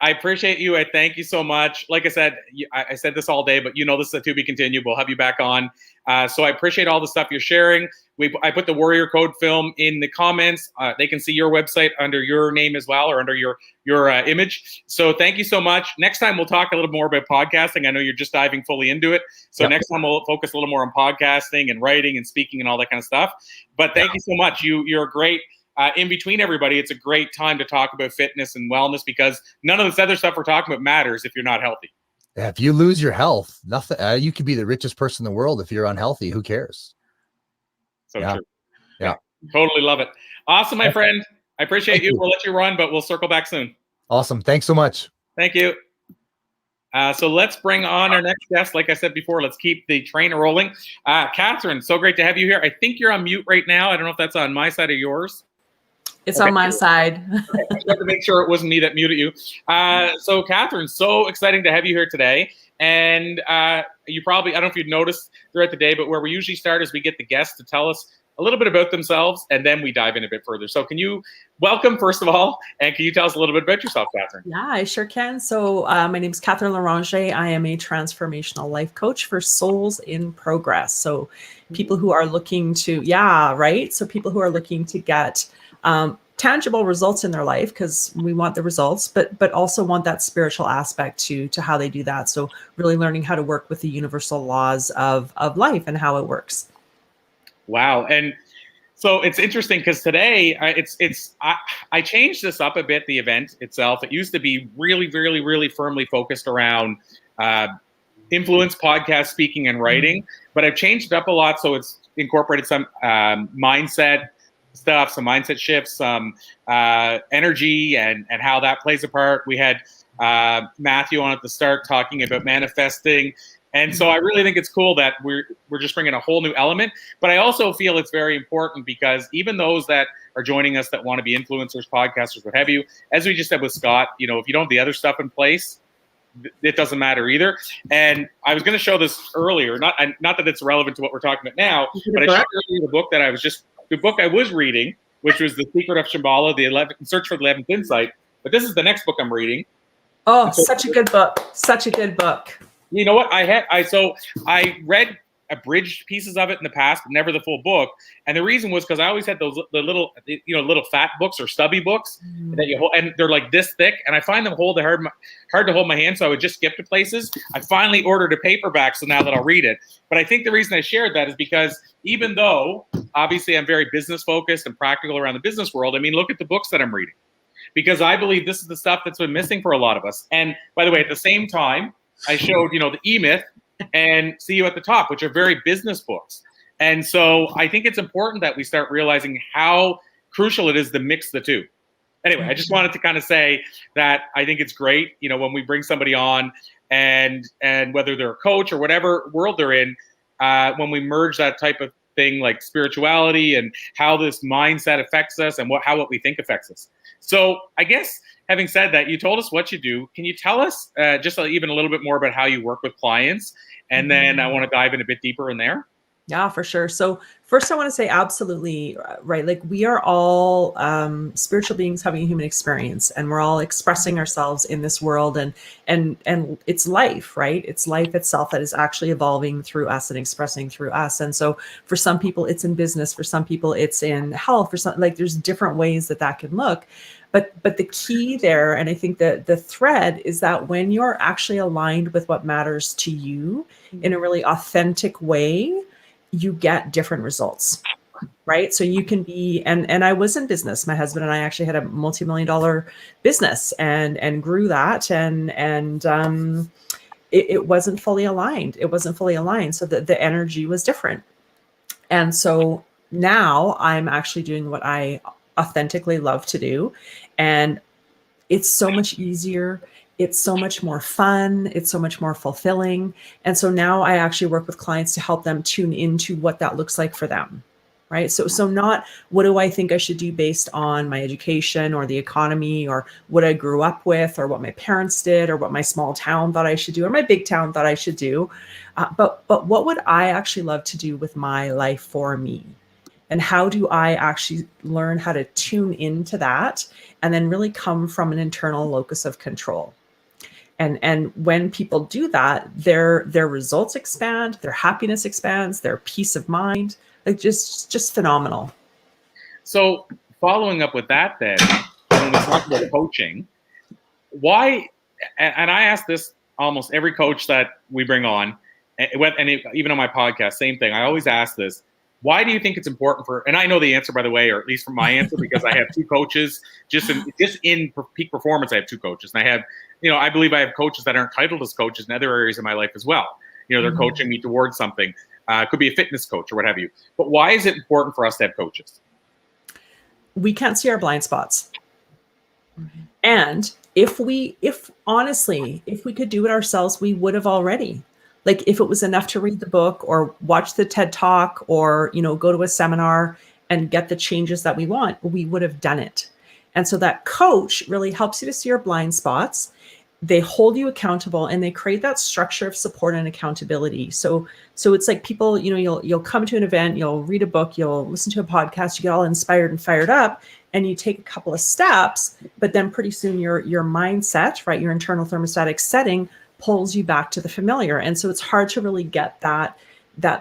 I appreciate you. I thank you so much. Like I said, I said this all day, but this is a to be continued. We'll have you back on. So I appreciate all the stuff you're sharing. I put the Warrior Code film in the comments. They can see your website under your name as well, or under your image. So thank you so much. Next time we'll talk a little more about podcasting. I know you're just diving fully into it. So next time we'll focus a little more on podcasting and writing and speaking and all that kind of stuff. But thank you so much. You're great. In between everybody, it's a great time to talk about fitness and wellness, because none of this other stuff we're talking about matters if you're not healthy. Yeah, if you lose your health, nothing. You could be the richest person in the world. If you're unhealthy, who cares? So yeah. true. Yeah. Totally love it. Awesome, my friend. I appreciate you. We'll let you run, but we'll circle back soon. Awesome. Thanks so much. Thank you. So let's bring on our next guest. Like I said before, let's keep the train rolling. Katherine, so great to have you here. I think you're on mute right now. I don't know if that's on my side or yours. It's on my side. I have to make sure it wasn't me that muted you. So Katherine, so exciting to have you here today. And you probably, I don't know if you've noticed throughout the day, but where we usually start is we get the guests to tell us a little bit about themselves, and then we dive in a bit further. So can you welcome, first of all, and can you tell us a little bit about yourself, Katherine? Yeah, I sure can. So my name is Katherine Loranger. I am a transformational life coach for souls in progress. So people who are looking to, So people who are looking to get tangible results in their life, because we want the results, but also want that spiritual aspect to how they do that. So really learning how to work with the universal laws of life and how it works. Wow. And so it's interesting because today I changed this up a bit, the event itself. It used to be really, really, really firmly focused around influence, podcast, speaking, and writing, but I've changed it up a lot. So it's incorporated some mindset stuff, some mindset shifts, some energy and how that plays a part. We had Matthew on at the start talking about manifesting. And so I really think it's cool that we're just bringing a whole new element. But I also feel it's very important because even those that are joining us that want to be influencers, podcasters, what have you, as we just said with Scott, if you don't have the other stuff in place, it doesn't matter either. And I was going to show this earlier, not that it's relevant to what we're talking about now, but I showed earlier the book I was reading, which was The Secret of Shambhala, the Search for the 11th Insight. But this is the next book I'm reading. Oh, such a good book. Such a good book. You know what? I read abridged pieces of it in the past, but never the full book. And the reason was because I always had the little fat books or stubby books that you hold, and they're like this thick, and I find them hard to hold my hand. So I would just skip to places. I finally ordered a paperback, so now that I'll read it. But I think the reason I shared that is because even though obviously I'm very business focused and practical around the business world, I mean, look at the books that I'm reading, because I believe this is the stuff that's been missing for a lot of us. And by the way, at the same time, I showed, the E-Myth and See You at the Top, which are very business books. And so I think it's important that we start realizing how crucial it is to mix the two. Anyway, I just wanted to kind of say that I think it's great, when we bring somebody on and whether they're a coach or whatever world they're in, when we merge that type of thing like spirituality and how this mindset affects us and how what we think affects us. So I guess having said that, you told us what you do. Can you tell us just even a little bit more about how you work with clients? And then I want to dive in a bit deeper in there. Yeah, for sure. So first I want to say absolutely right. Like we are all spiritual beings having a human experience, and we're all expressing ourselves in this world, and it's life, right? It's life itself that is actually evolving through us and expressing through us. And so for some people it's in business, for some people it's in health, for some, like there's different ways that can look. But the key there, and I think that the thread is that when you're actually aligned with what matters to you in a really authentic way, you get different results, right? So you can be, and I was in business. My husband and I actually had a multi-million-dollar business and grew that, and it wasn't fully aligned. It wasn't fully aligned, so that the energy was different. And so now I'm actually doing what I authentically love to do, and it's so much easier. It's so much more fun. It's so much more fulfilling. And so now I actually work with clients to help them tune into what that looks like for them. Right. So not what do I think I should do based on my education or the economy or what I grew up with or what my parents did or what my small town thought I should do or my big town thought I should do. But what would I actually love to do with my life for me? And how do I actually learn how to tune into that and then really come from an internal locus of control? And when people do that, their results expand, their happiness expands, their peace of mind, like just phenomenal. So following up with that, then when we talk about coaching, why? And I ask this almost every coach that we bring on, and even on my podcast, same thing. I always ask this: why do you think it's important for? And I know the answer, by the way, or at least from my answer, because I have two coaches. Just in peak performance, I have two coaches, and I have, I believe I have coaches that aren't titled as coaches in other areas of my life as well. They're coaching me towards something. Could be a fitness coach or what have you. But why is it important for us to have coaches? We can't see our blind spots. And if honestly, if we could do it ourselves, we would have already. Like if it was enough to read the book or watch the TED Talk or, go to a seminar and get the changes that we want, we would have done it. And so that coach really helps you to see your blind spots. They hold you accountable and they create that structure of support and accountability. So it's like people, you'll come to an event, you'll read a book, you'll listen to a podcast, you get all inspired and fired up and you take a couple of steps, but then pretty soon your mindset, right, your internal thermostatic setting pulls you back to the familiar. And so it's hard to really get that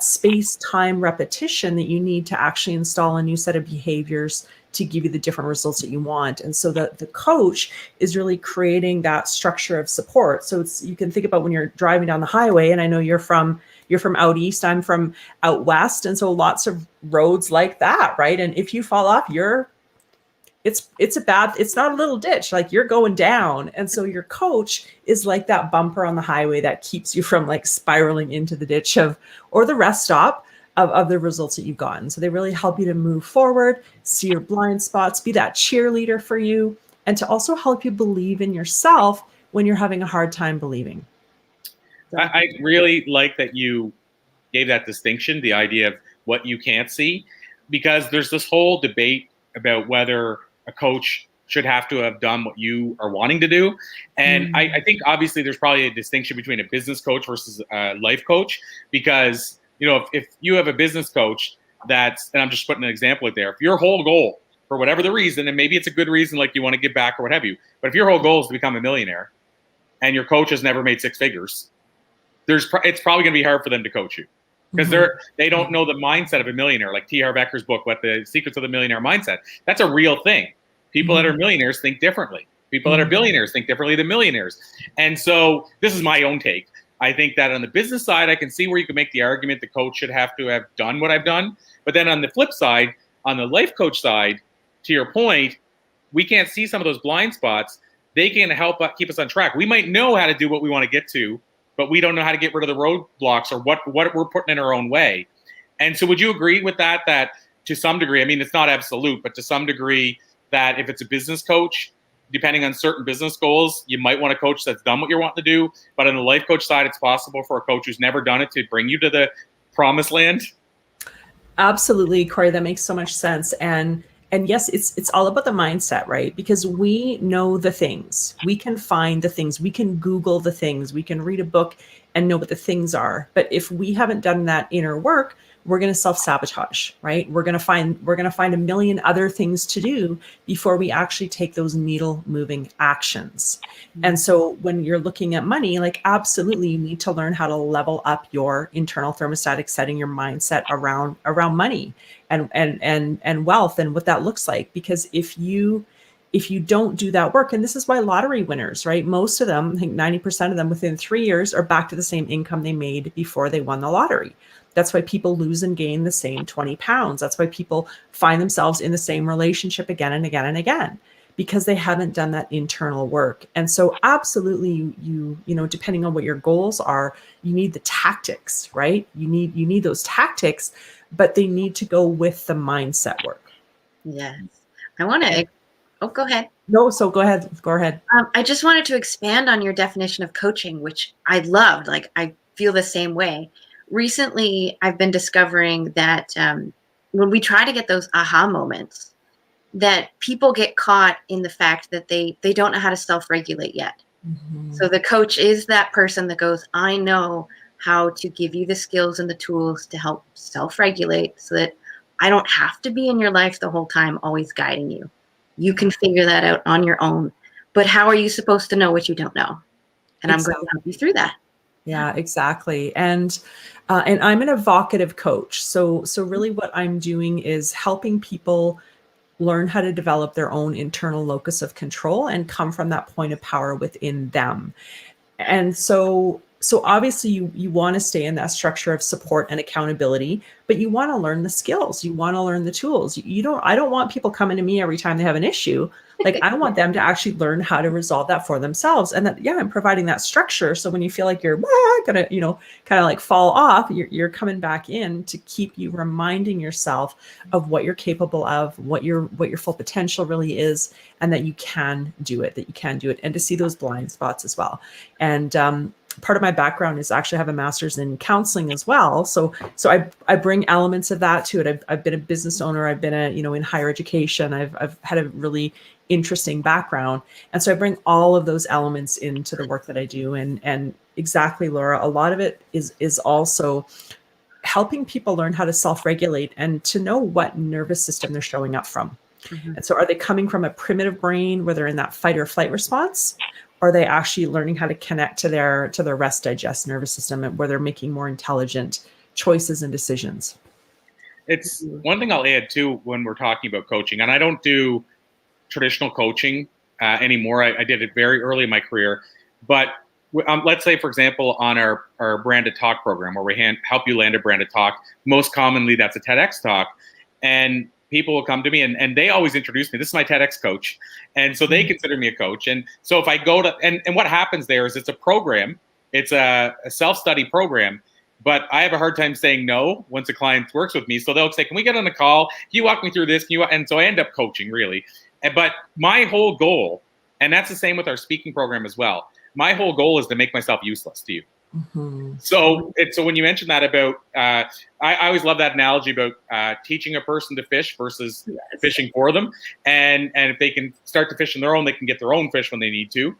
space-time repetition that you need to actually install a new set of behaviors to give you the different results that you want. And so the coach is really creating that structure of support. So you can think about when you're driving down the highway, and I know you're from out east, I'm from out west. And so lots of roads like that, right? And if you fall off, it's not a little ditch, like you're going down. And so your coach is like that bumper on the highway that keeps you from like spiraling into the ditch or the rest stop of the results that you've gotten. So they really help you to move forward, see your blind spots, be that cheerleader for you, and to also help you believe in yourself when you're having a hard time believing. I really like that you gave that distinction, the idea of what you can't see, because there's this whole debate about whether a coach should have to have done what you are wanting to do. And I think obviously there's probably a distinction between a business coach versus a life coach, because if you have a business coach and I'm just putting an example out there, if your whole goal, for whatever the reason, and maybe it's a good reason, like you want to give back or what have you, but if your whole goal is to become a millionaire and your coach has never made six figures, it's probably going to be hard for them to coach you, because they don't know the mindset of a millionaire, like T. Harv Eker's book, What the Secrets of the Millionaire Mindset. That's a real thing. People that are millionaires think differently. People that are billionaires think differently than millionaires. And so this is my own take. I think that on the business side, I can see where you can make the argument the coach should have to have done what I've done. But then on the flip side, on the life coach side, to your point, we can't see some of those blind spots. They can help keep us on track. We might know how to do what we want to get to, but we don't know how to get rid of the roadblocks or what we're putting in our own way. And so would you agree with that to some degree, I mean, it's not absolute, but to some degree, that if it's a business coach, depending on certain business goals, you might want a coach that's done what you're wanting to do. But on the life coach side, it's possible for a coach who's never done it to bring you to the promised land. Absolutely, Corey, that makes so much sense. And yes, it's all about the mindset, right? Because we know the things, we can find the things, we can Google the things, we can read a book and know what the things are. But if we haven't done that inner work, we're going to self-sabotage, right? We're going to find a million other things to do before we actually take those needle moving actions. And so when you're looking at money, like absolutely you need to learn how to level up your internal thermostatic setting, your mindset around money and wealth and what that looks like. Because if you don't do that work, and this is why lottery winners, right? Most of them, I think 90% of them within 3 years are back to the same income they made before they won the lottery. That's why people lose and gain the same 20 pounds. That's why people find themselves in the same relationship again and again and again, because they haven't done that internal work. And so absolutely, you know, depending on what your goals are, you need the tactics, right? You need those tactics, but they need to go with the mindset work. Yes. I want to Oh, go ahead. No, so go ahead. Go ahead. I just wanted to expand on your definition of coaching, which I loved. Like, I feel the same way. Recently, I've been discovering that when we try to get those aha moments, that people get caught in the fact that they don't know how to self-regulate yet. Mm-hmm. So the coach is that person that goes, I know how to give you the skills and the tools to help self-regulate so that I don't have to be in your life the whole time, always guiding you. You can figure that out on your own. But how are you supposed to know what you don't know? And I'm going to help you through that. Yeah, exactly. And I'm an evocative coach. So really what I'm doing is helping people learn how to develop their own internal locus of control and come from that point of power within them. And so obviously you want to stay in that structure of support and accountability, but you want to learn the skills, you want to learn the tools. I don't want people coming to me every time they have an issue. Like, I want them to actually learn how to resolve that for themselves. And that, yeah, I'm providing that structure. So when you feel like you're gonna, kind of like fall off, you're coming back in to keep you reminding yourself of what you're capable of, what your full potential really is, and that you can do it, and to see those blind spots as well. And part of my background is actually have a master's in counseling as well. So I bring elements of that to it. I've been a business owner. I've been in higher education. I've had a really interesting background. And so I bring all of those elements into the work that I do. And exactly, Laura, a lot of it is also helping people learn how to self-regulate and to know what nervous system they're showing up from. Mm-hmm. And so are they coming from a primitive brain where they're in that fight or flight response? Or are they actually learning how to connect to their rest digest nervous system where they're making more intelligent choices and decisions? It's one thing I'll add too when we're talking about coaching, and I don't do traditional coaching anymore. I did it very early in my career, but let's say, for example, on our branded talk program where we help you land a branded talk, most commonly that's a TEDx talk, and people will come to me and they always introduce me. This is my TEDx coach. And so they consider me a coach. And so if I go to, and what happens there is it's a program, it's a self-study program, but I have a hard time saying no once a client works with me. So they'll say, can we get on a call? Can you walk me through this? And so I end up coaching really. But my whole goal, and that's the same with our speaking program as well, my whole goal is to make myself useless to you. Mm-hmm. So when you mentioned that about, I always love that analogy about teaching a person to fish versus fishing for them. And if they can start to fish on their own, they can get their own fish when they need to,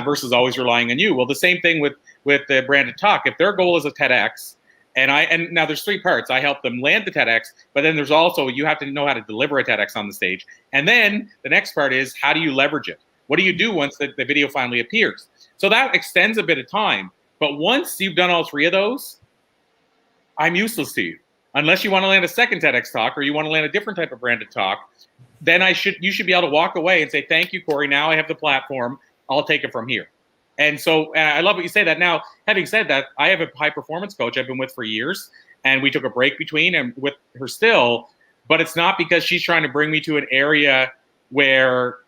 versus always relying on you. Well, the same thing with the branded talk. If their goal is a TEDx, and now there's three parts. I help them land the TEDx, but then there's also, you have to know how to deliver a TEDx on the stage. And then the next part is, how do you leverage it? What do you do once the video finally appears? So that extends a bit of time. But once you've done all three of those, I'm useless to you. Unless you want to land a second TEDx talk or you want to land a different type of branded talk, then you should be able to walk away and say, thank you, Corey. Now I have the platform. I'll take it from here. And so I love what you say that. Now, having said that, I have a high performance coach I've been with for years, and we took a break between and with her still, but it's not because she's trying to bring me to an area where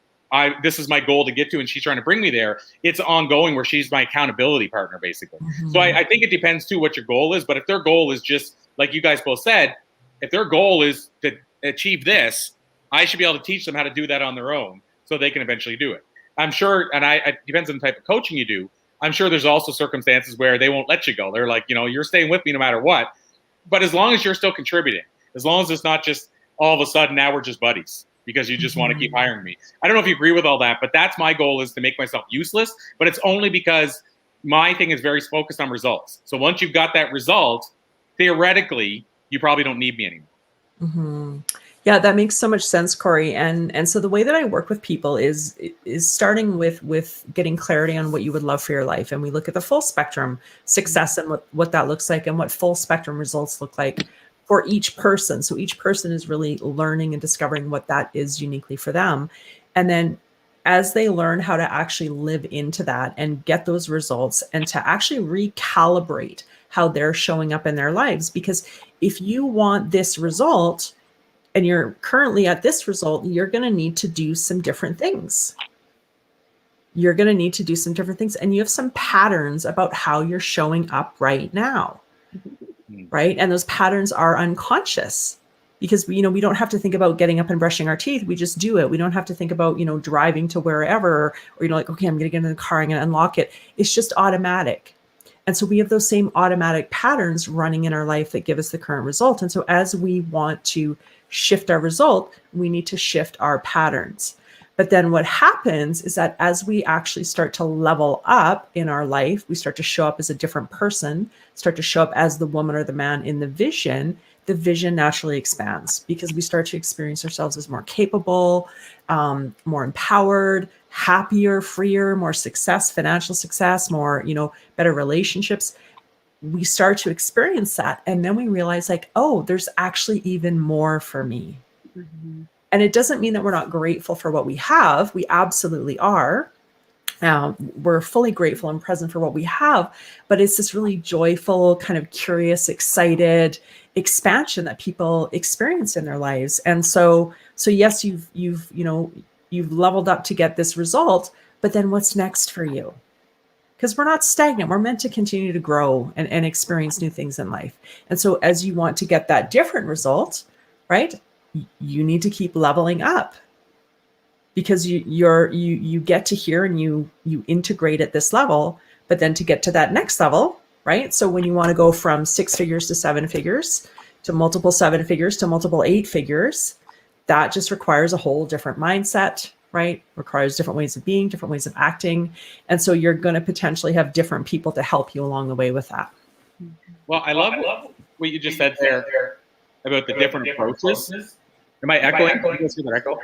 this is my goal to get to, and she's trying to bring me there. It's ongoing where she's my accountability partner, basically. Mm-hmm. So I think it depends too what your goal is. But if their goal is just like you guys both said, if their goal is to achieve this, I should be able to teach them how to do that on their own so they can eventually do it. I'm sure, and it depends on the type of coaching you do. I'm sure there's also circumstances where they won't let you go. They're like, you're staying with me no matter what. But as long as you're still contributing, as long as it's not just all of a sudden now we're just buddies because you just want to keep hiring me. I don't know if you agree with all that, but that's my goal, is to make myself useless. But it's only because my thing is very focused on results. So once you've got that result, theoretically, you probably don't need me anymore. Mm-hmm. Yeah, that makes so much sense, Corey. And so the way that I work with people is starting with getting clarity on what you would love for your life. And we look at the full spectrum success and what that looks like and what full spectrum results look like for each person. So each person is really learning and discovering what that is uniquely for them. And then as they learn how to actually live into that and get those results and to actually recalibrate how they're showing up in their lives. Because if you want this result, and you're currently at this result, you're going to need to do some different things. And you have some patterns about how you're showing up right now, right? And those patterns are unconscious. because we don't have to think about getting up and brushing our teeth. We just do it. We don't have to think about, driving to wherever, or, like, okay, I'm going to get in the car, I'm going to unlock it. It's just automatic. And so we have those same automatic patterns running in our life that give us the current result. And so as we want to shift our result, we need to shift our patterns. But then what happens is that as we actually start to level up in our life, we start to show up as a different person, start to show up as the woman or the man in the vision naturally expands, because we start to experience ourselves as more capable, more empowered, happier, freer, more success, financial success, more, better relationships. We start to experience that. And then we realize, like, oh, there's actually even more for me. Mm-hmm. And it doesn't mean that we're not grateful for what we have. We absolutely are. We're fully grateful and present for what we have, but it's this really joyful, kind of curious, excited expansion that people experience in their lives. And so yes, you've leveled up to get this result, but then what's next for you? Because we're not stagnant. We're meant to continue to grow and experience new things in life. And so as you want to get that different result, right, you need to keep leveling up, because you get to here and you integrate at this level, but then to get to that next level, right? So when you want to go from 6 figures to 7 figures, to multiple 7 figures, to multiple 8 figures, that just requires a whole different mindset, right? Requires different ways of being, different ways of acting. And so you're going to potentially have different people to help you along the way with that. Well, I love what you just said there about the different approaches. Am I echoing? Can you guys hear that echo?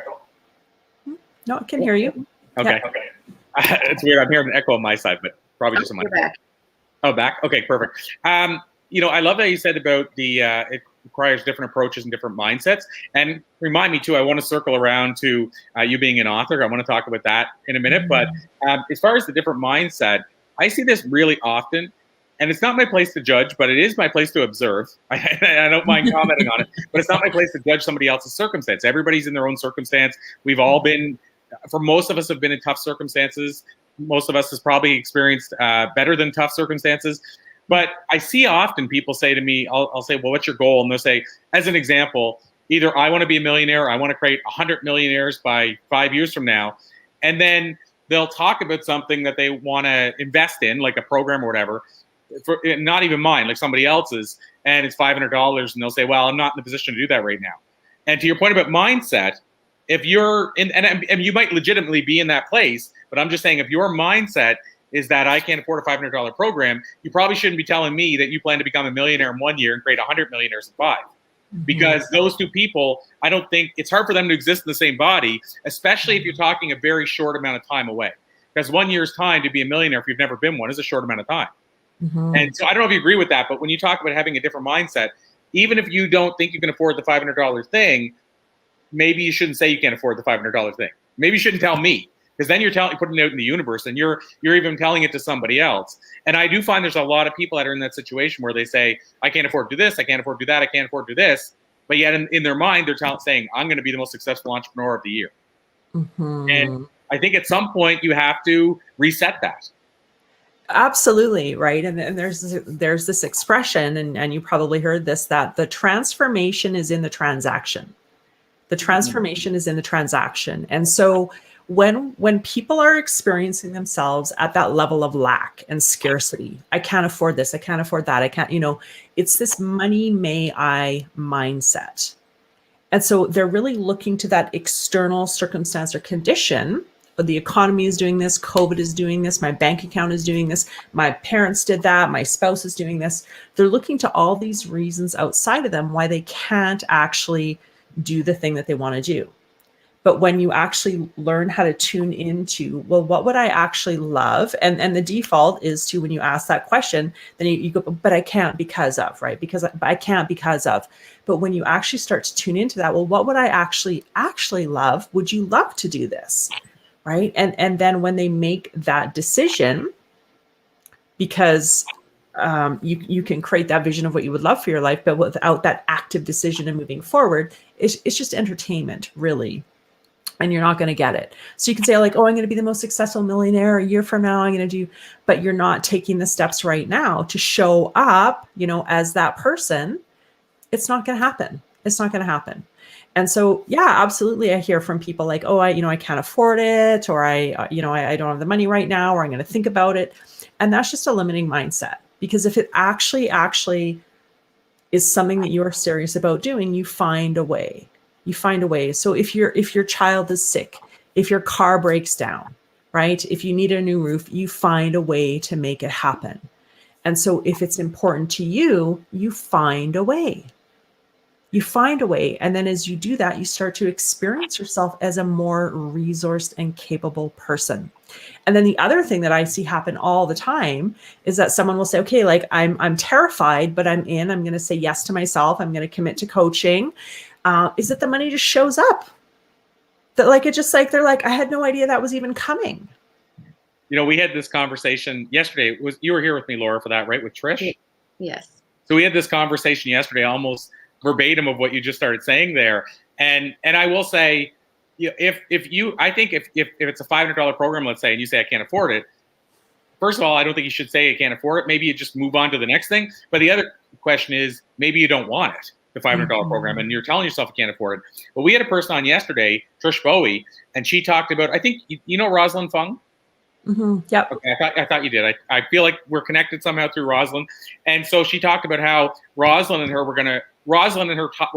No, I can hear you. Okay. Yeah. It's weird. I'm hearing an echo on my side, but probably just on my side. Oh, back? Okay, perfect. I love that you said about it requires different approaches and different mindsets. And remind me too, I want to circle around to you being an author. I want to talk about that in a minute. But as far as the different mindset, I see this really often. And it's not my place to judge, but it is my place to observe. I don't mind commenting on it, but it's not my place to judge somebody else's circumstance. Everybody's in their own circumstance. We've all been, for most of us, have been in tough circumstances. Most of us has probably experienced better than tough circumstances. But I see often people say to me, I'll say, well, what's your goal? And they'll say, as an example, either I want to be a millionaire, or I want to create 100 millionaires by 5 years from now. And then they'll talk about something that they want to invest in, like a program or whatever, for not even mine, like somebody else's, and it's $500, and they'll say, well, I'm not in the position to do that right now. And to your point about mindset, if you're in, and you might legitimately be in that place, but I'm just saying, if your mindset is that I can't afford a $500 program, you probably shouldn't be telling me that you plan to become a millionaire in 1 year and create 100 millionaires in 5. Because those two people, I don't think it's hard for them to exist in the same body, especially if you're talking a very short amount of time away. Because 1 year's time to be a millionaire, if you've never been one, is a short amount of time. And so I don't know if you agree with that, but when you talk about having a different mindset, even if you don't think you can afford the $500 thing, maybe you shouldn't say you can't afford the $500 thing. Maybe you shouldn't tell me, because then you're putting it out in the universe, and you're even telling it to somebody else. And I do find there's a lot of people that are in that situation where they say, I can't afford to do this, I can't afford to do that, I can't afford to do this. But yet in their mind, they're saying, I'm going to be the most successful entrepreneur of the year. And I think at some point you have to reset that. Absolutely, right. And there's this expression, and you probably heard this, that the transformation is in the transaction. The transformation is in the transaction. And so when people are experiencing themselves at that level of lack and scarcity, I can't afford this, I can't afford that, I can't, it's this money may I mindset. And so they're really looking to that external circumstance or condition. The economy is doing this, COVID is doing this, my bank account is doing this, my parents did that, my spouse is doing this. They're looking to all these reasons outside of them why they can't actually do the thing that they want to do. But when you actually learn how to tune into, well, what would I actually love? And the default is to, when you ask that question, then you go, but I can't because of, right? Because I can't because of. But when you actually start to tune into that, well, what would I actually love? Would you love to do this? Right. And then when they make that decision, because you can create that vision of what you would love for your life, but without that active decision and moving forward, it's just entertainment, really. And you're not going to get it. So you can say, like, oh, I'm going to be the most successful millionaire a year from now. I'm going to do, but you're not taking the steps right now to show up, as that person. It's not going to happen. It's not going to happen. And so, yeah, absolutely. I hear from people like, oh, I can't afford it, or I don't have the money right now, or I'm going to think about it. And that's just a limiting mindset, because if it actually is something that you are serious about doing, you find a way. You find a way. So if your child is sick, if your car breaks down, right? If you need a new roof, you find a way to make it happen. And so if it's important to you, you find a way. You find a way. And then as you do that, you start to experience yourself as a more resourced and capable person. And then the other thing that I see happen all the time is that someone will say, okay, like I'm terrified, but I'm going to say yes to myself. I'm going to commit to coaching. Is that the money just shows up? That like, it just like, they're like, I had no idea that was even coming. You know, we had this conversation yesterday. You were here with me, Laura, for that, right? With Trish? Yes. So we had this conversation yesterday, almost verbatim of what you just started saying there. And I will say, if it's a $500 program, let's say, and you say I can't afford it, first of all, I don't think you should say I can't afford it. Maybe you just move on to the next thing. But the other question is, maybe you don't want it, the $500 program, and you're telling yourself you can't afford it. But we had a person on yesterday, Trish Bowie, and she talked about, I think, you know Rosalind Fung? Mm-hmm. Yep. Okay, I thought you did. I feel like we're connected somehow through Rosalind. And so she talked about how Rosalind and her were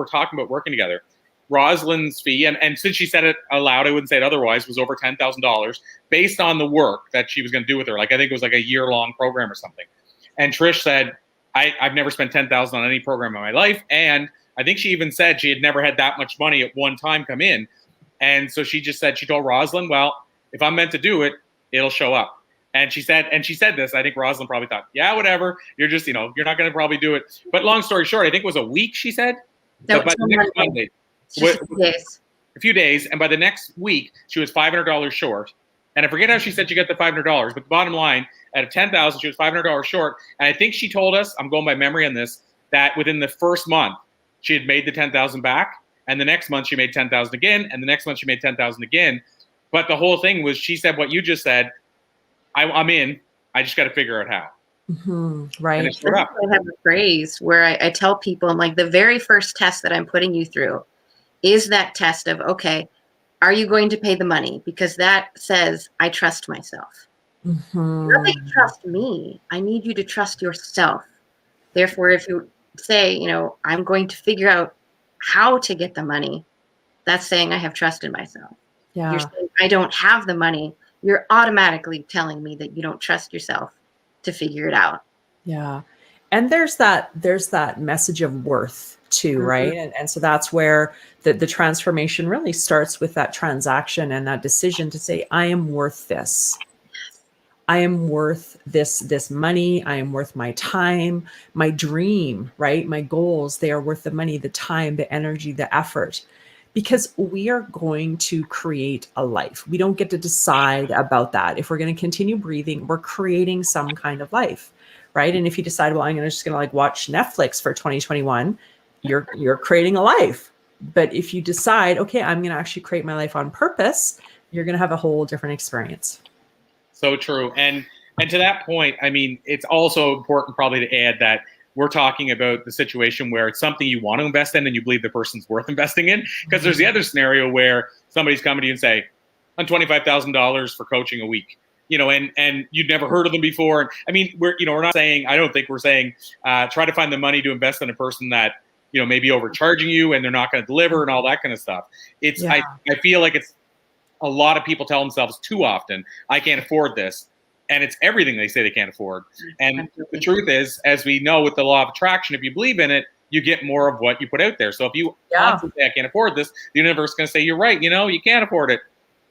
talking about working together. Rosalind's fee, and since she said it aloud, I wouldn't say it otherwise, was over $10,000 based on the work that she was going to do with her. Like, I think it was like a year-long program or something. And Trish said, I've never spent $10,000 on any program in my life. And I think she even said she had never had that much money at one time come in. And so she just said, she told Rosalind, well, if I'm meant to do it, it'll show up. And she said this, I think Rosalind probably thought, yeah, whatever. You're just, you're not going to probably do it. But long story short, I think it was a week, she said. No, by the next Monday, a few days. And by the next week, she was $500 short. And I forget how she said she got the $500, but the bottom line, out of $10,000, she was $500 short. And I think she told us, I'm going by memory on this, that within the first month, she had made the $10,000 back. And the next month, she made $10,000 again. And the next month, she made $10,000 again. But the whole thing was, she said what you just said, I'm in. I just got to figure out how. Mm-hmm. Right. I have a phrase where I tell people, I'm like, the very first test that I'm putting you through is that test of, okay, are you going to pay the money? Because that says, I trust myself. Mm-hmm. Not that you trust me. I need you to trust yourself. Therefore, if you say, I'm going to figure out how to get the money, that's saying I have trust in myself. Yeah. You're saying I don't have the money. You're automatically telling me that you don't trust yourself to figure it out. Yeah. And there's that message of worth too, Mm-hmm. right? And so that's where the transformation really starts with that transaction and that decision to say, I am worth this. I am worth this money. I am worth my time, my dream, right? My goals, they are worth the money, the time, the energy, the effort. Because we are going to create a life. We don't get to decide about that. If we're going to continue breathing, we're creating some kind of life, right? And if you decide, well, I'm just going to like watch Netflix for 2021, you're creating a life. But if you decide, okay, I'm going to actually create my life on purpose, you're going to have a whole different experience. So true. And to that point, I mean, it's also important probably to add that we're talking about the situation where it's something you want to invest in and you believe the person's worth investing in. Because there's the other scenario where somebody's coming to you and say, I'm $25,000 for coaching a week, and you'd never heard of them before. I mean, we're not saying, I don't think we're saying, try to find the money to invest in a person that, may be overcharging you and they're not going to deliver and all that kind of stuff. It's, I feel like it's a lot of people tell themselves too often, I can't afford this. And it's everything they say they can't afford. And the truth is, as we know with the law of attraction, if you believe in it, you get more of what you put out there. So if you constantly say, I can't afford this, the universe is going to say, you're right. You can't afford it.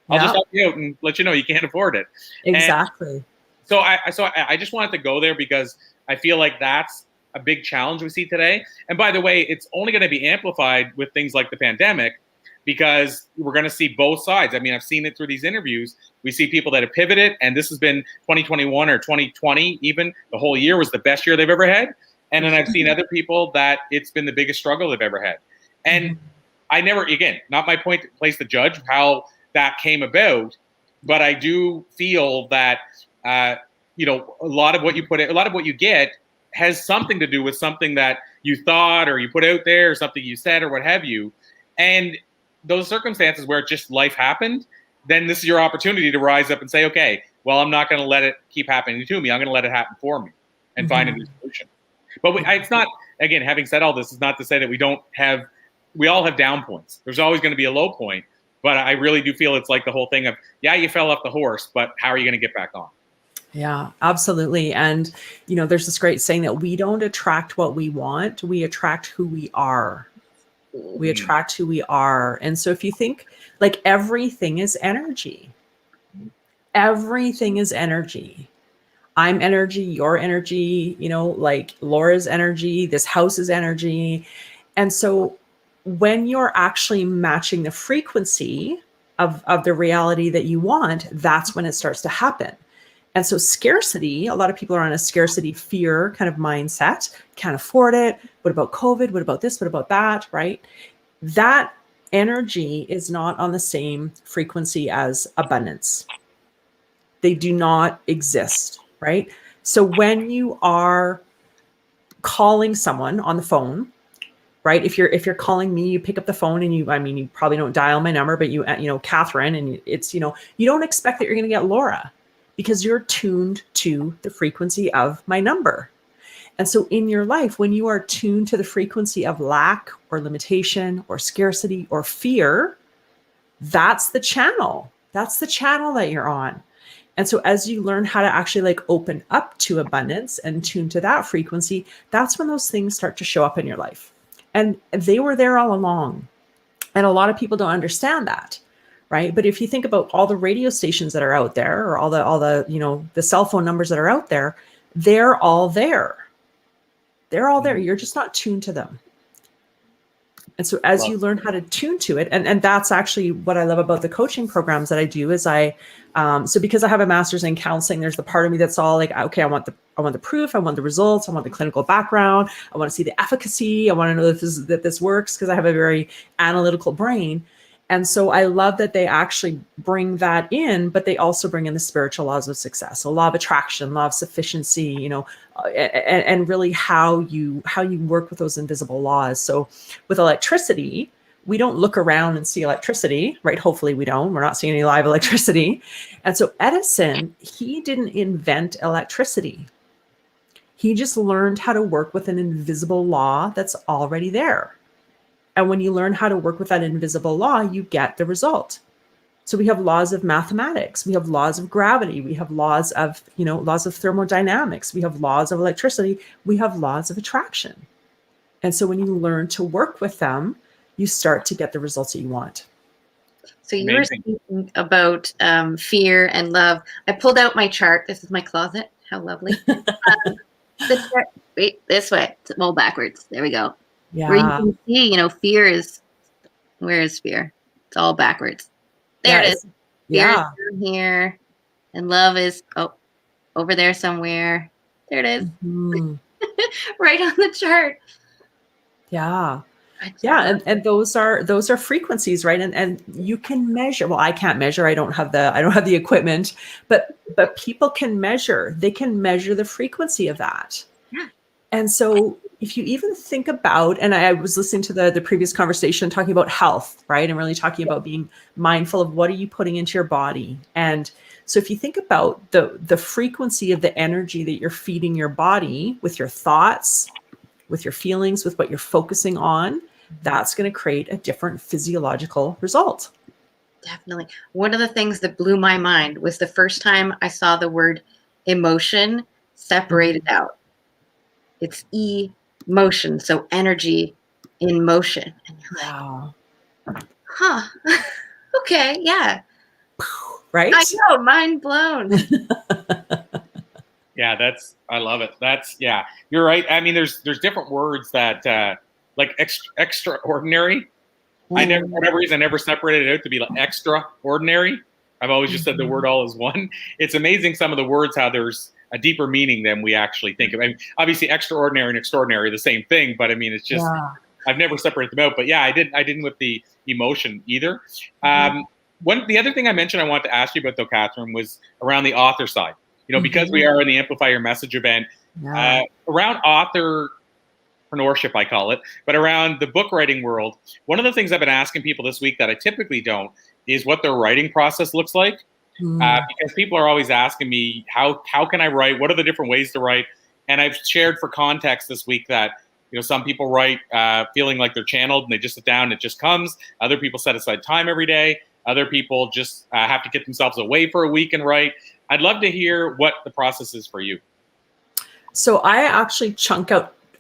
I'll just help you out and let you know you can't afford it. Exactly. And so I just wanted to go there because I feel like that's a big challenge we see today. And by the way, it's only going to be amplified with things like the pandemic, because we're going to see both sides. I mean, I've seen it through these interviews. We see people that have pivoted, and this has been 2021 or 2020, even the whole year was the best year they've ever had. And then I've seen other people that it's been the biggest struggle they've ever had. And I never, again, not my place to judge how that came about, but I do feel that, a lot of what you get has something to do with something that you thought or you put out there or something you said or what have you. And those circumstances where just life happened, then this is your opportunity to rise up and say, okay, well, I'm not going to let it keep happening to me. I'm going to let it happen for me and find a new solution. But it's not, again, having said all this, is not to say that we all have down points. There's always going to be a low point. But I really do feel it's like the whole thing of, yeah, you fell off the horse, but how are you going to get back on? Yeah, absolutely. And, there's this great saying that we don't attract what we want, we attract who we are. We attract who we are. And so if you think, like, everything is energy. Everything is energy. I'm energy, your energy, like Laura's energy, this house is energy. And so when you're actually matching the frequency of the reality that you want, that's when it starts to happen. And so scarcity, a lot of people are on a scarcity fear kind of mindset, can't afford it. What about COVID? What about this? What about that? Right? That energy is not on the same frequency as abundance. They do not exist, right? So when you are calling someone on the phone, right? If you're calling me, you pick up the phone and you probably don't dial my number, but Katherine, and it's, you don't expect that you're going to get Laura, because you're tuned to the frequency of my number. And so in your life, when you are tuned to the frequency of lack or limitation or scarcity or fear, that's the channel. That's the channel that you're on. And so as you learn how to actually like open up to abundance and tune to that frequency, that's when those things start to show up in your life. And they were there all along. And a lot of people don't understand that. Right. But if you think about all the radio stations that are out there, or all the the cell phone numbers that are out there, they're all there. They're all there. You're just not tuned to them. And so as you learn how to tune to it, and that's actually what I love about the coaching programs that I do is so because I have a master's in counseling, there's the part of me that's all like, okay, I want the proof, I want the results, I want the clinical background, I want to see the efficacy, I want to know that this works, because I have a very analytical brain. And so I love that they actually bring that in, but they also bring in the spiritual laws of success. So law of attraction, law of sufficiency, and really how you work with those invisible laws. So with electricity, we don't look around and see electricity, right? Hopefully we don't. We're not seeing any live electricity. And so Edison, he didn't invent electricity. He just learned how to work with an invisible law that's already there. And when you learn how to work with that invisible law, you get the result. So we have laws of mathematics, we have laws of gravity, we have laws of, laws of thermodynamics, we have laws of electricity, we have laws of attraction. And so when you learn to work with them, you start to get the results that you want. So you were speaking about fear and love. I pulled out my chart. This is my closet. How lovely. Wait, this way. It's all backwards. There we go. Yeah. Where you can see, fear is, where is fear? It's all backwards. There it is. Fear is down here, and love is over there somewhere. There it is. Mm-hmm. Right on the chart. Yeah. Yeah. And those are frequencies, right? And you can measure. Well, I can't measure. I don't have the equipment, but people can measure. They can measure the frequency of that. Yeah. And so if you even think about, and I was listening to the previous conversation talking about health, right? And really talking about being mindful of what are you putting into your body. And so if you think about the frequency of the energy that you're feeding your body with your thoughts, with your feelings, with what you're focusing on, that's going to create a different physiological result. Definitely. One of the things that blew my mind was the first time I saw the word emotion separated out. It's emotion, so energy in motion. And you're like, wow. Huh. Okay, yeah. Right? I know, mind blown. Yeah, I love it. You're right. I mean, there's different words that like extraordinary. For whatever reason, I never separated it out to be like extraordinary. I've always just said the word all as one. It's amazing some of the words, how there's a deeper meaning than we actually think of. I mean, obviously extraordinary and extraordinary are the same thing, but I mean, it's just, I've never separated them out, but yeah, I didn't with the emotion either. The other thing I mentioned I wanted to ask you about though, Katherine, was around the author side, because we are in the Amplify Your Message event, Yeah. Around authorpreneurship, I call it, but around the book writing world, one of the things I've been asking people this week that I typically don't is what their writing process looks like. Because people are always asking me, how can I write? What are the different ways to write? And I've shared for context this week that, some people write feeling like they're channeled and they just sit down and it just comes. Other people set aside time every day. Other people just have to get themselves away for a week and write. I'd love to hear what the process is for you. So I actually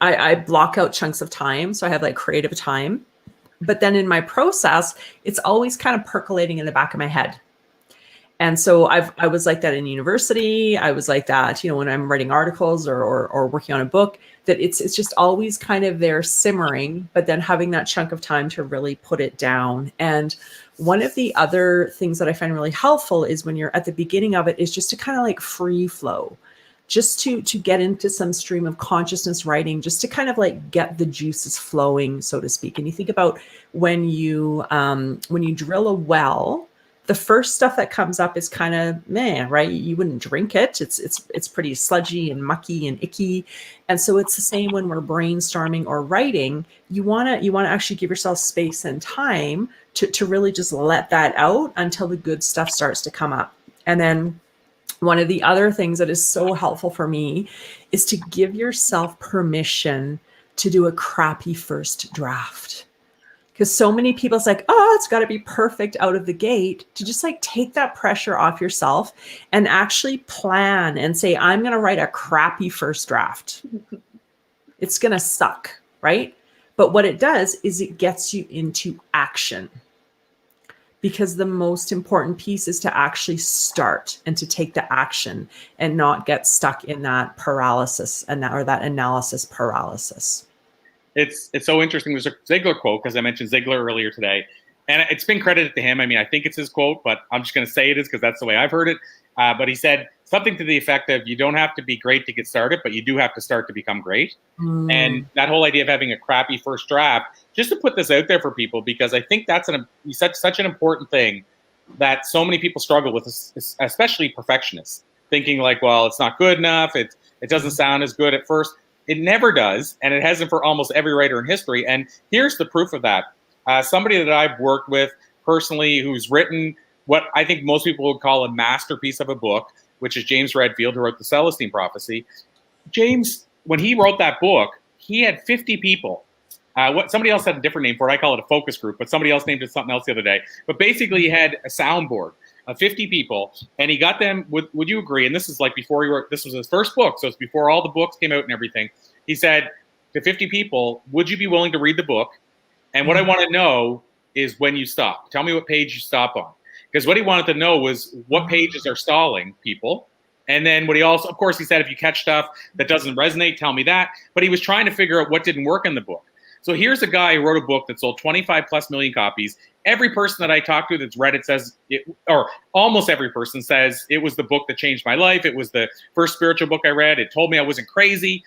I block out chunks of time. So I have like creative time. But then in my process, it's always kind of percolating in the back of my head. And so I was like that in university. I was like that, when I'm writing articles or working on a book, that it's just always kind of there simmering, but then having that chunk of time to really put it down. And one of the other things that I find really helpful is when you're at the beginning of it is just to kind of like free flow, just to get into some stream of consciousness writing, just to kind of like get the juices flowing, so to speak. And you think about when you drill a well, the first stuff that comes up is kind of meh, right? You wouldn't drink it. It's pretty sludgy and mucky and icky. And so it's the same when we're brainstorming or writing. You want to actually give yourself space and time to really just let that out until the good stuff starts to come up. And then one of the other things that is so helpful for me is to give yourself permission to do a crappy first draft. Because so many people, it's like, oh, it's got to be perfect out of the gate, to just like take that pressure off yourself and actually plan and say, I'm going to write a crappy first draft. It's going to suck, right? But what it does is it gets you into action. Because the most important piece is to actually start and to take the action and not get stuck in that paralysis and that analysis paralysis. It's so interesting. There's a Ziglar quote, because I mentioned Ziglar earlier today, and it's been credited to him. I mean, I think it's his quote, but I'm just going to say it is because that's the way I've heard it. But he said something to the effect of, you don't have to be great to get started, but you do have to start to become great. And that whole idea of having a crappy first draft, just to put this out there for people, because I think that's such an important thing that so many people struggle with, especially perfectionists, thinking like, well, it's not good enough. It doesn't sound as good at first. It never does, and it hasn't for almost every writer in history. And here's the proof of that. Somebody that I've worked with personally who's written what I think most people would call a masterpiece of a book, which is James Redfield, who wrote The Celestine Prophecy. James, when he wrote that book, he had 50 people. Somebody else had a different name for it. I call it a focus group, but somebody else named it something else the other day. But basically, he had a soundboard of 50 people, and he got them, would you agree, and this is like before he wrote, this was his first book, so it's before all the books came out and everything. He said to 50 people, would you be willing to read the book? And what I want to know is when you stop. Tell me what page you stop on. Because what he wanted to know was what pages are stalling people. And then what he also, of course, he said, if you catch stuff that doesn't resonate, tell me that. But he was trying to figure out what didn't work in the book. So here's a guy who wrote a book that sold 25 plus million copies. Every person that I talk to that's read it says, or almost every person says, it was the book that changed my life. It was the first spiritual book I read. It told me I wasn't crazy.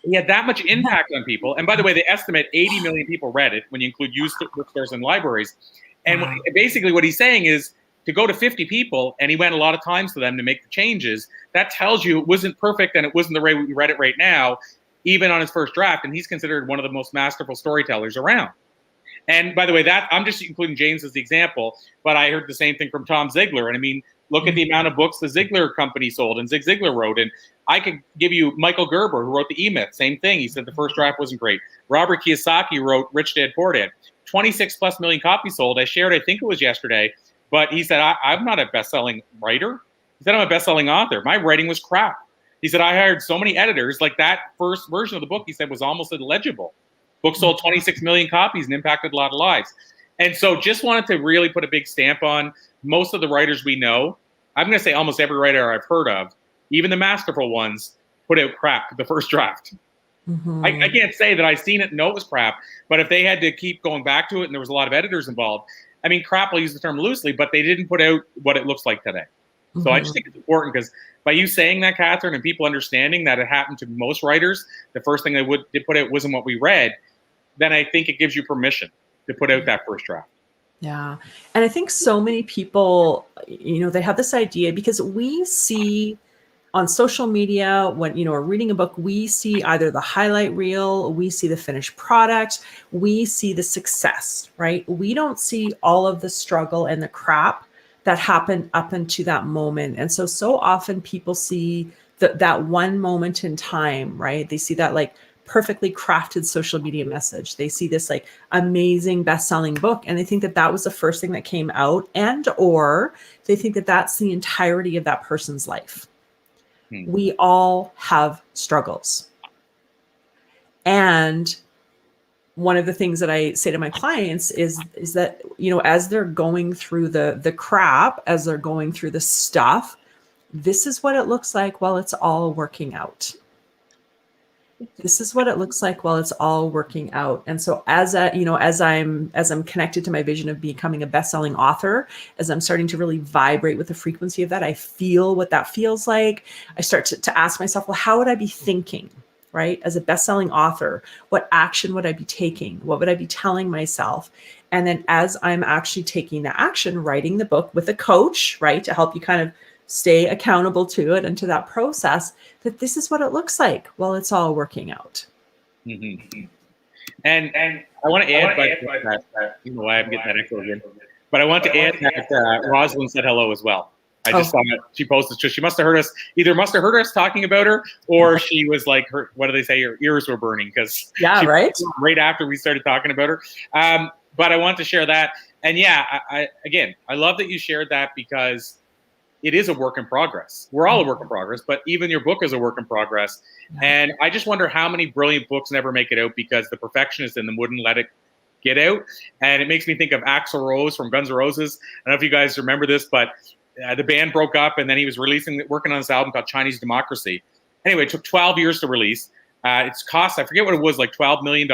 He had that much impact on people. And by the way, they estimate 80 million people read it when you include used bookstores and libraries. And basically what he's saying is to go to 50 people, and he went a lot of times to them to make the changes, that tells you it wasn't perfect and it wasn't the way we read it right now, even on his first draft. And he's considered one of the most masterful storytellers around. And by the way, that I'm just including James as the example, but I heard the same thing from Tom Ziglar. And I mean, look at the amount of books the Ziglar company sold and Zig Ziglar wrote. And I could give you Michael Gerber, who wrote the E-Myth, same thing. He said the first draft wasn't great. Robert Kiyosaki wrote Rich Dad Poor Dad, 26 plus million copies sold. I shared, I think it was yesterday, but he said, I'm not a best-selling writer. He said, I'm a best-selling author. My writing was crap. He said, I hired so many editors, like that first version of the book, he said, was almost illegible. Book sold 26 million copies and impacted a lot of lives. And so just wanted to really put a big stamp on most of the writers we know. I'm going to say almost every writer I've heard of, even the masterful ones, put out crap the first draft. I can't say that I've seen it and know it was crap, but if they had to keep going back to it and there was a lot of editors involved, I mean, crap, I'll use the term loosely, but they didn't put out what it looks like today. So I just think it's important because by you saying that, Katherine, and people understanding that it happened to most writers, the first thing they did put out wasn't what we read, then I think it gives you permission to put out that first draft. Yeah. And I think so many people, they have this idea because we see on social media, when we're reading a book, we see either the highlight reel, we see the finished product, we see the success, right? We don't see all of the struggle and the crap that happened up into that moment. And so often people see that one moment in time, right? They see that like perfectly crafted social media message. They see this like amazing best-selling book, and they think that that was the first thing that came out, and or they think that that's the entirety of that person's life. We all have struggles. And one of the things that I say to my clients is that, as they're going through the crap, as they're going through the stuff, this is what it looks like while it's all working out. This is what it looks like while it's all working out. And so as I'm connected to my vision of becoming a best-selling author, as I'm starting to really vibrate with the frequency of that, I feel what that feels like. I start to ask myself, well, how would I be thinking, right? As a best-selling author, what action would I be taking? What would I be telling myself? And then as I'm actually taking the action, writing the book with a coach, right, to help you kind of stay accountable to it and to that process, that this is what it looks like while it's all working out. Mm-hmm. And I want to add, that, you know why I'm getting that echo again, but I want to add that Rosalind said hello as well. I just saw that she posted, so she must have heard us, heard us talking about her, or she was like, what do they say, her ears were burning, because right after we started talking about her. But I want to share that. And I love that you shared that, because it is a work in progress. We're all a work in progress, but even your book is a work in progress. And I just wonder how many brilliant books never make it out because the perfectionist in them wouldn't let it get out. And it makes me think of Axl Rose from Guns N' Roses. I don't know if you guys remember this, but the band broke up, and then he was working on this album called Chinese Democracy. Anyway, it took 12 years to release. It's cost, I forget what it was, like $12 million.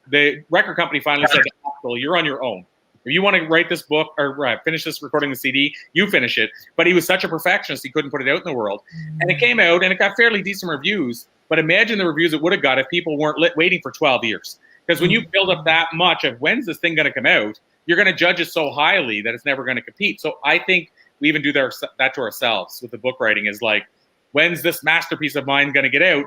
The record company finally said, Axl, you're on your own. If you want to write this book or finish this recording the CD, you finish it. But he was such a perfectionist, he couldn't put it out in the world. And it came out, and it got fairly decent reviews. But imagine the reviews it would have got if people weren't waiting for 12 years. Because when you build up that much of when's this thing going to come out, you're going to judge it so highly that it's never going to compete. So I think we even do that to ourselves with the book writing, is like, when's this masterpiece of mine going to get out?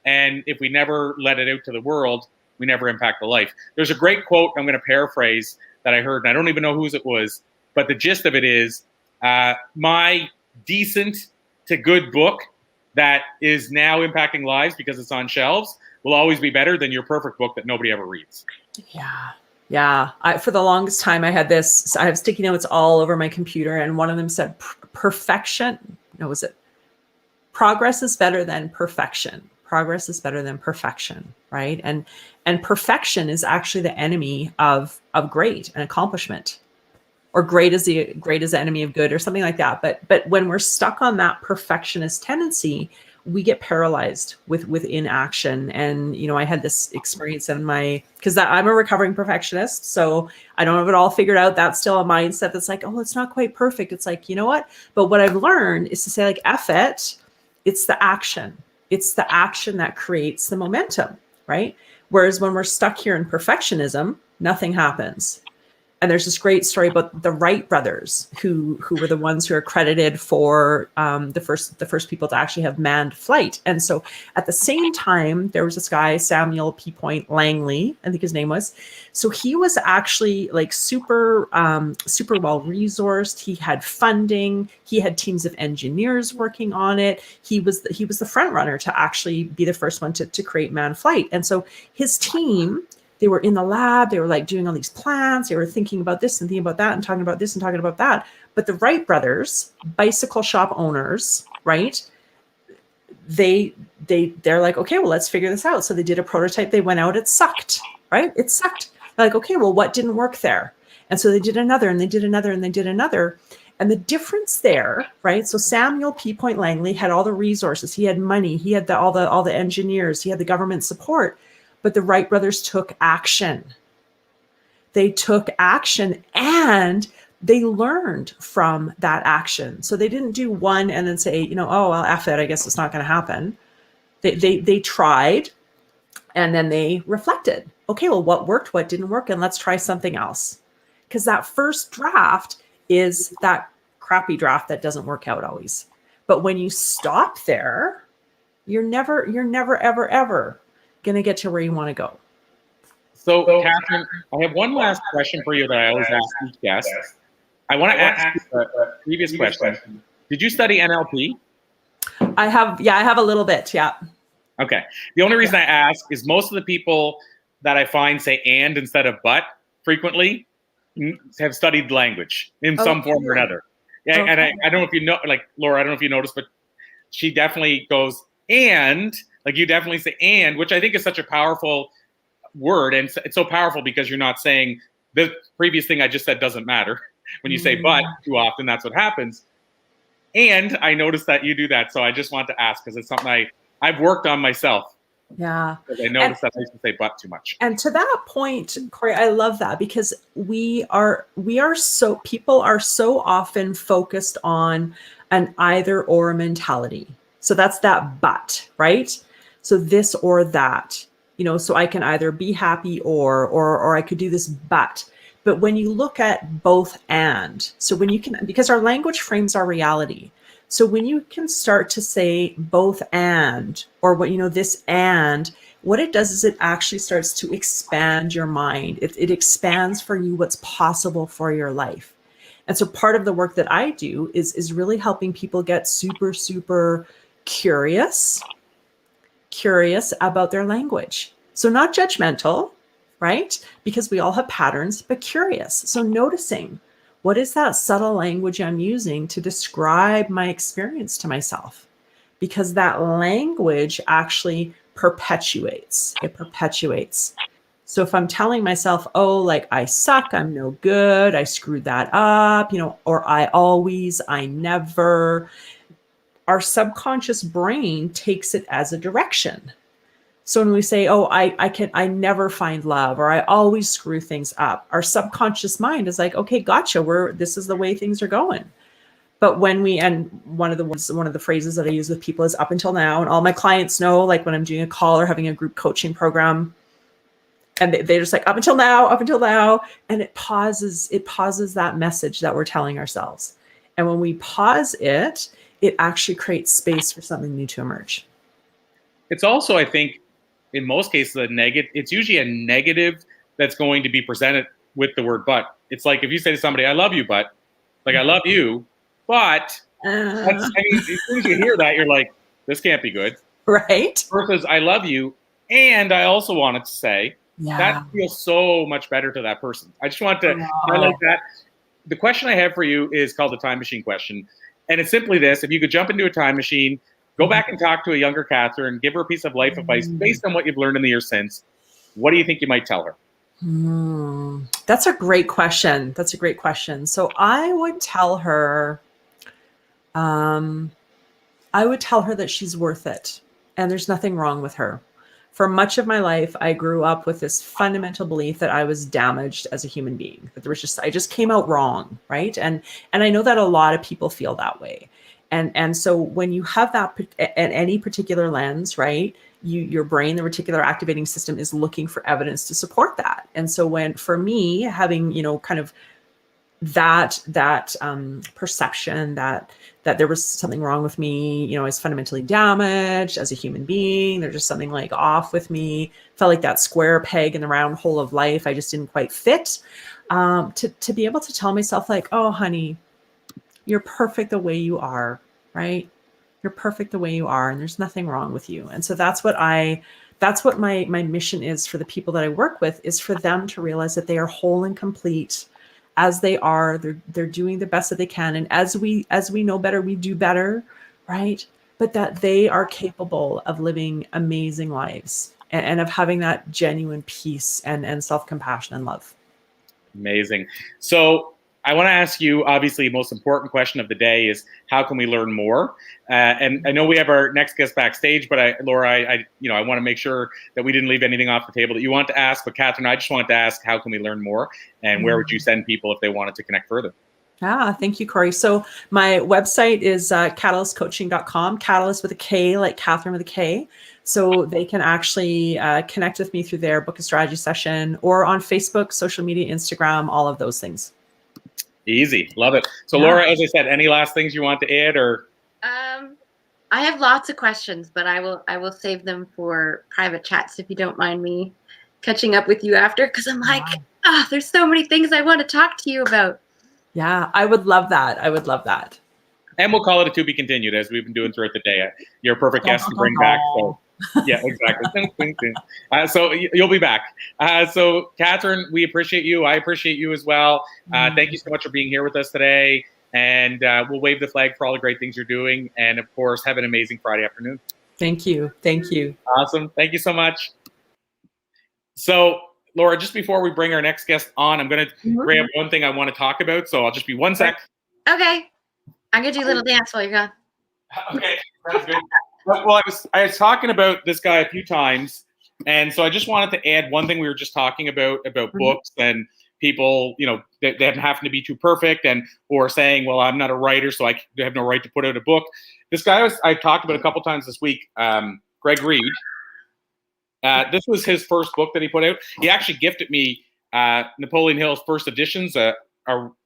And if we never let it out to the world, we never impact the life. There's a great quote I'm going to paraphrase that I heard, and I don't even know whose it was, but the gist of it is, my decent to good book that is now impacting lives because it's on shelves will always be better than your perfect book that nobody ever reads. Yeah. For the longest time, I had sticky notes all over my computer, and one of them said perfection. No, was it? Progress is better than perfection. Progress is better than perfection, right? And perfection is actually the enemy of great and accomplishment, or great is the enemy of good, or something like that. But when we're stuck on that perfectionist tendency, we get paralyzed with inaction. And I had this experience because I'm a recovering perfectionist, so I don't have it all figured out. That's still a mindset that's like, oh, it's not quite perfect. It's like, you know what? But what I've learned is to say, like, F it. It's the action. It's the action that creates the momentum, right? Whereas when we're stuck here in perfectionism, nothing happens. And there's this great story about the Wright brothers, who were the ones who are credited for the first people to actually have manned flight. And so at the same time, there was this guy, Samuel P. Langley, I think his name was. So he was actually like super well resourced. He had funding. He had teams of engineers working on it. He was the front runner to actually be the first one to create manned flight. And so his team, they were in the lab, they were like doing all these plans, they were thinking about this and thinking about that and talking about this and talking about that. But the Wright brothers, bicycle shop owners, right? They're like, okay, well, let's figure this out. So they did a prototype, they went out, it sucked, right? It sucked. They're like, okay, well, what didn't work there? And so they did another, and they did another, and they did another. And the difference there, right? So Samuel P. Langley had all the resources, he had money, he had all the engineers, he had the government support. But the Wright brothers took action. They took action, and they learned from that action. So they didn't do one and then say, oh, well, F it, I guess it's not going to happen. They tried, and then they reflected. Okay, well, what worked, what didn't work, and let's try something else. Because that first draft is that crappy draft that doesn't work out always. But when you stop there, you're never ever ever going to get to where you want to go. So, Katherine, I have one last question for you that I always ask each guest. I want to ask you the previous question. Did you study NLP? I have a little bit. Yeah. Okay. The only reason I ask is most of the people that I find say "and" instead of "but" frequently have studied language in some form or another. Yeah, and I don't know if you know, like Laura, I don't know if you noticed, but she definitely goes "and," like you definitely say "and," which I think is such a powerful word, and it's so powerful because you're not saying the previous thing I just said doesn't matter. When you say "but" too often, that's what happens. And I noticed that you do that, so I just want to ask because it's something I've worked on myself. Yeah. Because I noticed that I used to say "but" too much. And to that point, Corey, I love that because people are so often focused on an either or mentality. So that's that "but," right? So this or that, so I can either be happy or I could do this "but." But when you look at both and, so when you can, because our language frames our reality. So when you can start to say both and, or this and, what it does is it actually starts to expand your mind. It expands for you what's possible for your life. And so part of the work that I do is really helping people get super, super curious about their language. So not judgmental, right? Because we all have patterns, but curious. So noticing, what is that subtle language I'm using to describe my experience to myself? Because that language actually perpetuates. It perpetuates. So if I'm telling myself, oh, like I suck, I'm no good, I screwed that up, or I always, I never, our subconscious brain takes it as a direction. So when we say, oh, I never find love, or I always screw things up, our subconscious mind is like, okay, gotcha. This is the way things are going. But when one of the phrases that I use with people is "up until now," and all my clients know, like when I'm doing a call or having a group coaching program, and they're just like, up until now, and it pauses that message that we're telling ourselves. And when we pause it actually creates space for something new to emerge. It's also, I think, in most cases, it's usually a negative that's going to be presented with the word "but." It's like if you say to somebody, "I love you, but," like, I love you, but, as soon as you hear that, you're like, this can't be good. Right. Versus, "I love you, and I also wanted to say," that feels so much better to that person. I just want to highlight that. The question I have for you is called the time machine question. And it's simply this: if you could jump into a time machine, go back and talk to a younger Katherine, give her a piece of life advice based on what you've learned in the years since, what do you think you might tell her? That's a great question. So I would tell her, that she's worth it and there's nothing wrong with her. For much of my life, I grew up with this fundamental belief that I was damaged as a human being, that I just came out wrong, right? And I know that a lot of people feel that way. And so when you have that at any particular lens, right, your brain, the reticular activating system, is looking for evidence to support that. And so for me, having, kind of that perception that there was something wrong with me, I was fundamentally damaged as a human being, there's just something like off with me, felt like that square peg in the round hole of life, I just didn't quite fit, to be able to tell myself, like, oh honey, you're perfect the way you are, right? You're perfect the way you are, and there's nothing wrong with you. And so that's what my mission is for the people that I work with, is for them to realize that they are whole and complete as they are. They're doing the best that they can. And as we know better, we do better, right? But that they are capable of living amazing lives and of having that genuine peace and self-compassion and love. Amazing. So I want to ask you, obviously, the most important question of the day is, how can we learn more? And I know we have our next guest backstage, but Laura, I want to make sure that we didn't leave anything off the table that you want to ask. But Katherine, I just wanted to ask, how can we learn more? And where would you send people if they wanted to connect further? Thank you, Corey. So my website is catalystcoaching.com, Catalyst with a K, like Katherine with a K. So they can actually connect with me through there, book a strategy session, or on Facebook, social media, Instagram, all of those things. Easy. Love it. So Laura, as I said, any last things you want to add, or? I have lots of questions, but I will save them for private chats if you don't mind me catching up with you after, because I'm like, there's so many things I want to talk to you about. Yeah, I would love that. I would love that. And we'll call it a to be continued, as we've been doing throughout the day. You're a perfect guest to bring back. So, yeah, exactly. So you'll be back. So, Katherine, we appreciate you. I appreciate you as well. Thank you so much for being here with us today. And we'll wave the flag for all the great things you're doing. And, of course, have an amazing Friday afternoon. Thank you. Thank you. Awesome. Thank you so much. So, Laura, just before we bring our next guest on, I'm going to grab one thing I want to talk about. So I'll just be 1 sec. Okay. I'm going to do a little dance while you're gone. Okay, that's good. Well, I was talking about this guy a few times, and so I just wanted to add one thing we were just talking about books and people, they happen to be too perfect or saying, well, I'm not a writer, so I have no right to put out a book. This guy I talked about a couple times this week, Greg Reed. This was his first book that he put out. He actually gifted me Napoleon Hill's first editions, a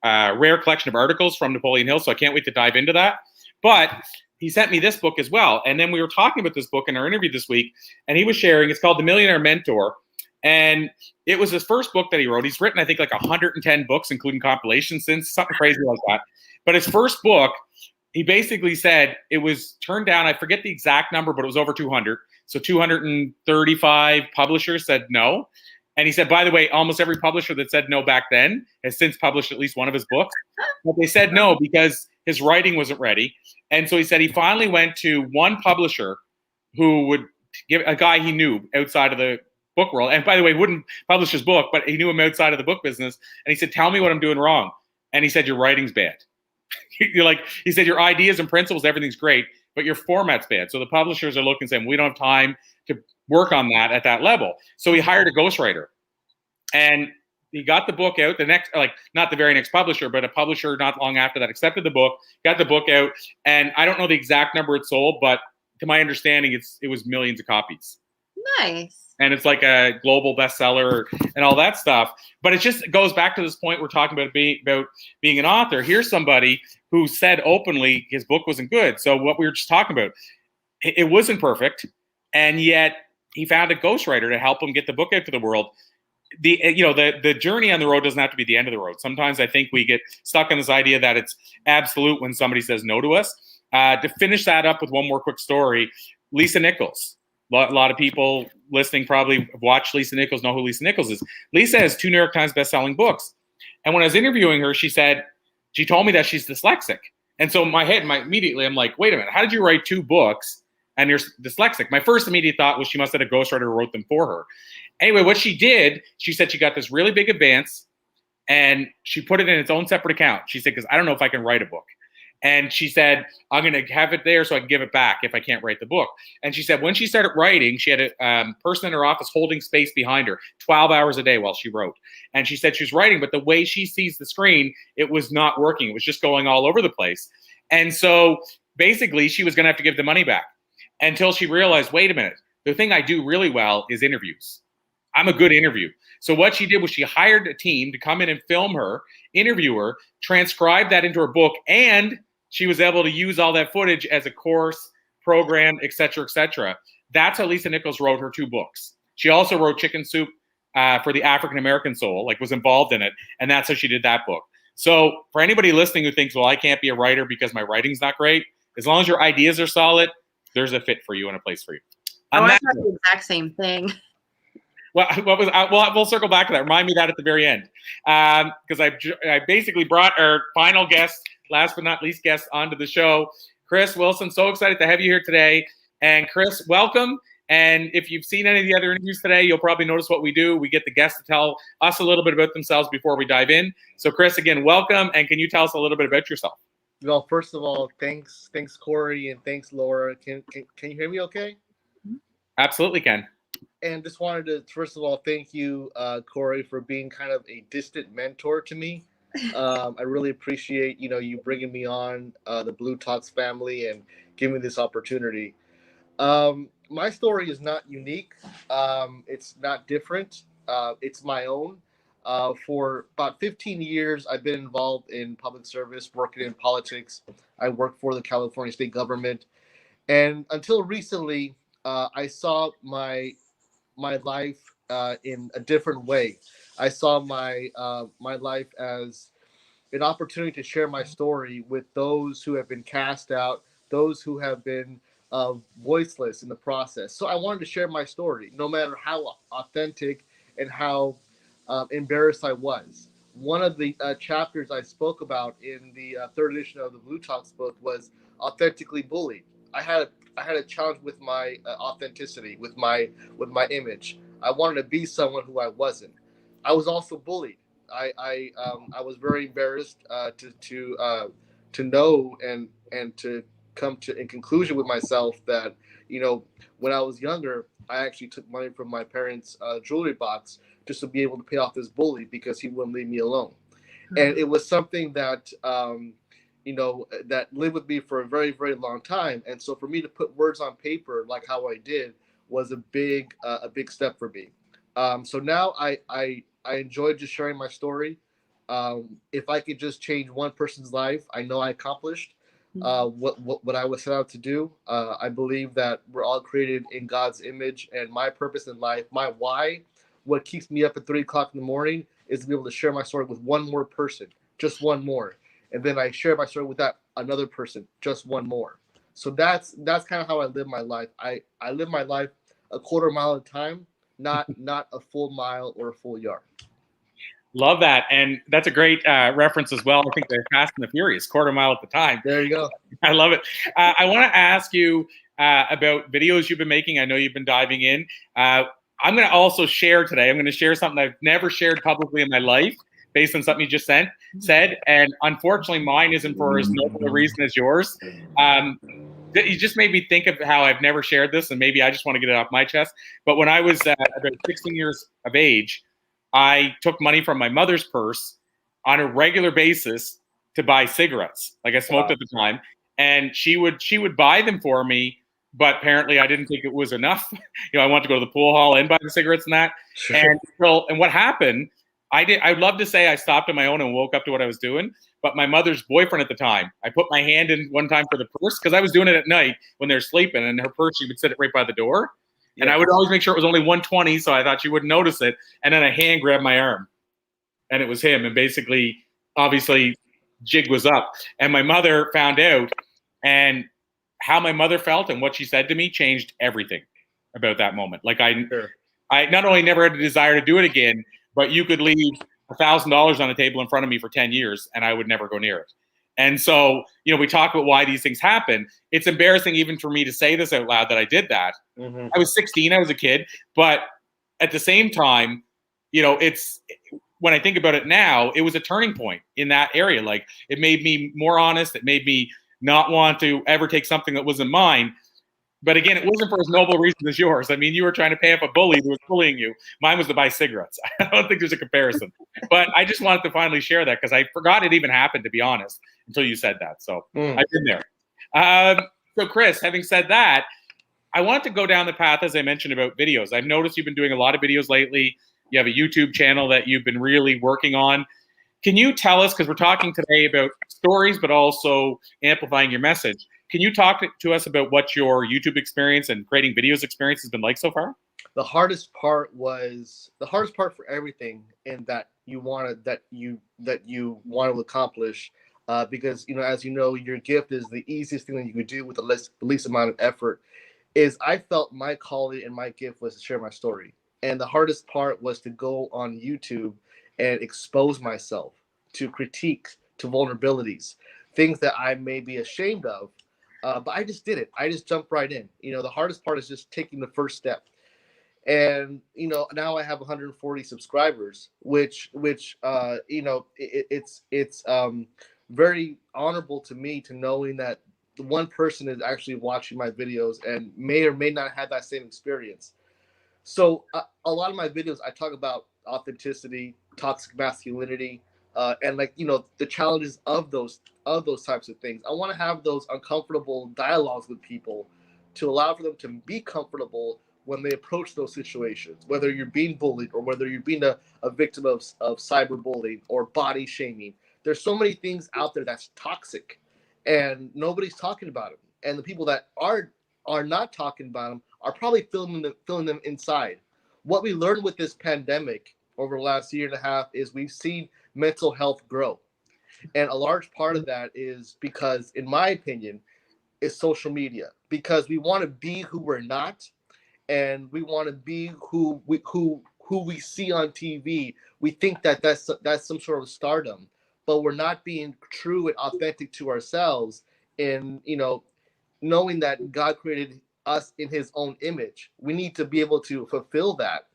rare collection of articles from Napoleon Hill, so I can't wait to dive into that. But he sent me this book as well. And then we were talking about this book in our interview this week, and he was sharing, it's called The Millionaire Mentor. And it was his first book that he wrote. He's written, I think, like 110 books, including compilations since, something crazy like that. But his first book, he basically said it was turned down. I forget the exact number, but it was over 200. So 235 publishers said no. And he said, by the way, almost every publisher that said no back then has since published at least one of his books. But they said no because his writing wasn't ready. And so he said he finally went to one publisher who would give a guy he knew outside of the book world. And by the way, wouldn't publish his book, but he knew him outside of the book business. And he said, tell me what I'm doing wrong. And he said, your writing's bad. He said, your ideas and principles, everything's great, but your format's bad. So the publishers are looking and saying, we don't have time to work on that at that level. So he hired a ghostwriter, and he got the book out. The next, not the very next publisher, but a publisher not long after that accepted the book, got the book out, and I don't know the exact number it sold, but to my understanding, it was millions of copies. Nice. And it's like a global bestseller and all that stuff. But it just goes back to this point we're talking about being an author. Here's somebody who said openly his book wasn't good. So what we were just talking about, it wasn't perfect, and yet he found a ghostwriter to help him get the book out to the world. The journey on the road doesn't have to be the end of the road. Sometimes I think we get stuck on this idea that it's absolute when somebody says no to us. To finish that up with one more quick story, Lisa Nichols. A lot of people listening probably watch Lisa Nichols, know who Lisa Nichols is. Lisa has 2 New York Times best-selling books. And when I was interviewing her, she told me that she's dyslexic. And so in my head, immediately, I'm like, wait a minute, how did you write 2 books and you're dyslexic? My first immediate thought was she must have had a ghostwriter who wrote them for her. Anyway, what she did, she said she got this really big advance and she put it in its own separate account. She said, because I don't know if I can write a book. And she said, I'm going to have it there so I can give it back if I can't write the book. And she said when she started writing, she had a person in her office holding space behind her 12 hours a day while she wrote. And she said she was writing, but the way she sees the screen, it was not working. It was just going all over the place. And so basically she was going to have to give the money back until she realized, wait a minute, the thing I do really well is interviews. I'm a good interview. So what she did was she hired a team to come in and film her, interview her, transcribe that into her book, and she was able to use all that footage as a course, program, et cetera, et cetera. That's how Lisa Nichols wrote her 2 books. She also wrote Chicken Soup for the African-American Soul, was involved in it, and that's how she did that book. So for anybody listening who thinks, well, I can't be a writer because my writing's not great, as long as your ideas are solid, there's a fit for you and a place for you. I want to have the exact same thing. Well, we'll circle back to that. Remind me that at the very end, because I basically brought our final guest, last but not least guest, onto the show, Chris Wilson. So excited to have you here today. And Chris, welcome. And if you've seen any of the other interviews today, you'll probably notice what we do. We get the guests to tell us a little bit about themselves before we dive in. So Chris, again, welcome. And can you tell us a little bit about yourself? Well, first of all, thanks Corey, and thanks Laura. Can you hear me okay? Absolutely can. And just wanted to, first of all, thank you, Corey, for being kind of a distant mentor to me. I really appreciate, you bringing me on the Blue Talks family and giving me this opportunity. My story is not unique. It's not different. It's my own. For about 15 years, I've been involved in public service, working in politics. I worked for the California state government. And until recently, I saw my life in a different way. I saw my life as an opportunity to share my story with those who have been cast out, those who have been voiceless in the process. So I wanted to share my story, no matter how authentic and how embarrassed I was. One of the chapters I spoke about in the third edition of the Blue Talks book was authentically bullied. I had a challenge with my authenticity, with my image. I wanted to be someone who I wasn't. I was also bullied. I was very embarrassed to know and to come to in conclusion with myself that, you know, when I was younger, I actually took money from my parents' jewelry box just to be able to pay off this bully because he wouldn't leave me alone. And it was something that that lived with me for a very, very long time. And so for me to put words on paper like how I did was a big step for me. So now I enjoy just sharing my story. If I could just change one person's life, I know I accomplished what I was set out to do. I believe that we're all created in God's image, and my purpose in life, my why, what keeps me up at 3 o'clock in the morning, is to be able to share my story with one more person, just one more, and then I share my story with that another person, just one more. So that's kind of how I live my life. I live my life a quarter mile at a time, not a full mile or a full yard. Love that. And that's a great reference as well. I think they're Fast and the Furious, quarter mile at the time. There you go. I love it. I want to ask you about videos you've been making. I know you've been diving in. I'm going to also share today. I'm going to share something I've never shared publicly in my life based on something you just said. And unfortunately, mine isn't for as noble a reason as yours. You just made me think of how I've never shared this, and maybe I just want to get it off my chest. But when I was about 16 years of age, I took money from my mother's purse on a regular basis to buy cigarettes. Like I smoked at the time, and she would buy them for me. But apparently, I didn't think it was enough. I wanted to go to the pool hall and buy the cigarettes and that. Sure. And what happened? I'd love to say I stopped on my own and woke up to what I was doing. But my mother's boyfriend at the time, I put my hand in one time for the purse because I was doing it at night when they're sleeping, and her purse, she would sit it right by the door. And I would always make sure it was only 120, so I thought she wouldn't notice it. And then a hand grabbed my arm, and it was him. And basically, obviously, jig was up. And my mother found out, and how my mother felt and what she said to me changed everything about that moment. Like I not only never had a desire to do it again, but you could leave $1,000 on the table in front of me for 10 years, and I would never go near it. And so, we talk about why these things happen. It's embarrassing even for me to say this out loud that I did that. Mm-hmm. I was 16, I was a kid, but at the same time, it's when I think about it now, it was a turning point in that area. Like it made me more honest. It made me not want to ever take something that wasn't mine. But again, it wasn't for as noble a reason as yours. I mean, you were trying to pay off a bully who was bullying you. Mine was to buy cigarettes. I don't think there's a comparison. But I just wanted to finally share that because I forgot it even happened, to be honest, until you said that. So I've been there. So Chris, having said that, I wanted to go down the path, as I mentioned, about videos. I've noticed you've been doing a lot of videos lately. You have a YouTube channel that you've been really working on. Can you tell us, because we're talking today about stories, but also amplifying your message. Can you talk to us about what your YouTube experience and creating videos experience has been like so far? The hardest part for everything, and that you want to accomplish, because as you know, your gift is the easiest thing that you could do with the least amount of effort. Is I felt my calling and my gift was to share my story, and the hardest part was to go on YouTube and expose myself to critiques, to vulnerabilities, things that I may be ashamed of. But I just did it. I just jumped right in. The hardest part is just taking the first step. And, now I have 140 subscribers, which it's very honorable to me to knowing that one person is actually watching my videos and may or may not have that same experience. So a lot of my videos, I talk about authenticity, toxic masculinity, and the challenges of those types of things. I want to have those uncomfortable dialogues with people to allow for them to be comfortable when they approach those situations, whether you're being bullied or whether you're being a victim of cyberbullying or body shaming. There's so many things out there that's toxic, and nobody's talking about them. And the people that are not talking about them are probably feeling them inside. What we learned with this pandemic over the last year and a half is we've seen mental health grow. And a large part of that is because, in my opinion, is social media, because we want to be who we're not, and we want to be who we see on TV. We think that that's some sort of stardom, but we're not being true and authentic to ourselves. And knowing that God created us in His own image, we need to be able to fulfill that.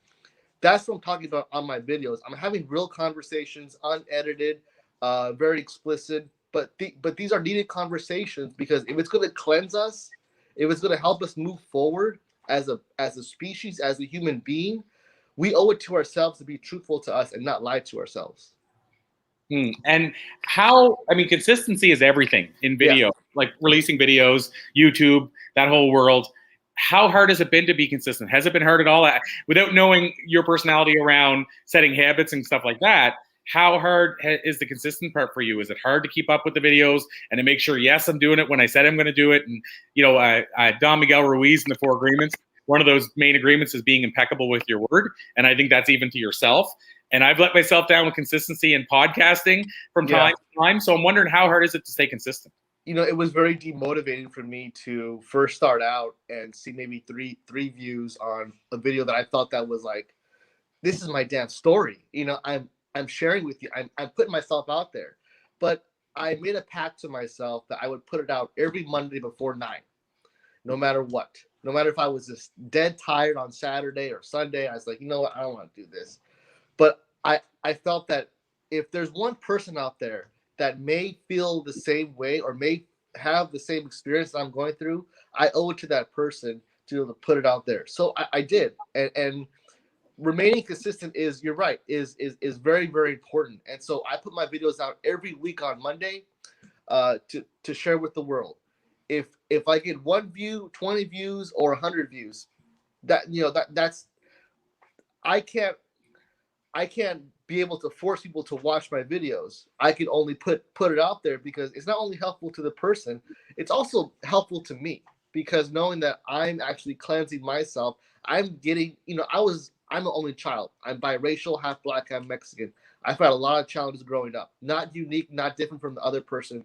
That's what I'm talking about on my videos. I'm having real conversations, unedited, very explicit, but these are needed conversations, because if it's going to cleanse us, if it's going to help us move forward as a species, as a human being, we owe it to ourselves to be truthful to us and not lie to ourselves. And consistency is everything in video, like releasing videos, YouTube, that whole world. How hard has it been to be consistent? Has it been hard at all? Without knowing your personality around setting habits and stuff like that, how hard is the consistent part for you? Is it hard to keep up with the videos and to make sure, yes, I'm doing it when I said I'm going to do it? And, Don Miguel Ruiz in the 4 Agreements, one of those main agreements is being impeccable with your word. And I think that's even to yourself. And I've let myself down with consistency in podcasting from time to time. So I'm wondering, how hard is it to stay consistent? It was very demotivating for me to first start out and see maybe three views on a video that I thought that was like, this is my damn story. I'm sharing with you. I'm putting myself out there. But I made a pact to myself that I would put it out every Monday before 9, no matter what. No matter if I was just dead tired on Saturday or Sunday, I was like, you know what, I don't want to do this. But I felt that if there's one person out there that may feel the same way or may have the same experience that I'm going through, I owe it to that person to be able to put it out there. So I did. And remaining consistent is, you're right, is very, very important. And so I put my videos out every week on Monday to share with the world. If I get 1 view, 20 views, or 100 views, that's I can't be able to force people to watch my videos. I can only put it out there because it's not only helpful to the person, it's also helpful to me, because knowing that I'm actually cleansing myself, I'm getting, I'm an only child. I'm biracial, half Black, half Mexican. I've had a lot of challenges growing up. Not unique, not different from the other person,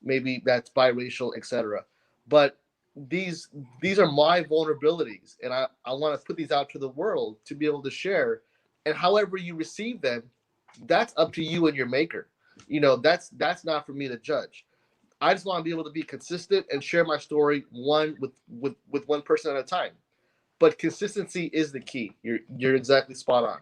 maybe that's biracial, etc. But these are my vulnerabilities, and I want to put these out to the world to be able to share. And however you receive them, that's up to you and your maker. That's not for me to judge. I just want to be able to be consistent and share my story with one person at a time. But consistency is the key. You're exactly spot on.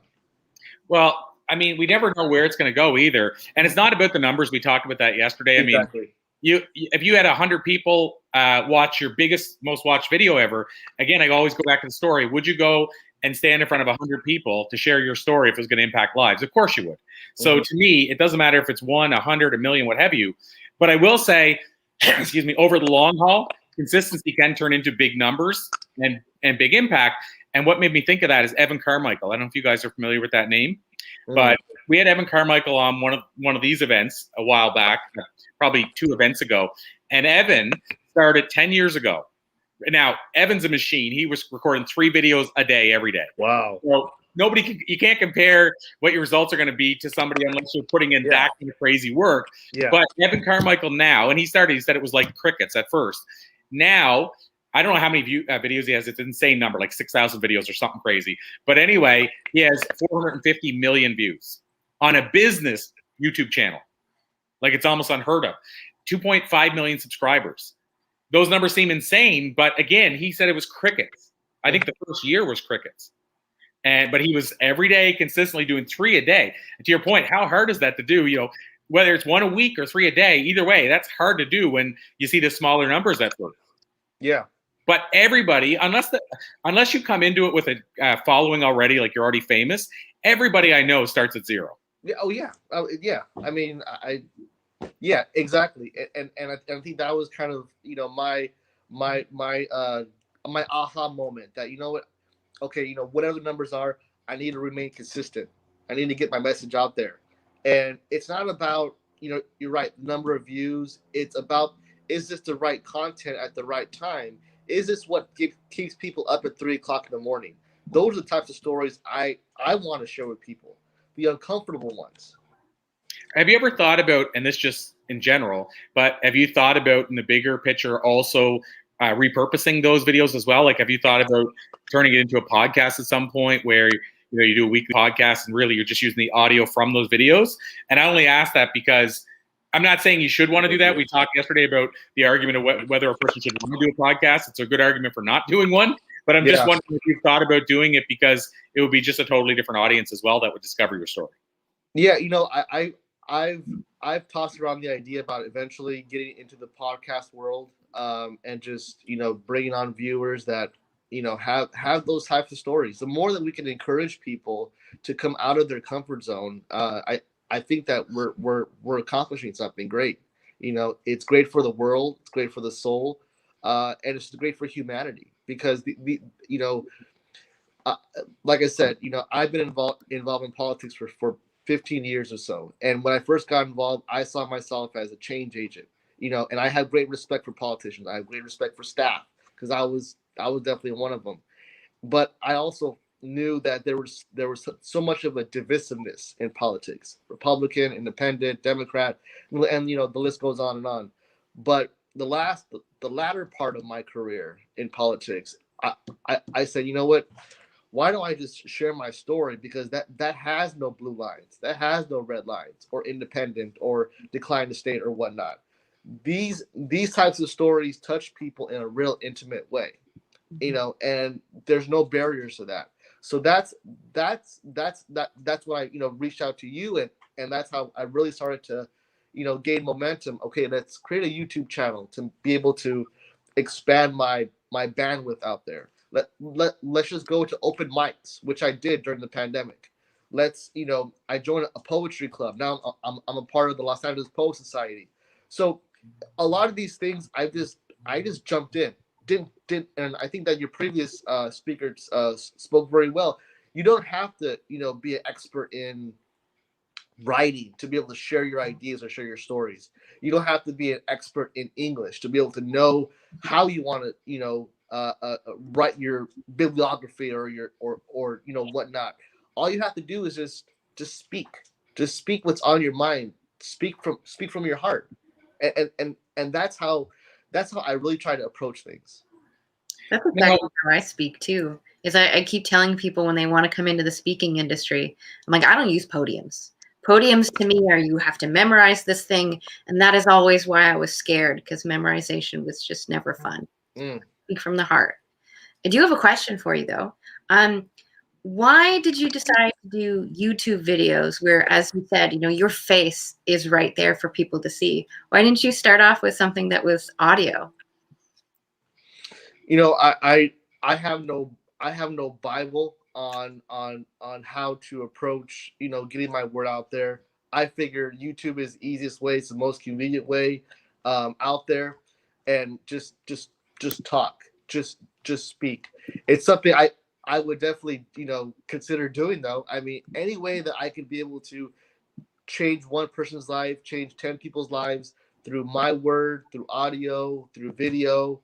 Well, we never know where it's going to go either. And it's not about the numbers. We talked about that yesterday. Exactly. If you had 100 people watch your biggest, most watched video ever, again, I always go back to the story. Would you go and stand in front of 100 people to share your story if it was going to impact lives? Of course you would. So to me, it doesn't matter if it's 1, 100, 1,000,000, what have you. But I will say, excuse me, over the long haul, consistency can turn into big numbers and big impact. And what made me think of that is Evan Carmichael. I don't know if you guys are familiar with that name, but we had Evan Carmichael on one of these events a while back, probably 2 events ago. And Evan started 10 years ago. Now, Evan's a machine. He was recording 3 videos a day, every day. Wow. So you can't compare what your results are going to be to somebody unless you're putting in that kind of crazy work. Yeah. But Evan Carmichael now, and he said it was like crickets at first. Now, I don't know how many videos he has. It's an insane number, like 6,000 videos or something crazy. But anyway, he has 450 million views on a business YouTube channel. Like, it's almost unheard of. 2.5 million subscribers. Those numbers seem insane, but again, he said it was crickets. I think the first year was crickets. But he was every day consistently doing 3 a day. And to your point, how hard is that to do? Whether it's 1 a week or 3 a day, either way, that's hard to do when you see the smaller numbers at first. Yeah. But everybody, unless you come into it with a following already, like you're already famous, everybody I know starts at 0. Yeah. Oh yeah. Yeah. Yeah, exactly. And I think that was kind of my aha moment, that, okay, you know, whatever the numbers are, I need to remain consistent. I need to get my message out there. And it's not about, you know, you're right, number of views. It's about, is this the right content at the right time? Is this what keeps people up at 3 o'clock in the morning? Those are the types of stories I want to share with people, the uncomfortable ones. Have you ever thought about, and this just in general, but have you thought about in the bigger picture also repurposing those videos as well? Like, have you thought about turning it into a podcast at some point where you do a weekly podcast and really you're just using the audio from those videos? And I only ask that because I'm not saying you should want to do that. We talked yesterday about the argument of whether a person should want to do a podcast. It's a good argument for not doing one. But I'm just wondering if you've thought about doing it because it would be just a totally different audience as well that would discover your story. Yeah, you know, I've tossed around the idea about eventually getting into the podcast world, and just, you know, bringing on viewers that, you know, have those types of stories. The more that we can encourage people to come out of their comfort zone, I think that we're accomplishing something great. You know, it's great for the world, it's great for the soul, and it's great for humanity because the you know, like I said, you know, I've been involved in politics for 15 years or so. And when I first got involved, I saw myself as a change agent, you know, and I have great respect for politicians. I have great respect for staff because I was definitely one of them. But I also knew that there was so much of a divisiveness in politics, Republican, Independent, Democrat, and, you know, the list goes on and on. But the latter part of my career in politics, I said, you know what? Why don't I just share my story? Because that has no blue lines, that has no red lines, or independent, or decline to state, or whatnot. These types of stories touch people in a real intimate way, you know, and there's no barriers to that. So that's why I, you know, reached out to you, and that's how I really started to, you know, gain momentum. Okay, let's create a YouTube channel to be able to expand my bandwidth out there. Let's just go to open mics, which I did during the pandemic. Let's, you know, I joined a poetry club. Now I'm a part of the Los Angeles Poet Society. So a lot of these things I just jumped in. Didn't and I think that your previous speakers spoke very well. You don't have to, you know, be an expert in writing to be able to share your ideas or share your stories. You don't have to be an expert in English to be able to know how you want to, you know, write your bibliography or your or you know, whatnot. All you have to do is just speak what's on your mind. Speak from your heart, and that's how I really try to approach things. That's exactly how I speak too. Is I keep telling people when they want to come into the speaking industry, I'm like, I don't use podiums. Podiums to me are, you have to memorize this thing, and that is always why I was scared, because memorization was just never fun. Speak from the heart. I do have a question for you though. Why did you decide to do YouTube videos where, as you said, you know, your face is right there for people to see? Why didn't you start off with something that was audio? You know, I have no Bible on how to approach, you know, getting my word out there. I figure YouTube is the easiest way, it's the most convenient way out there, and just talk, just speak. It's something I would definitely, you know, consider doing though. I mean, any way that I could be able to change one person's life, change 10 people's lives through my word, through audio, through video,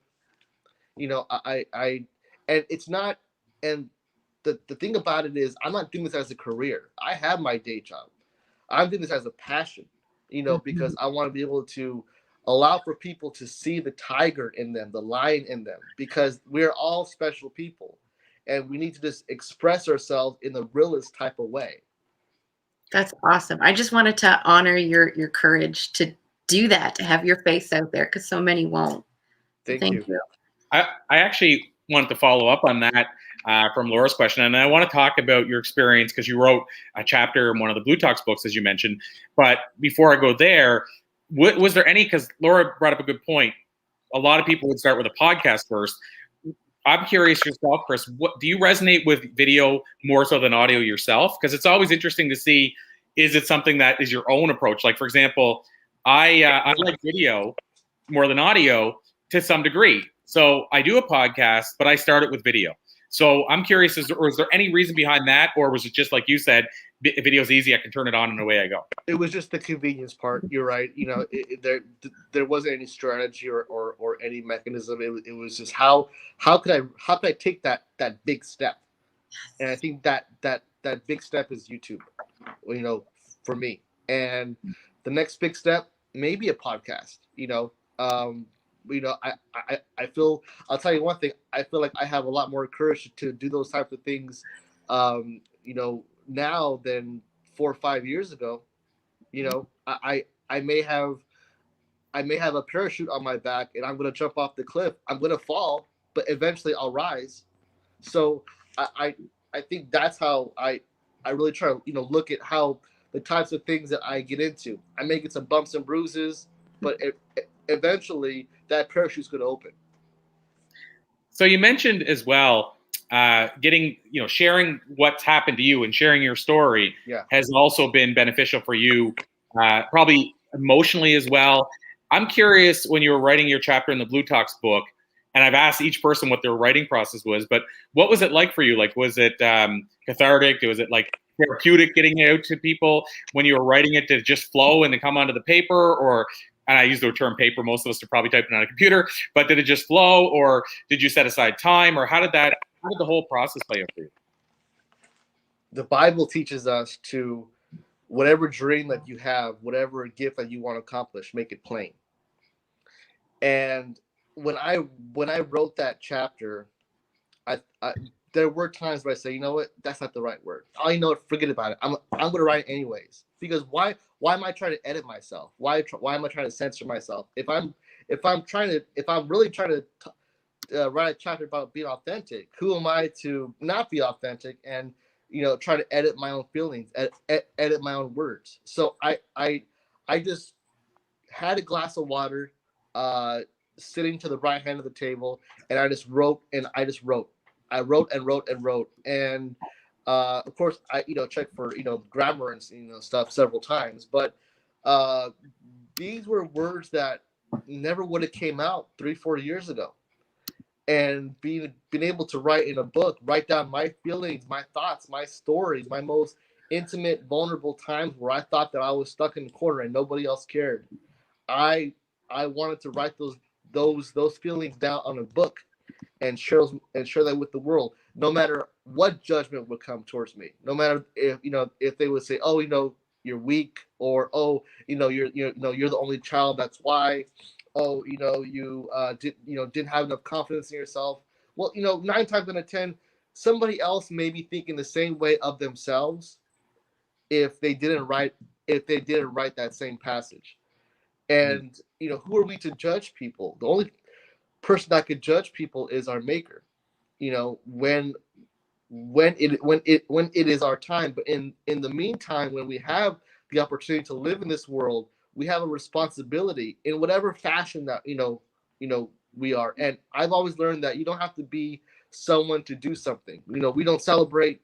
you know, I and it's not, and the thing about it is, I'm not doing this as a career. I have my day job. I'm doing this as a passion, you know, because I want to be able to allow for people to see the tiger in them, the lion in them, because we're all special people and we need to just express ourselves in the realest type of way. That's awesome. I just wanted to honor your courage to do that, to have your face out there, because so many won't. Thank you. I actually wanted to follow up on that from Laura's question, and I want to talk about your experience because you wrote a chapter in one of the Blue Talks books, as you mentioned. But before I go there, was there any, because Laura brought up a good point, a lot of people would start with a podcast first. I'm curious yourself, Chris, what do you resonate with video more so than audio yourself? Because it's always interesting to see, is it something that is your own approach? Like, for example, I like video more than audio to some degree. So I do a podcast, but I start it with video. So I'm curious, is there any reason behind that, or was it just like you said, video's easy, I can turn it on and away I go? It was just the convenience part. You're right. There wasn't any strategy or any mechanism. It was just how could I take that big step? And I think that big step is YouTube, for me. And the next big step, maybe a podcast. I feel. I'll tell you one thing. I feel like I have a lot more courage to do those types of things, now than 4 or 5 years ago. I may have a parachute on my back and I'm going to jump off the cliff. I'm going to fall, but eventually I'll rise. So I think that's how I really try to, look at how the types of things that I get into. I may get some bumps and bruises, but eventually that parachute's going to open. So you mentioned as well, getting, sharing what's happened to you and sharing your story has also been beneficial for you, probably emotionally as well. I'm curious, when you were writing your chapter in the Blue Talks book, and I've asked each person what their writing process was, but what was it like for you? Like, was it cathartic? Was it like therapeutic getting it out to people when you were writing it to just flow and to come onto the paper? Or, and I use the term paper, most of us are probably typing on a computer, but did it just flow, or did you set aside time, or how did the whole process play out for you? The Bible teaches us to, whatever dream that you have, whatever gift that you want to accomplish, make it plain. And when I wrote that chapter, I there were times where I say, you know what, that's not the right word. Forget about it. I'm going to write it anyways. Because why am I trying to edit myself? Why am I trying to censor myself? If I'm really trying to write a chapter about being authentic, who am I to not be authentic and try to edit my own feelings, edit my own words? So I just had a glass of water, sitting to the right hand of the table, and I just wrote. I wrote and wrote and wrote, and of course I checked for grammar and stuff several times, but these were words that never would have came out 3-4 years ago. And being able to write in a book, write down my feelings, my thoughts, my stories, my most intimate, vulnerable times where I thought that I was stuck in the corner and nobody else cared. I wanted to write those feelings down on a book and share that with the world, no matter what judgment would come towards me, no matter if they would say, oh, you're weak, or oh, you're the only child, that's why. Oh, you didn't have enough confidence in yourself. Well, 9 times out of 10, somebody else may be thinking the same way of themselves if they didn't write that same passage. And who are we to judge people? The only person that could judge people is our Maker. When it is our time. But in the meantime, when we have the opportunity to live in this world, we have a responsibility in whatever fashion that we are. And I've always learned that you don't have to be someone to do something. We don't celebrate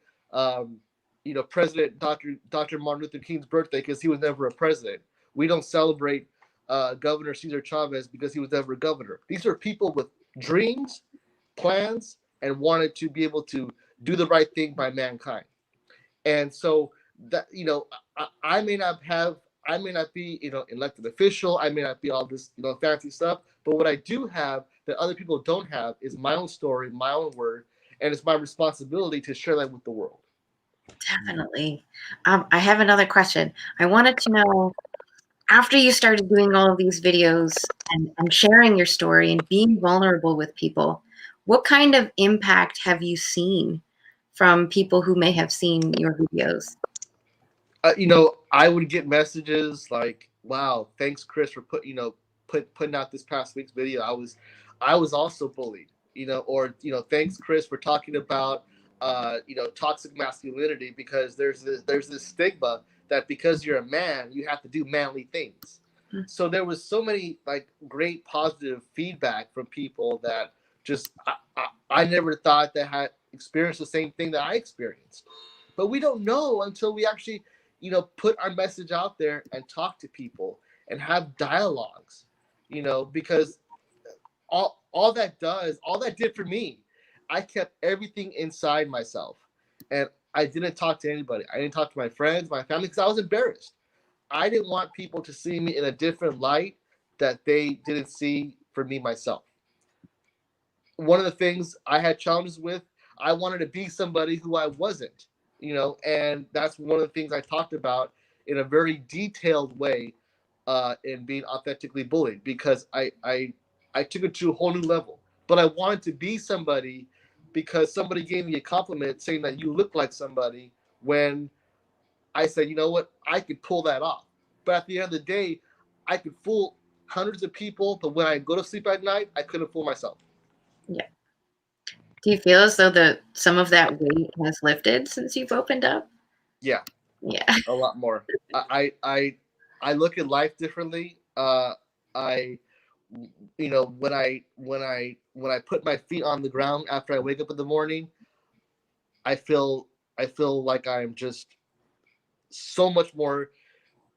President Dr. Martin Luther King's birthday because he was never a president. We don't celebrate Governor Cesar Chavez because he was never a governor. These are people with dreams, plans, and wanted to be able to do the right thing by mankind. And so that I may not be elected official, I may not be all this fancy stuff, but what I do have that other people don't have is my own story, my own word, and it's my responsibility to share that with the world. Definitely. I have another question. I wanted to know, after you started doing all of these videos and sharing your story and being vulnerable with people, what kind of impact have you seen from people who may have seen your videos? I would get messages like, "Wow, thanks, Chris, for putting out this past week's video. I was also bullied, or thanks, Chris, for talking about toxic masculinity, because there's this stigma that because you're a man, you have to do manly things." Mm-hmm. So there was so many great positive feedback from people that just I never thought that had experienced the same thing that I experienced. But we don't know until we actually put our message out there and talk to people and have dialogues, because all that did for me, I kept everything inside myself, and I didn't talk to anybody. I didn't talk to my friends, my family, because I was embarrassed. I didn't want people to see me in a different light that they didn't see for me myself. One of the things I had challenges with, I wanted to be somebody who I wasn't, and that's one of the things I talked about in a very detailed way in being authentically bullied, because I took it to a whole new level. But I wanted to be somebody because somebody gave me a compliment saying that you look like somebody, when I said, you know what, I could pull that off. But at the end of the day, I could fool hundreds of people, but when I go to sleep at night, I couldn't fool myself. Yeah. Do you feel as though some of that weight has lifted since you've opened up? Yeah. Yeah. A lot more. I look at life differently. I when I put my feet on the ground after I wake up in the morning, I feel like I'm just so much more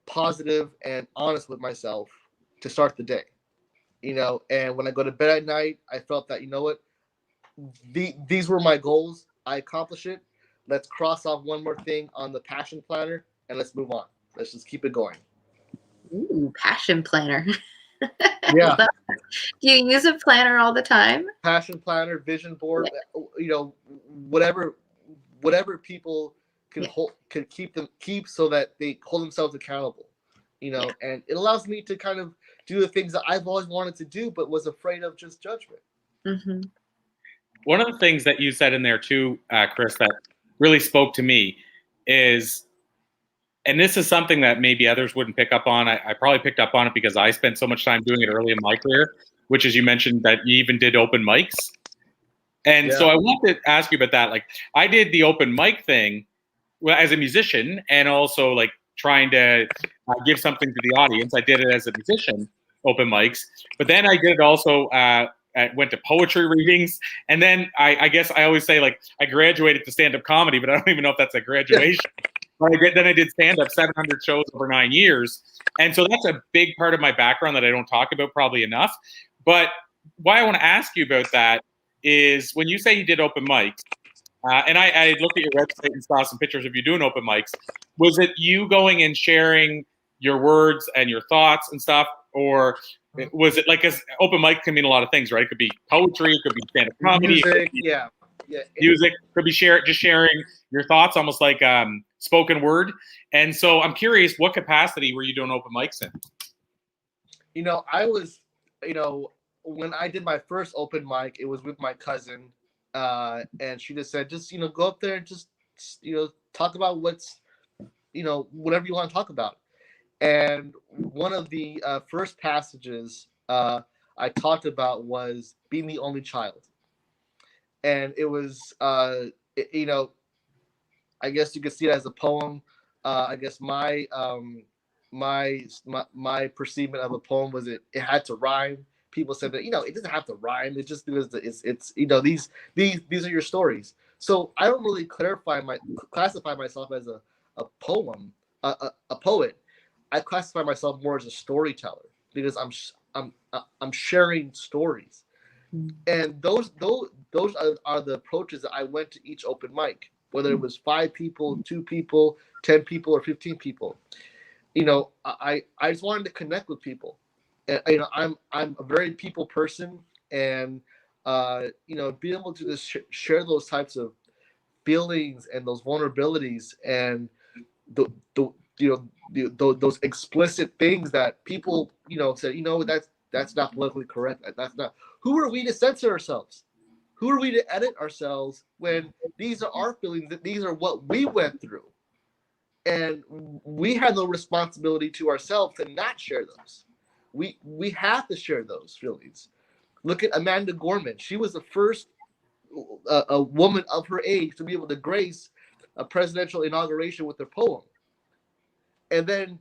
positive and honest with myself to start the day. And when I go to bed at night, I felt that, you know what, these were my goals. I accomplished it. Let's cross off one more thing on the passion planner and let's move on. Let's just keep it going. Ooh, passion planner. Yeah. Do you use a planner all the time? Passion planner, vision board, whatever people can keep so that they hold themselves accountable. And it allows me to kind of do the things that I've always wanted to do, but was afraid of just judgment. Mm-hmm. One of the things that you said in there too, Chris, that really spoke to me is, and this is something that maybe others wouldn't pick up on. I probably picked up on it because I spent so much time doing it early in my career, which is, you mentioned that you even did open mics. And so I want to ask you about that. Like, I did the open mic thing as a musician, and also like trying to give something to the audience. I did it as a musician, open mics, but then I did it also. I went to poetry readings, and then I guess I always say, like, I graduated to stand-up comedy, but I don't even know if that's a graduation. Then I did stand-up 700 shows over 9 years, and so that's a big part of my background that I don't talk about probably enough. But why I want to ask you about that is, when you say you did open mics, and I looked at your website and saw some pictures of you doing open mics, was it you going and sharing your words and your thoughts and stuff, or was it like, because open mic can mean a lot of things, right? It could be poetry, it could be stand-up comedy, music, music, could be sharing your thoughts, almost like spoken word. And so I'm curious, what capacity were you doing open mics in? I was, when I did my first open mic, it was with my cousin, and she just said, just go up there and just talk about what's whatever you want to talk about. And one of the first passages I talked about was being the only child. And it was, I guess you could see it as a poem. I guess my perceivement of a poem was it had to rhyme. People said that, it doesn't have to rhyme. It just because it's these are your stories. So I don't really classify myself as a poem, a poet. I classify myself more as a storyteller, because I'm sharing stories, and those are the approaches that I went to each open mic, whether it was 5 people, 2 people, 10 people, or 15 people. I just wanted to connect with people, and I'm a very people person, and being able to just share those types of feelings and those vulnerabilities and those explicit things that people say, that's not politically correct. That's not. Who are we to censor ourselves? Who are we to edit ourselves when these are our feelings? That these are what we went through, and we have no responsibility to ourselves to not share those. We have to share those feelings. Look at Amanda Gorman. She was the first a woman of her age to be able to grace a presidential inauguration with her poem. And then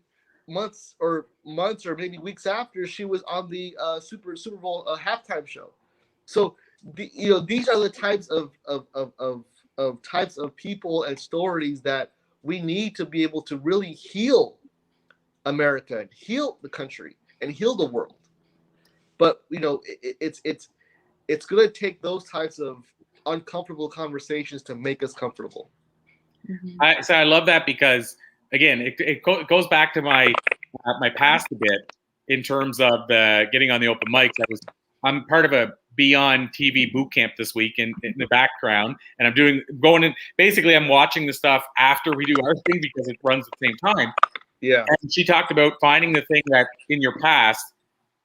months or maybe weeks after, she was on the Super Bowl halftime show. So these are the types of types of people and stories that we need to be able to really heal America and heal the country and heal the world. But it's going to take those types of uncomfortable conversations to make us comfortable. So I love that because, again, it goes back to my past a bit in terms of getting on the open mics. I'm part of a Beyond TV boot camp this week in the background, and basically I'm watching the stuff after we do our thing because it runs at the same time. Yeah. And she talked about finding the thing that in your past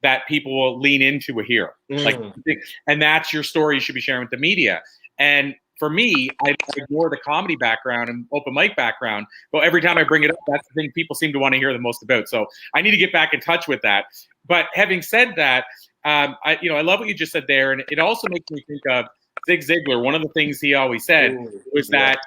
that people will lean into here. And that's your story you should be sharing with the media. And for me, I ignore the comedy background and open mic background, but every time I bring it up, that's the thing people seem to want to hear the most about. So I need to get back in touch with that. But having said that, I love what you just said there, and it also makes me think of Zig Ziglar. One of the things he always said was that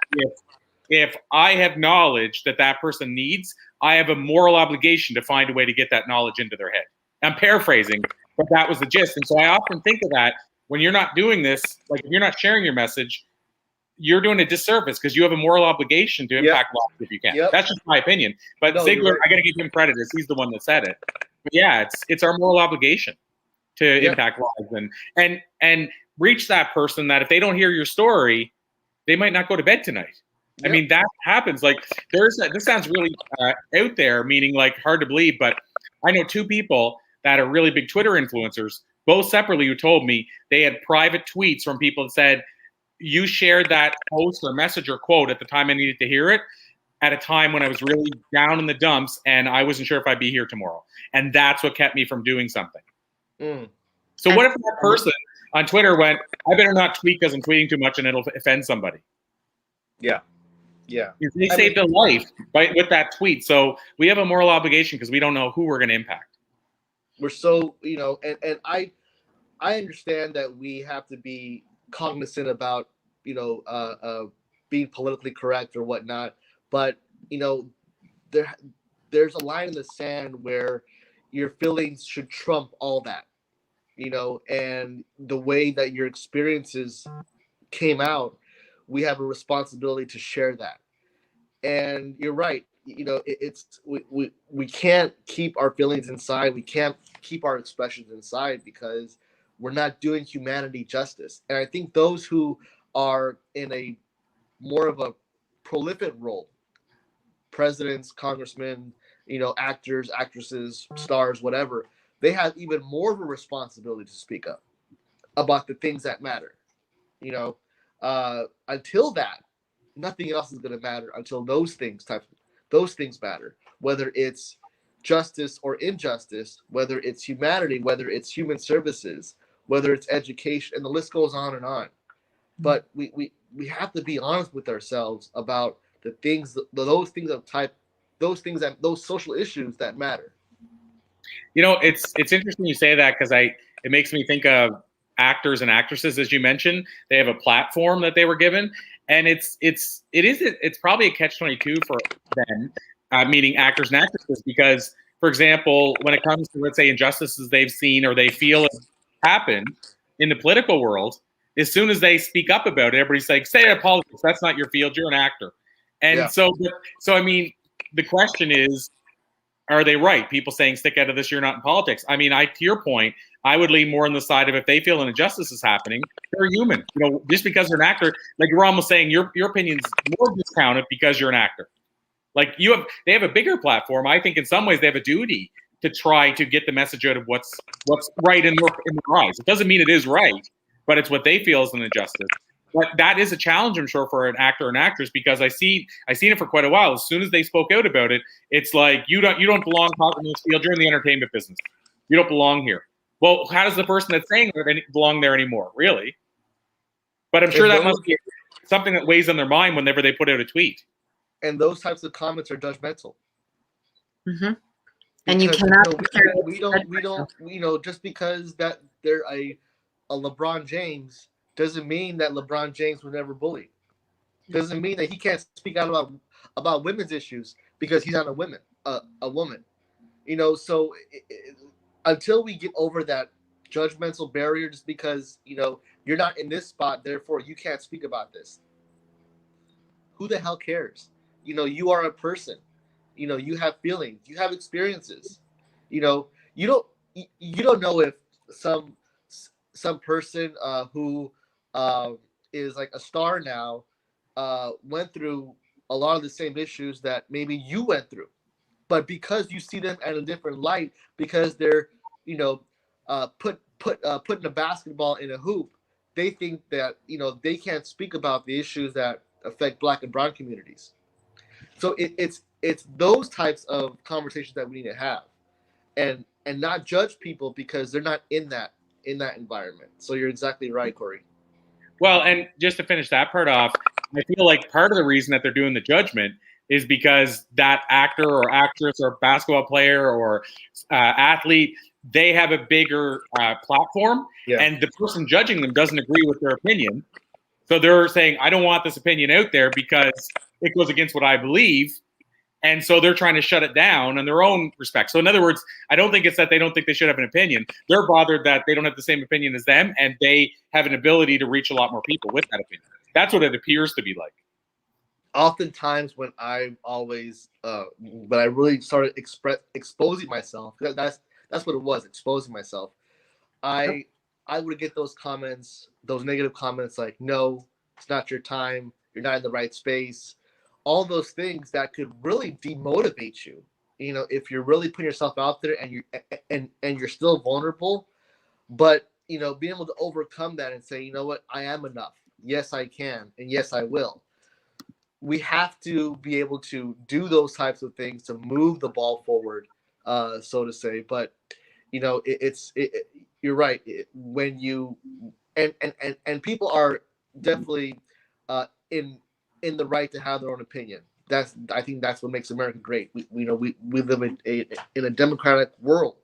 if I have knowledge that person needs, I have a moral obligation to find a way to get that knowledge into their head. I'm paraphrasing, but that was the gist. And so I often think of that when you're not doing this, like if you're not sharing your message, you're doing a disservice because you have a moral obligation to impact lives if you can. That's just my opinion. But Ziglar, I got to give him credit as he's the one that said it. But yeah, it's our moral obligation to impact lives and reach that person that if they don't hear your story, they might not go to bed tonight. I mean, that happens. Like this sounds really out there, meaning like hard to believe, but I know two people that are really big Twitter influencers, both separately, who told me they had private tweets from people that said, you shared that post or message or quote at the time I needed to hear it, at a time when I was really down in the dumps and I wasn't sure if I'd be here tomorrow. And that's what kept me from doing something. So what if that person on Twitter went, I better not tweet because I'm tweeting too much and it'll offend somebody? Yeah. They saved a life with that tweet. So we have a moral obligation because we don't know who we're going to impact. We're so, and I understand that we have to be cognizant about, being politically correct or whatnot. But, there's a line in the sand where your feelings should trump all that, and the way that your experiences came out, we have a responsibility to share that. And you're right. We can't keep our feelings inside. We can't keep our expressions inside because we're not doing humanity justice. And I think those who are in a more of a prolific role, presidents, congressmen, actors, actresses, stars, whatever, they have even more of a responsibility to speak up about the things that matter. Until that, nothing else is going to matter until those things matter, whether it's justice or injustice, whether it's humanity, whether it's human services, whether it's education, and the list goes on and on. But we have to be honest with ourselves about the things, those social issues that matter. It's interesting you say that because it makes me think of actors and actresses, as you mentioned. They have a platform that they were given, and it's probably a catch-22 for them, meaning actors and actresses, because, for example, when it comes to, let's say, injustices they've seen or they feel happen in the political world, as soon as they speak up about it, everybody's like, stay out of politics. That's not your field. You're an actor. And so I mean, the question is, are they right? People saying, stick out of this, you're not in politics. I mean, to your point, I would lean more on the side of if they feel an injustice is happening, they're human. Just because they're an actor, like you're almost saying your opinion's more discounted because you're an actor. Like they have a bigger platform. I think in some ways they have a duty to try to get the message out of what's right in their eyes. It doesn't mean it is right, but it's what they feel is an injustice. But that is a challenge, I'm sure, for an actor and actress, because I've seen it for quite a while. As soon as they spoke out about it, it's like you don't belong talking in this field. You're in the entertainment business. You don't belong here. Well, how does the person that's saying it belong there anymore? Really? But I'm sure that must be something that weighs on their mind whenever they put out a tweet. And those types of comments are judgmental. Mm-hmm. And you cannot. We don't. Just because that they're a LeBron James doesn't mean that LeBron James was never bullied. Doesn't mean that he can't speak out about women's issues because he's not a woman. So until we get over that judgmental barrier, just because you're not in this spot, therefore you can't speak about this. Who the hell cares? You are a person. You have feelings. You have experiences. You don't know if some person who is like a star now, went through a lot of the same issues that maybe you went through, but because you see them at a different light, because they're, you know, putting a basketball in a hoop, they think that, you know, they can't speak about the issues that affect Black and brown communities. So it's those types of conversations that we need to have, and not judge people because they're not in that environment. So you're exactly right, Corey. Well, and just to finish that part off, I feel like part of the reason that they're doing the judgment is because that actor or actress or basketball player or athlete, they have a bigger platform, and the person judging them doesn't agree with their opinion. So they're saying, I don't want this opinion out there because it goes against what I believe. And so they're trying to shut it down in their own respect. So in other words, I don't think it's that they don't think they should have an opinion. They're bothered that they don't have the same opinion as them, and they have an ability to reach a lot more people with that opinion. That's what it appears to be like. Oftentimes when I always, when I really started exposing myself, that's what it was, exposing myself. I would get those comments, those negative comments like, no, it's not your time. You're not in the right space. All those things that could really demotivate you, you know, if you're really putting yourself out there and you're still vulnerable, but, you know, being able to overcome that and say, you know what, I am enough. Yes, I can. And yes, I will. We have to be able to do those types of things to move the ball forward, so to say. But, you know, you're right. When you, and people are definitely in the right to have their own opinion. I think that's what makes America great. We live in a democratic world,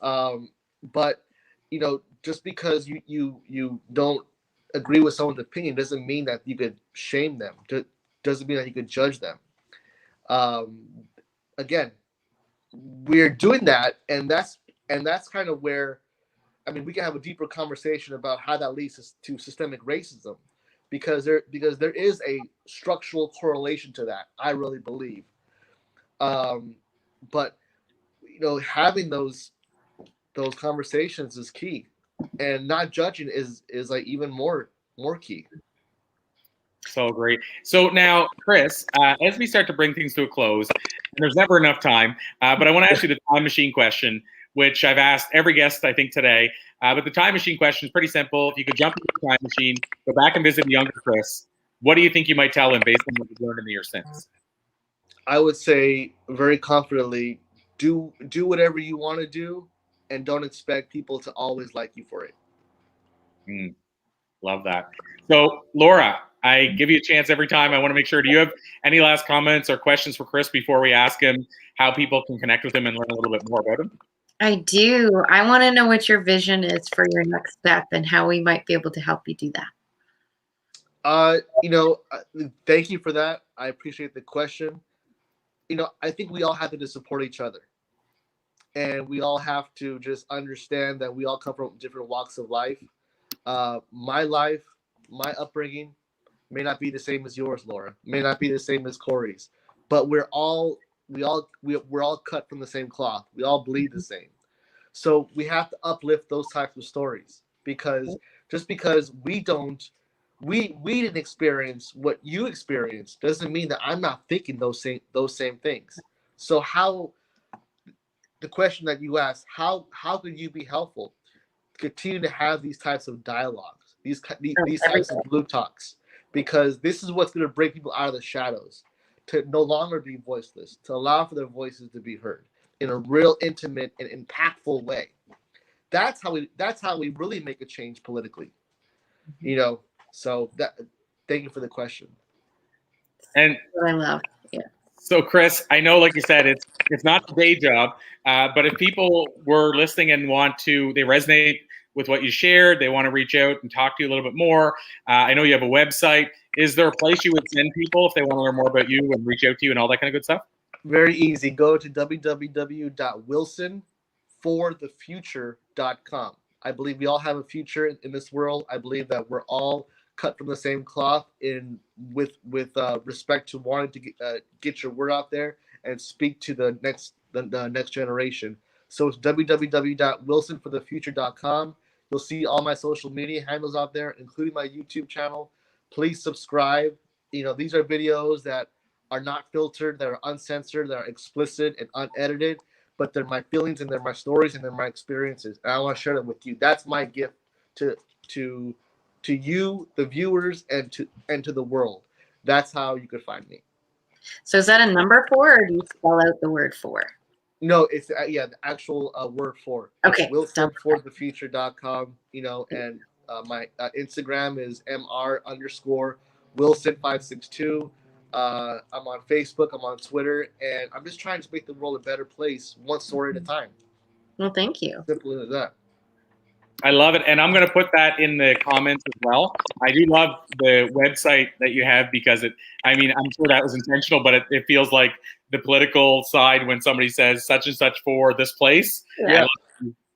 but, you know, just because you don't agree with someone's opinion doesn't mean that you could shame them. Doesn't mean that you could judge them. Again, we're doing that, and that's kind of where, I mean, we can have a deeper conversation about how that leads to systemic racism. Because there is a structural correlation to that, I really believe. But, you know, having those conversations is key, and not judging is like even more key. So great. So now, Chris, as we start to bring things to a close, and there's never enough time, but I want to ask you the time machine question, which I've asked every guest, I think, today. But the time machine question is pretty simple. If you could jump into the time machine, go back and visit younger Chris, what do you think you might tell him based on what you've learned in the year since? I would say very confidently, do whatever you want to do, and don't expect people to always like you for it. Love that. So, Laura, I give you a chance every time. I want to make sure, do you have any last comments or questions for Chris before we ask him how people can connect with him and learn a little bit more about him? I do. I want to know what your vision is for your next step and how we might be able to help you do that. You know, thank you for that. I appreciate the question. You know, I think we all have to support each other. And we all have to just understand that we all come from different walks of life. My life, my upbringing may not be the same as yours, Laura. May not be the same as Corey's. But we're all cut from the same cloth. We all bleed the same. So we have to uplift those types of stories, because just because we didn't experience what you experienced doesn't mean that I'm not thinking those same things. So the question that you asked, how could you be helpful? Continue to have these types of dialogues, these types of blue talks, because this is what's going to bring people out of the shadows, to no longer be voiceless, to allow for their voices to be heard in a real intimate and impactful way. That's how we really make a change politically. You know, so thank you for the question. And What I love. Yeah. So, Chris, I know, like you said, it's not a day job, but if people were listening and they resonate with what you shared, they want to reach out and talk to you a little bit more. I know you have a website. Is there a place you would send people if they want to learn more about you and reach out to you and all that kind of good stuff? Very easy. Go to www.wilsonforthefuture.com. I believe we all have a future in this world. I believe that we're all cut from the same cloth with respect to wanting to get your word out there and speak to the next generation. So it's www.wilsonforthefuture.com. You'll see all my social media handles out there, including my YouTube channel. Please subscribe. These are videos that are not filtered, that are uncensored, that are explicit and unedited, but they're my feelings and they're my stories and they're my experiences. And I want to share them with you. That's my gift to you, the viewers, and to the world. That's how you could find me. So is that a number 4, or do you spell out the word 4? No, it's the actual word 4. Okay. WilsonForTheFuture.com. And my Instagram is mr_Wilson562. I'm on Facebook. I'm on Twitter, and I'm just trying to make the world a better place, one story at a time. Well, thank you. Simple as that. I love it. And I'm going to put that in the comments as well. I do love the website that you have because I'm sure that was intentional, but it feels like the political side when somebody says such and such for this place. Yeah.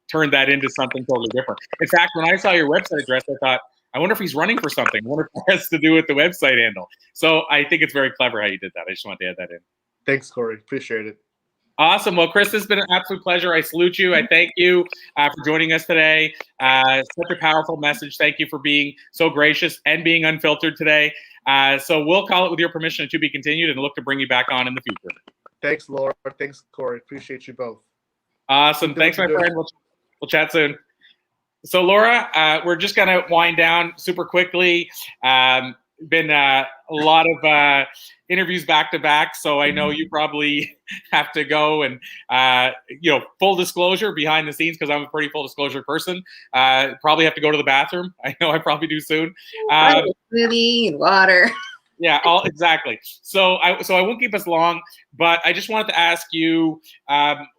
Turn that into something totally different. In fact, when I saw your website address, I thought, I wonder if he's running for something. I wonder if it has to do with the website handle. So I think it's very clever how you did that. I just wanted to add that in. Thanks, Corey. Appreciate it. Awesome. Well, Chris, it's been an absolute pleasure. I salute you. I thank you for joining us today. Such a powerful message. Thank you for being so gracious and being unfiltered today. So we'll call it with your permission to be continued and look to bring you back on in the future. Thanks, Laura. Thanks, Corey. Appreciate you both. Awesome. Thanks, my friend. We'll chat soon. So, Laura, we're just going to wind down super quickly. Been a lot of interviews back to back, so I know you probably have to go and full disclosure behind the scenes, because I'm a pretty full disclosure person. Probably have to go to the bathroom. I know I probably do soon. Smoothie and water. Yeah, exactly. So I won't keep us long, but I just wanted to ask you: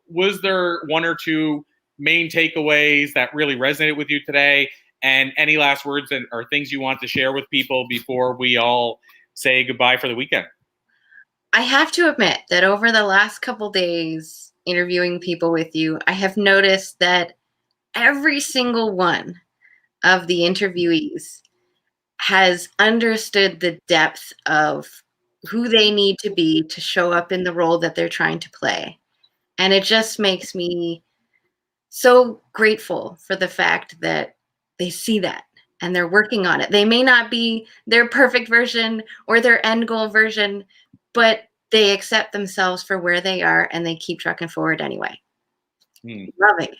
was there one or two main takeaways that really resonated with you today? And any last words or things you want to share with people before we all say goodbye for the weekend? I have to admit that over the last couple days interviewing people with you, I have noticed that every single one of the interviewees has understood the depth of who they need to be to show up in the role that they're trying to play. And it just makes me so grateful for the fact that they see that and they're working on it. They may not be their perfect version or their end goal version, but they accept themselves for where they are and they keep trucking forward anyway. Loving it.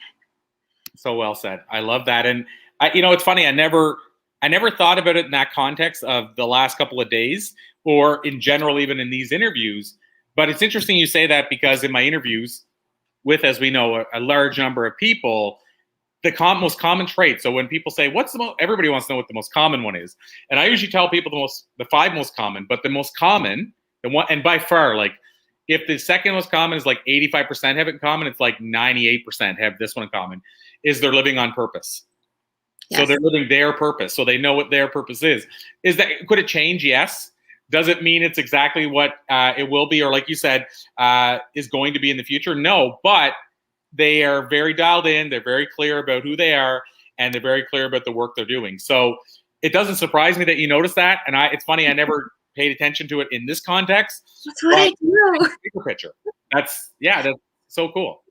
So well said. I love that. And it's funny. I never thought about it in that context of the last couple of days or in general, even in these interviews. But it's interesting you say that, because in my interviews with, as we know, a large number of people, the most common trait. So when people say, everybody wants to know what the most common one is. And I usually tell people the 5 most common, but the most common, the one, and by far, like if the second most common is like 85% have it in common, it's like 98% have this one in common, is they're living on purpose. Yes. So they're living their purpose. So they know what their purpose is. Could it change? Yes. Does it mean it's exactly what it will be, or like you said, is going to be in the future? No, but they are very dialed in. They're very clear about who they are, and they're very clear about the work they're doing. So it doesn't surprise me that you noticed that. And it's funny, I never paid attention to it in this context. That's what I do. Bigger picture. That's so cool.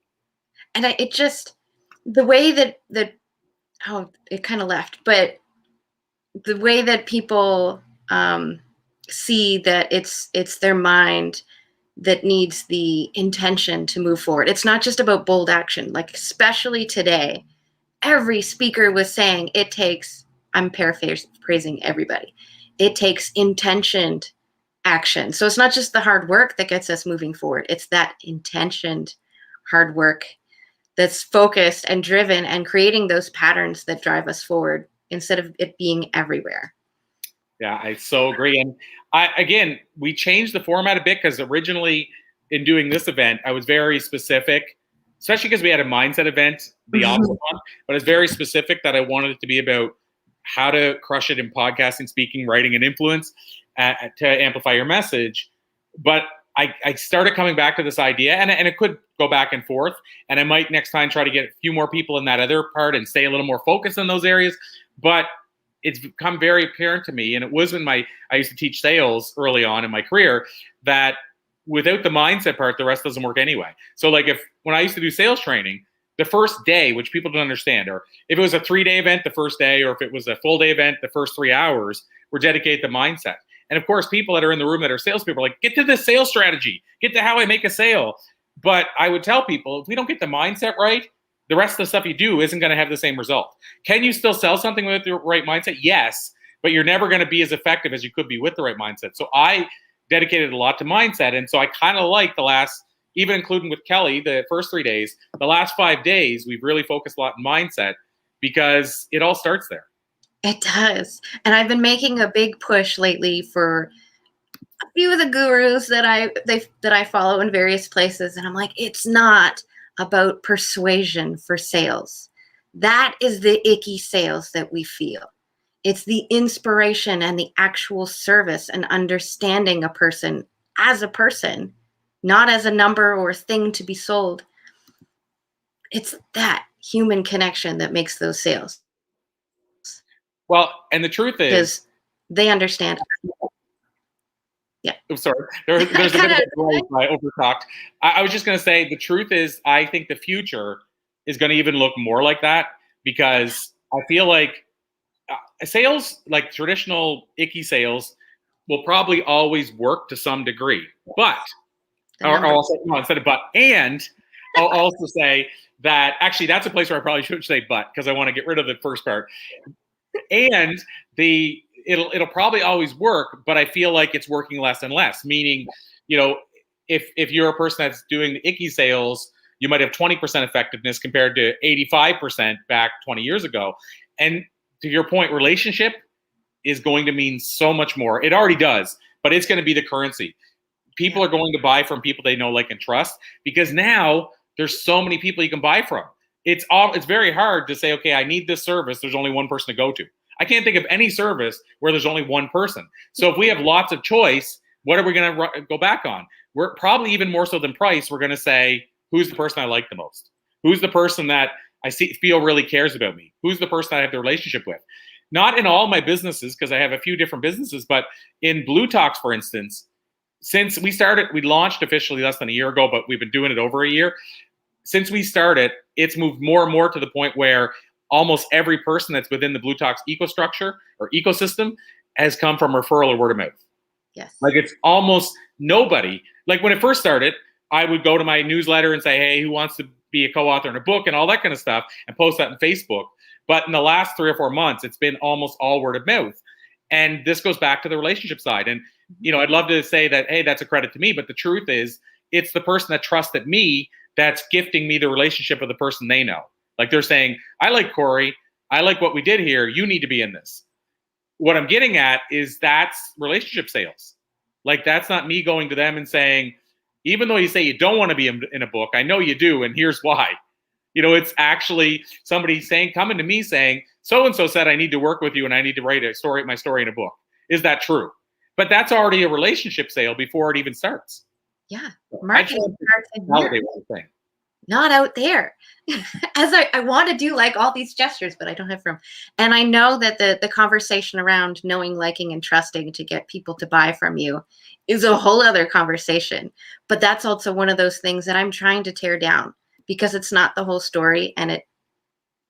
And the way that it kind of left, but the way that people see that it's their mind that needs the intention to move forward. It's not just about bold action. Like, especially today, every speaker was saying it takes, I'm paraphrasing everybody, it takes intentioned action. So it's not just the hard work that gets us moving forward. It's that intentioned hard work that's focused and driven and creating those patterns that drive us forward instead of it being everywhere. Yeah, I so agree. And we changed the format a bit, because originally in doing this event, I was very specific, especially because we had a mindset event, the opposite one, but it's very specific that I wanted it to be about how to crush it in podcasting, speaking, writing, and influence to amplify your message. But I started coming back to this idea, and it could go back and forth, and I might next time try to get a few more people in that other part and stay a little more focused in those areas. But it's become very apparent to me, and it was when I used to teach sales early on in my career, that without the mindset part, the rest doesn't work anyway. So like when I used to do sales training, the first day, which people don't understand, or if it was a 3-day event, the first day, or if it was a full day event, the first 3 hours were dedicated to mindset. And of course, people that are in the room that are salespeople are like, get to the sales strategy, get to how I make a sale. But I would tell people, if we don't get the mindset right, the rest of the stuff you do isn't going to have the same result. Can you still sell something with the right mindset? Yes, but you're never going to be as effective as you could be with the right mindset. So I dedicated a lot to mindset. And so I kind of like the last, even including with Kelly, the first 3 days, the last 5 days, we've really focused a lot on mindset because it all starts there. It does. And I've been making a big push lately for a few of the gurus that I follow in various places. And I'm like, it's not about persuasion for sales. That is the icky sales that we feel. It's the inspiration and the actual service and understanding a person, not as a number or a thing to be sold. It's that human connection that makes those sales. Well, and the truth is, because they understand. Yeah. I'm sorry. There's a bit of a break. I overtalked. I was just going to say the truth is, I think the future is going to even look more like that, because I feel like sales, like traditional icky sales, will probably always work to some degree. But, or also, no, instead of but, and I'll also say that actually that's a place where I probably should say but, because I want to get rid of the first part. And it'll probably always work, but I feel like it's working less and less. Meaning, you know, if you're a person that's doing the icky sales, you might have 20% effectiveness compared to 85% back 20 years ago. And to your point, relationship is going to mean so much more. It already does, but it's going to be the currency. People are going to buy from people they know, like, and trust, because now there's so many people you can buy from. It's very hard to say, okay, I need this service. There's only one person to go to. I can't think of any service where there's only one person. So if we have lots of choice, what are we going to go back on? We're probably even more so than price. We're going to say, who's the person I like the most? Who's the person that I feel really cares about me? Who's the person I have the relationship with? Not in all my businesses, because I have a few different businesses, but in Blue Talks, for instance, since we launched officially less than a year ago, but we've been doing it over a year. Since we started, it's moved more and more to the point where almost every person that's within the Blue Talks ecostructure or ecosystem has come from referral or word of mouth. Yes. Like, it's almost nobody. Like, when it first started, I would go to my newsletter and say, hey, who wants to be a co-author in a book and all that kind of stuff, and post that on Facebook. But in the last 3 or 4 months, it's been almost all word of mouth. And this goes back to the relationship side. And, you know, I'd love to say that, hey, that's a credit to me. But the truth is, it's the person that trusted me that's gifting me the relationship of the person they know. Like, they're saying, I like Corey. I like what we did here. You need to be in this. What I'm getting at is that's relationship sales. Like, that's not me going to them and saying, even though you say you don't want to be in a book, I know you do, and here's why. You know, it's actually somebody coming to me saying, so-and-so said I need to work with you and I need to write my story in a book. Is that true? But that's already a relationship sale before it even starts. Yeah. Marketing starts in here. Thing. Not out there. As I want to do like all these gestures, but I don't have room. And I know that the conversation around knowing, liking, and trusting to get people to buy from you is a whole other conversation. But that's also one of those things that I'm trying to tear down, because it's not the whole story. And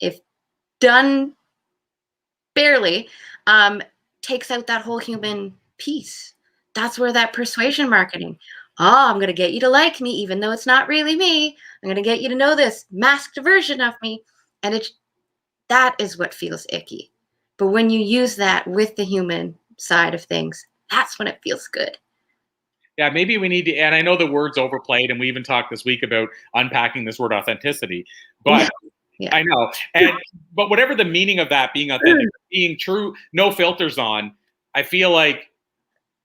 if done barely, takes out that whole human piece. That's where that persuasion marketing, I'm going to get you to like me, even though it's not really me. I'm going to get you to know this masked version of me. And that is what feels icky. But when you use that with the human side of things, that's when it feels good. Yeah, maybe we need to, and I know the word's overplayed, and we even talked this week about unpacking this word authenticity, but yeah. I know. But whatever the meaning of that, being authentic, being true, no filters on, I feel like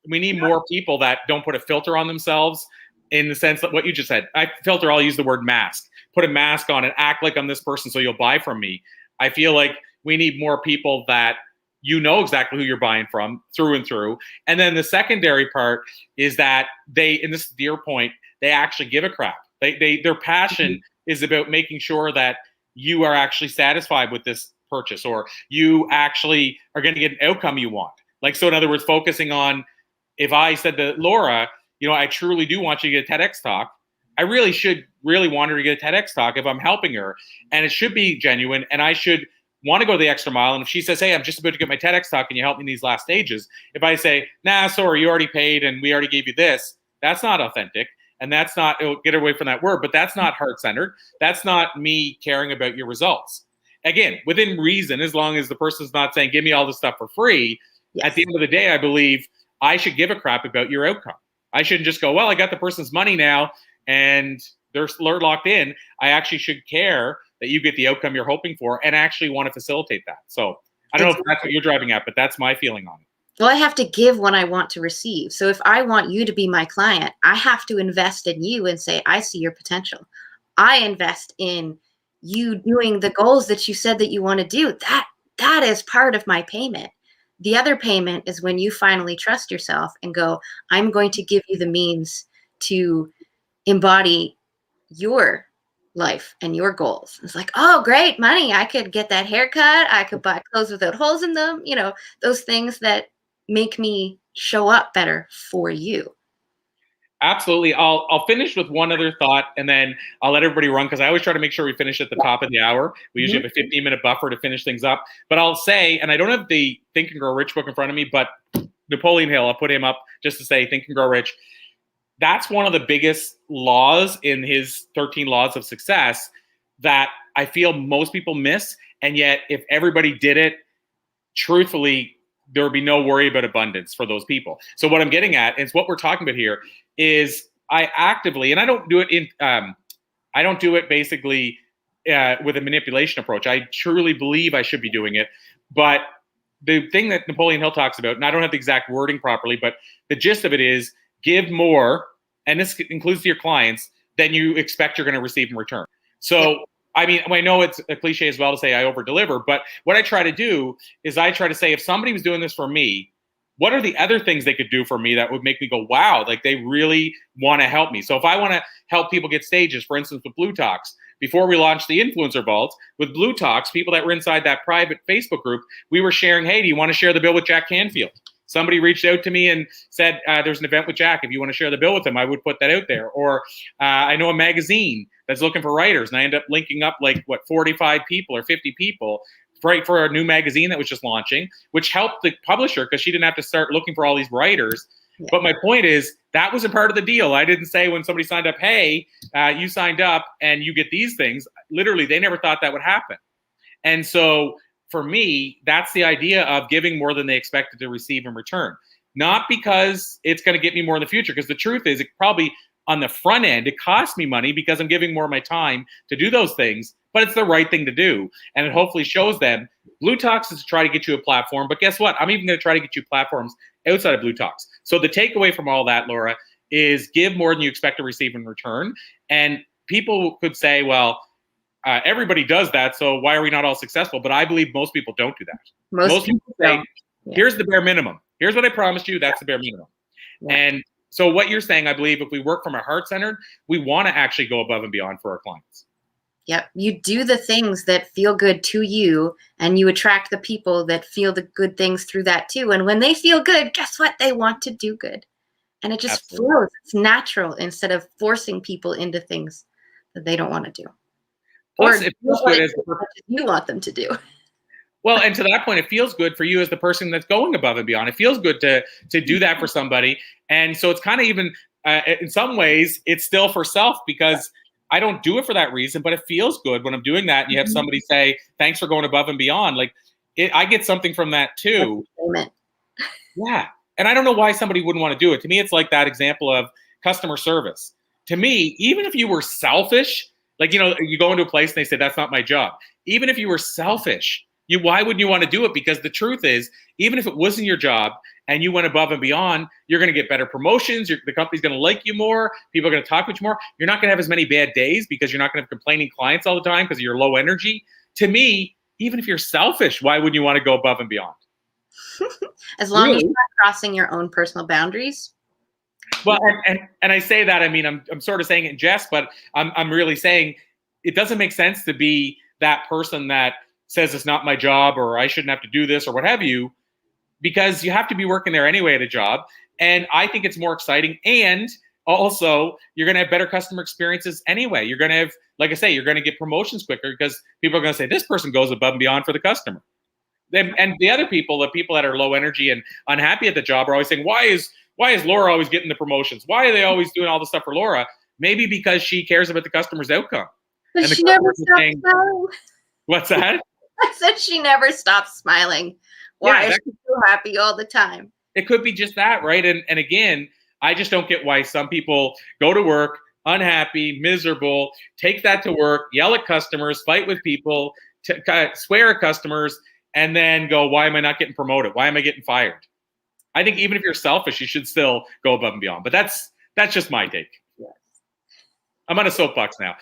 we need more people that don't put a filter on themselves, in the sense that what you just said. I'll use the word mask. Put a mask on and act like I'm this person so you'll buy from me. I feel like we need more people that you know exactly who you're buying from through and through. And then the secondary part is that and this is your point, they actually give a crap. Their passion is about making sure that you are actually satisfied with this purchase, or you actually are going to get an outcome you want. Like, so in other words, focusing on, if I said to Laura, you know, I truly do want you to get a TEDx talk, I really should really want her to get a TEDx talk if I'm helping her, and it should be genuine, and I should want to go the extra mile. And if she says, hey, I'm just about to get my TEDx talk, can you help me in these last stages? If I say, nah, sorry, you already paid and we already gave you this, that's not authentic. And that's not, it'll get away from that word, but that's not heart-centered. That's not me caring about your results. Again, within reason, as long as the person's not saying, give me all this stuff for free. Yes. At the end of the day, I believe I should give a crap about your outcome. I shouldn't just go, well, I got the person's money now and they're locked in. I actually should care that you get the outcome you're hoping for and actually want to facilitate that. So I don't know if that's what you're driving at, but that's my feeling on it. Well, I have to give what I want to receive. So if I want you to be my client, I have to invest in you and say, I see your potential. I invest in you doing the goals that you said that you want to do. That is part of my payment. The other payment is when you finally trust yourself and go, I'm going to give you the means to embody your life and your goals. It's like, oh, great, money. I could get that haircut. I could buy clothes without holes in them. You know, those things that make me show up better for you. Absolutely. I'll finish with one other thought and then I'll let everybody run because I always try to make sure we finish at the top of the hour. We usually have a 15-minute buffer to finish things up. But I'll say, and I don't have the Think and Grow Rich book in front of me, but Napoleon Hill, I'll put him up just to say Think and Grow Rich. That's one of the biggest laws in his 13 laws of success that I feel most people miss. And yet, if everybody did it, truthfully, there would be no worry about abundance for those people. So what I'm getting at is what we're talking about here is I actively, and I don't do it in, I don't do it basically with a manipulation approach. I truly believe I should be doing it. But the thing that Napoleon Hill talks about, and I don't have the exact wording properly, but the gist of it is give more, and this includes to your clients, than you expect you're going to receive in return. So, I mean, I know it's a cliche as well to say I over-deliver, but what I try to do is I try to say, if somebody was doing this for me, what are the other things they could do for me that would make me go, wow, like they really want to help me? So if I want to help people get stages, for instance, with Blue Talks, before we launched the Influencer Vault, with Blue Talks, people that were inside that private Facebook group, we were sharing, hey, do you want to share the bill with Jack Canfield? Somebody reached out to me and said, there's an event with Jack. If you want to share the bill with him, I would put that out there. Or I know a magazine that's looking for writers, and I end up linking up 45 people or 50 people for a new magazine that was just launching, which helped the publisher because she didn't have to start looking for all these writers. Yeah. But my point is that was a part of the deal. I didn't say when somebody signed up, hey, you signed up and you get these things. Literally, they never thought that would happen. And so for me, that's the idea of giving more than they expected to receive in return. Not because it's going to get me more in the future, because the truth is it probably on the front end, it costs me money because I'm giving more of my time to do those things, but it's the right thing to do. And it hopefully shows them. Blue Talks is to try to get you a platform, but guess what? I'm even going to try to get you platforms outside of Blue Talks. So the takeaway from all that, Laura, is give more than you expect to receive in return. And people could say, well, everybody does that, so why are we not all successful? But I believe most people don't do that. Most people say, here's the bare minimum. Here's what I promised you. That's the bare minimum. Yeah. And so what you're saying, I believe, if we work from a heart-centered, we want to actually go above and beyond for our clients. Yep. You do the things that feel good to you, and you attract the people that feel the good things through that too. And when they feel good, guess what? They want to do good. And it just flows. It's natural instead of forcing people into things that they don't want to do. Plus, or it feels good as you want them to do. Well, and to that point, it feels good for you as the person that's going above and beyond. It feels good to do that for somebody. And so it's kind of even, in some ways, it's still for self because I don't do it for that reason, but it feels good when I'm doing that. And you have somebody say, thanks for going above and beyond. I get something from that too. Yeah. And I don't know why somebody wouldn't want to do it. To me, it's like that example of customer service. To me, even if you were selfish, you go into a place and they say, that's not my job. Even if you were selfish, why wouldn't you want to do it? Because the truth is, even if it wasn't your job and you went above and beyond, you're going to get better promotions. The company's going to like you more. People are going to talk with you more. You're not going to have as many bad days because you're not going to have complaining clients all the time because of your low energy. To me, even if you're selfish, why wouldn't you want to go above and beyond? As long as you're not crossing your own personal boundaries. Well, and I say that, I mean, I'm sort of saying it in jest, but I'm really saying it doesn't make sense to be that person that says it's not my job or I shouldn't have to do this or what have you, because you have to be working there anyway at a job. And I think it's more exciting. And Also, you're going to have better customer experiences anyway. You're going to have, like I say, you're going to get promotions quicker because people are going to say, this person goes above and beyond for the customer. And the other people, the people that are low energy and unhappy at the job, are always saying, why is Laura always getting the promotions? Why are they always doing all this stuff for Laura? Maybe because she cares about the customer's outcome. But And the she never customers are stops saying, smiling. what's that? I said she never stops smiling. Why Yeah, is she so happy all the time? It could be just that, right? And again, I just don't get why some people go to work unhappy, miserable, take that to work, yell at customers, fight with people, swear at customers, and then go, why am I not getting promoted? Why am I getting fired? I think even if you're selfish, you should still go above and beyond. But that's just my take. Yes. I'm on a soapbox now.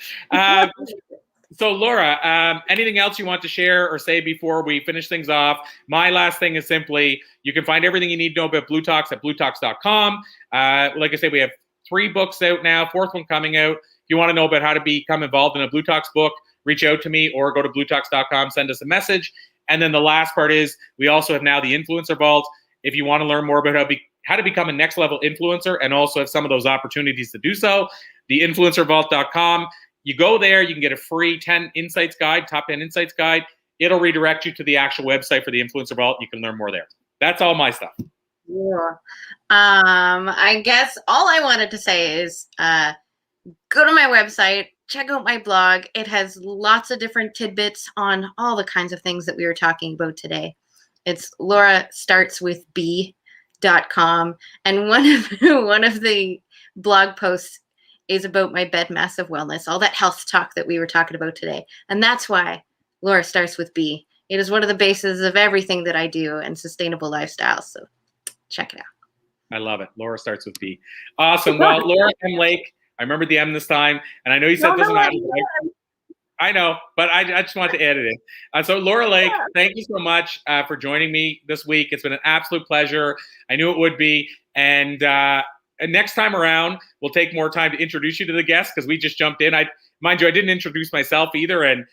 So Laura, anything else you want to share or say before we finish things off? My last thing is simply, you can find everything you need to know about Blue Talks at bluetalks.com. Like I said, we have 3 books out now, 4th one coming out. If you want to know about how to become involved in a Blue Talks book, reach out to me or go to bluetalks.com, send us a message. And then the last part is we also have now the Influencer Vault. If you want to learn more about how to become a next level influencer and also have some of those opportunities to do so, the influencervault.com. You go there, you can get a free 10 insights guide, top 10 insights guide. It'll redirect you to the actual website for the Influencer Vault. You can learn more there. That's all my stuff. Yeah. I guess all I wanted to say is go to my website, check out my blog. It has lots of different tidbits on all the kinds of things that we were talking about today. It's laurastartswithb.com. And one of the blog posts is about my bed massive wellness, all that health talk that we were talking about today. And that's why Laura starts with B. It is one of the bases of everything that I do and sustainable lifestyle. So check it out. I love it. Laura starts with B. Awesome. Well, Laura M. Lake, I remembered the M this time, and I know you said it doesn't matter. I know, but I just wanted to add it in. So Laura Lake, thank you so much for joining me this week. It's been an absolute pleasure. I knew it would be. And next time around, we'll take more time to introduce you to the guests because we just jumped in. Mind you, I didn't introduce myself either. And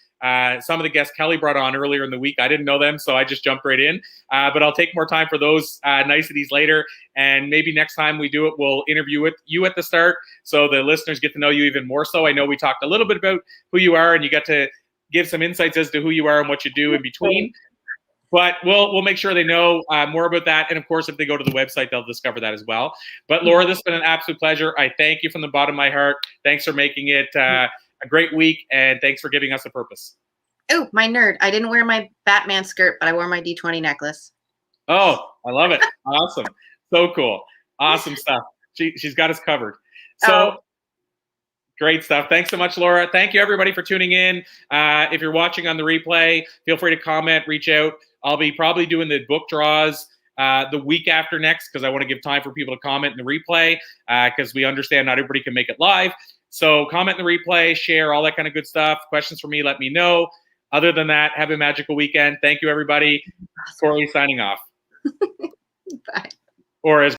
some of the guests Kelly brought on earlier in the week, I didn't know them, so I just jumped right in. But I'll take more time for those niceties later. And maybe next time we do it, we'll interview you at the start so the listeners get to know you even more so. I know we talked a little bit about who you are, and you got to give some insights as to who you are and what you do in between. But we'll make sure they know more about that. And, of course, if they go to the website, they'll discover that as well. But, Laura, this has been an absolute pleasure. I thank you from the bottom of my heart. Thanks for making it a great week, and thanks for giving us a purpose. Oh, my nerd. I didn't wear my Batman skirt, but I wore my D20 necklace. Oh, I love it. Awesome. So cool. Awesome stuff. She's got us covered. So great stuff. Thanks so much, Laura. Thank you, everybody, for tuning in. If you're watching on the replay, feel free to comment, reach out. I'll be probably doing the book draws the week after next because I want to give time for people to comment in the replay because we understand not everybody can make it live. So comment in the replay, share, all that kind of good stuff. Questions for me, let me know. Other than that, have a magical weekend. Thank you, everybody. Corey signing off. Bye. Or as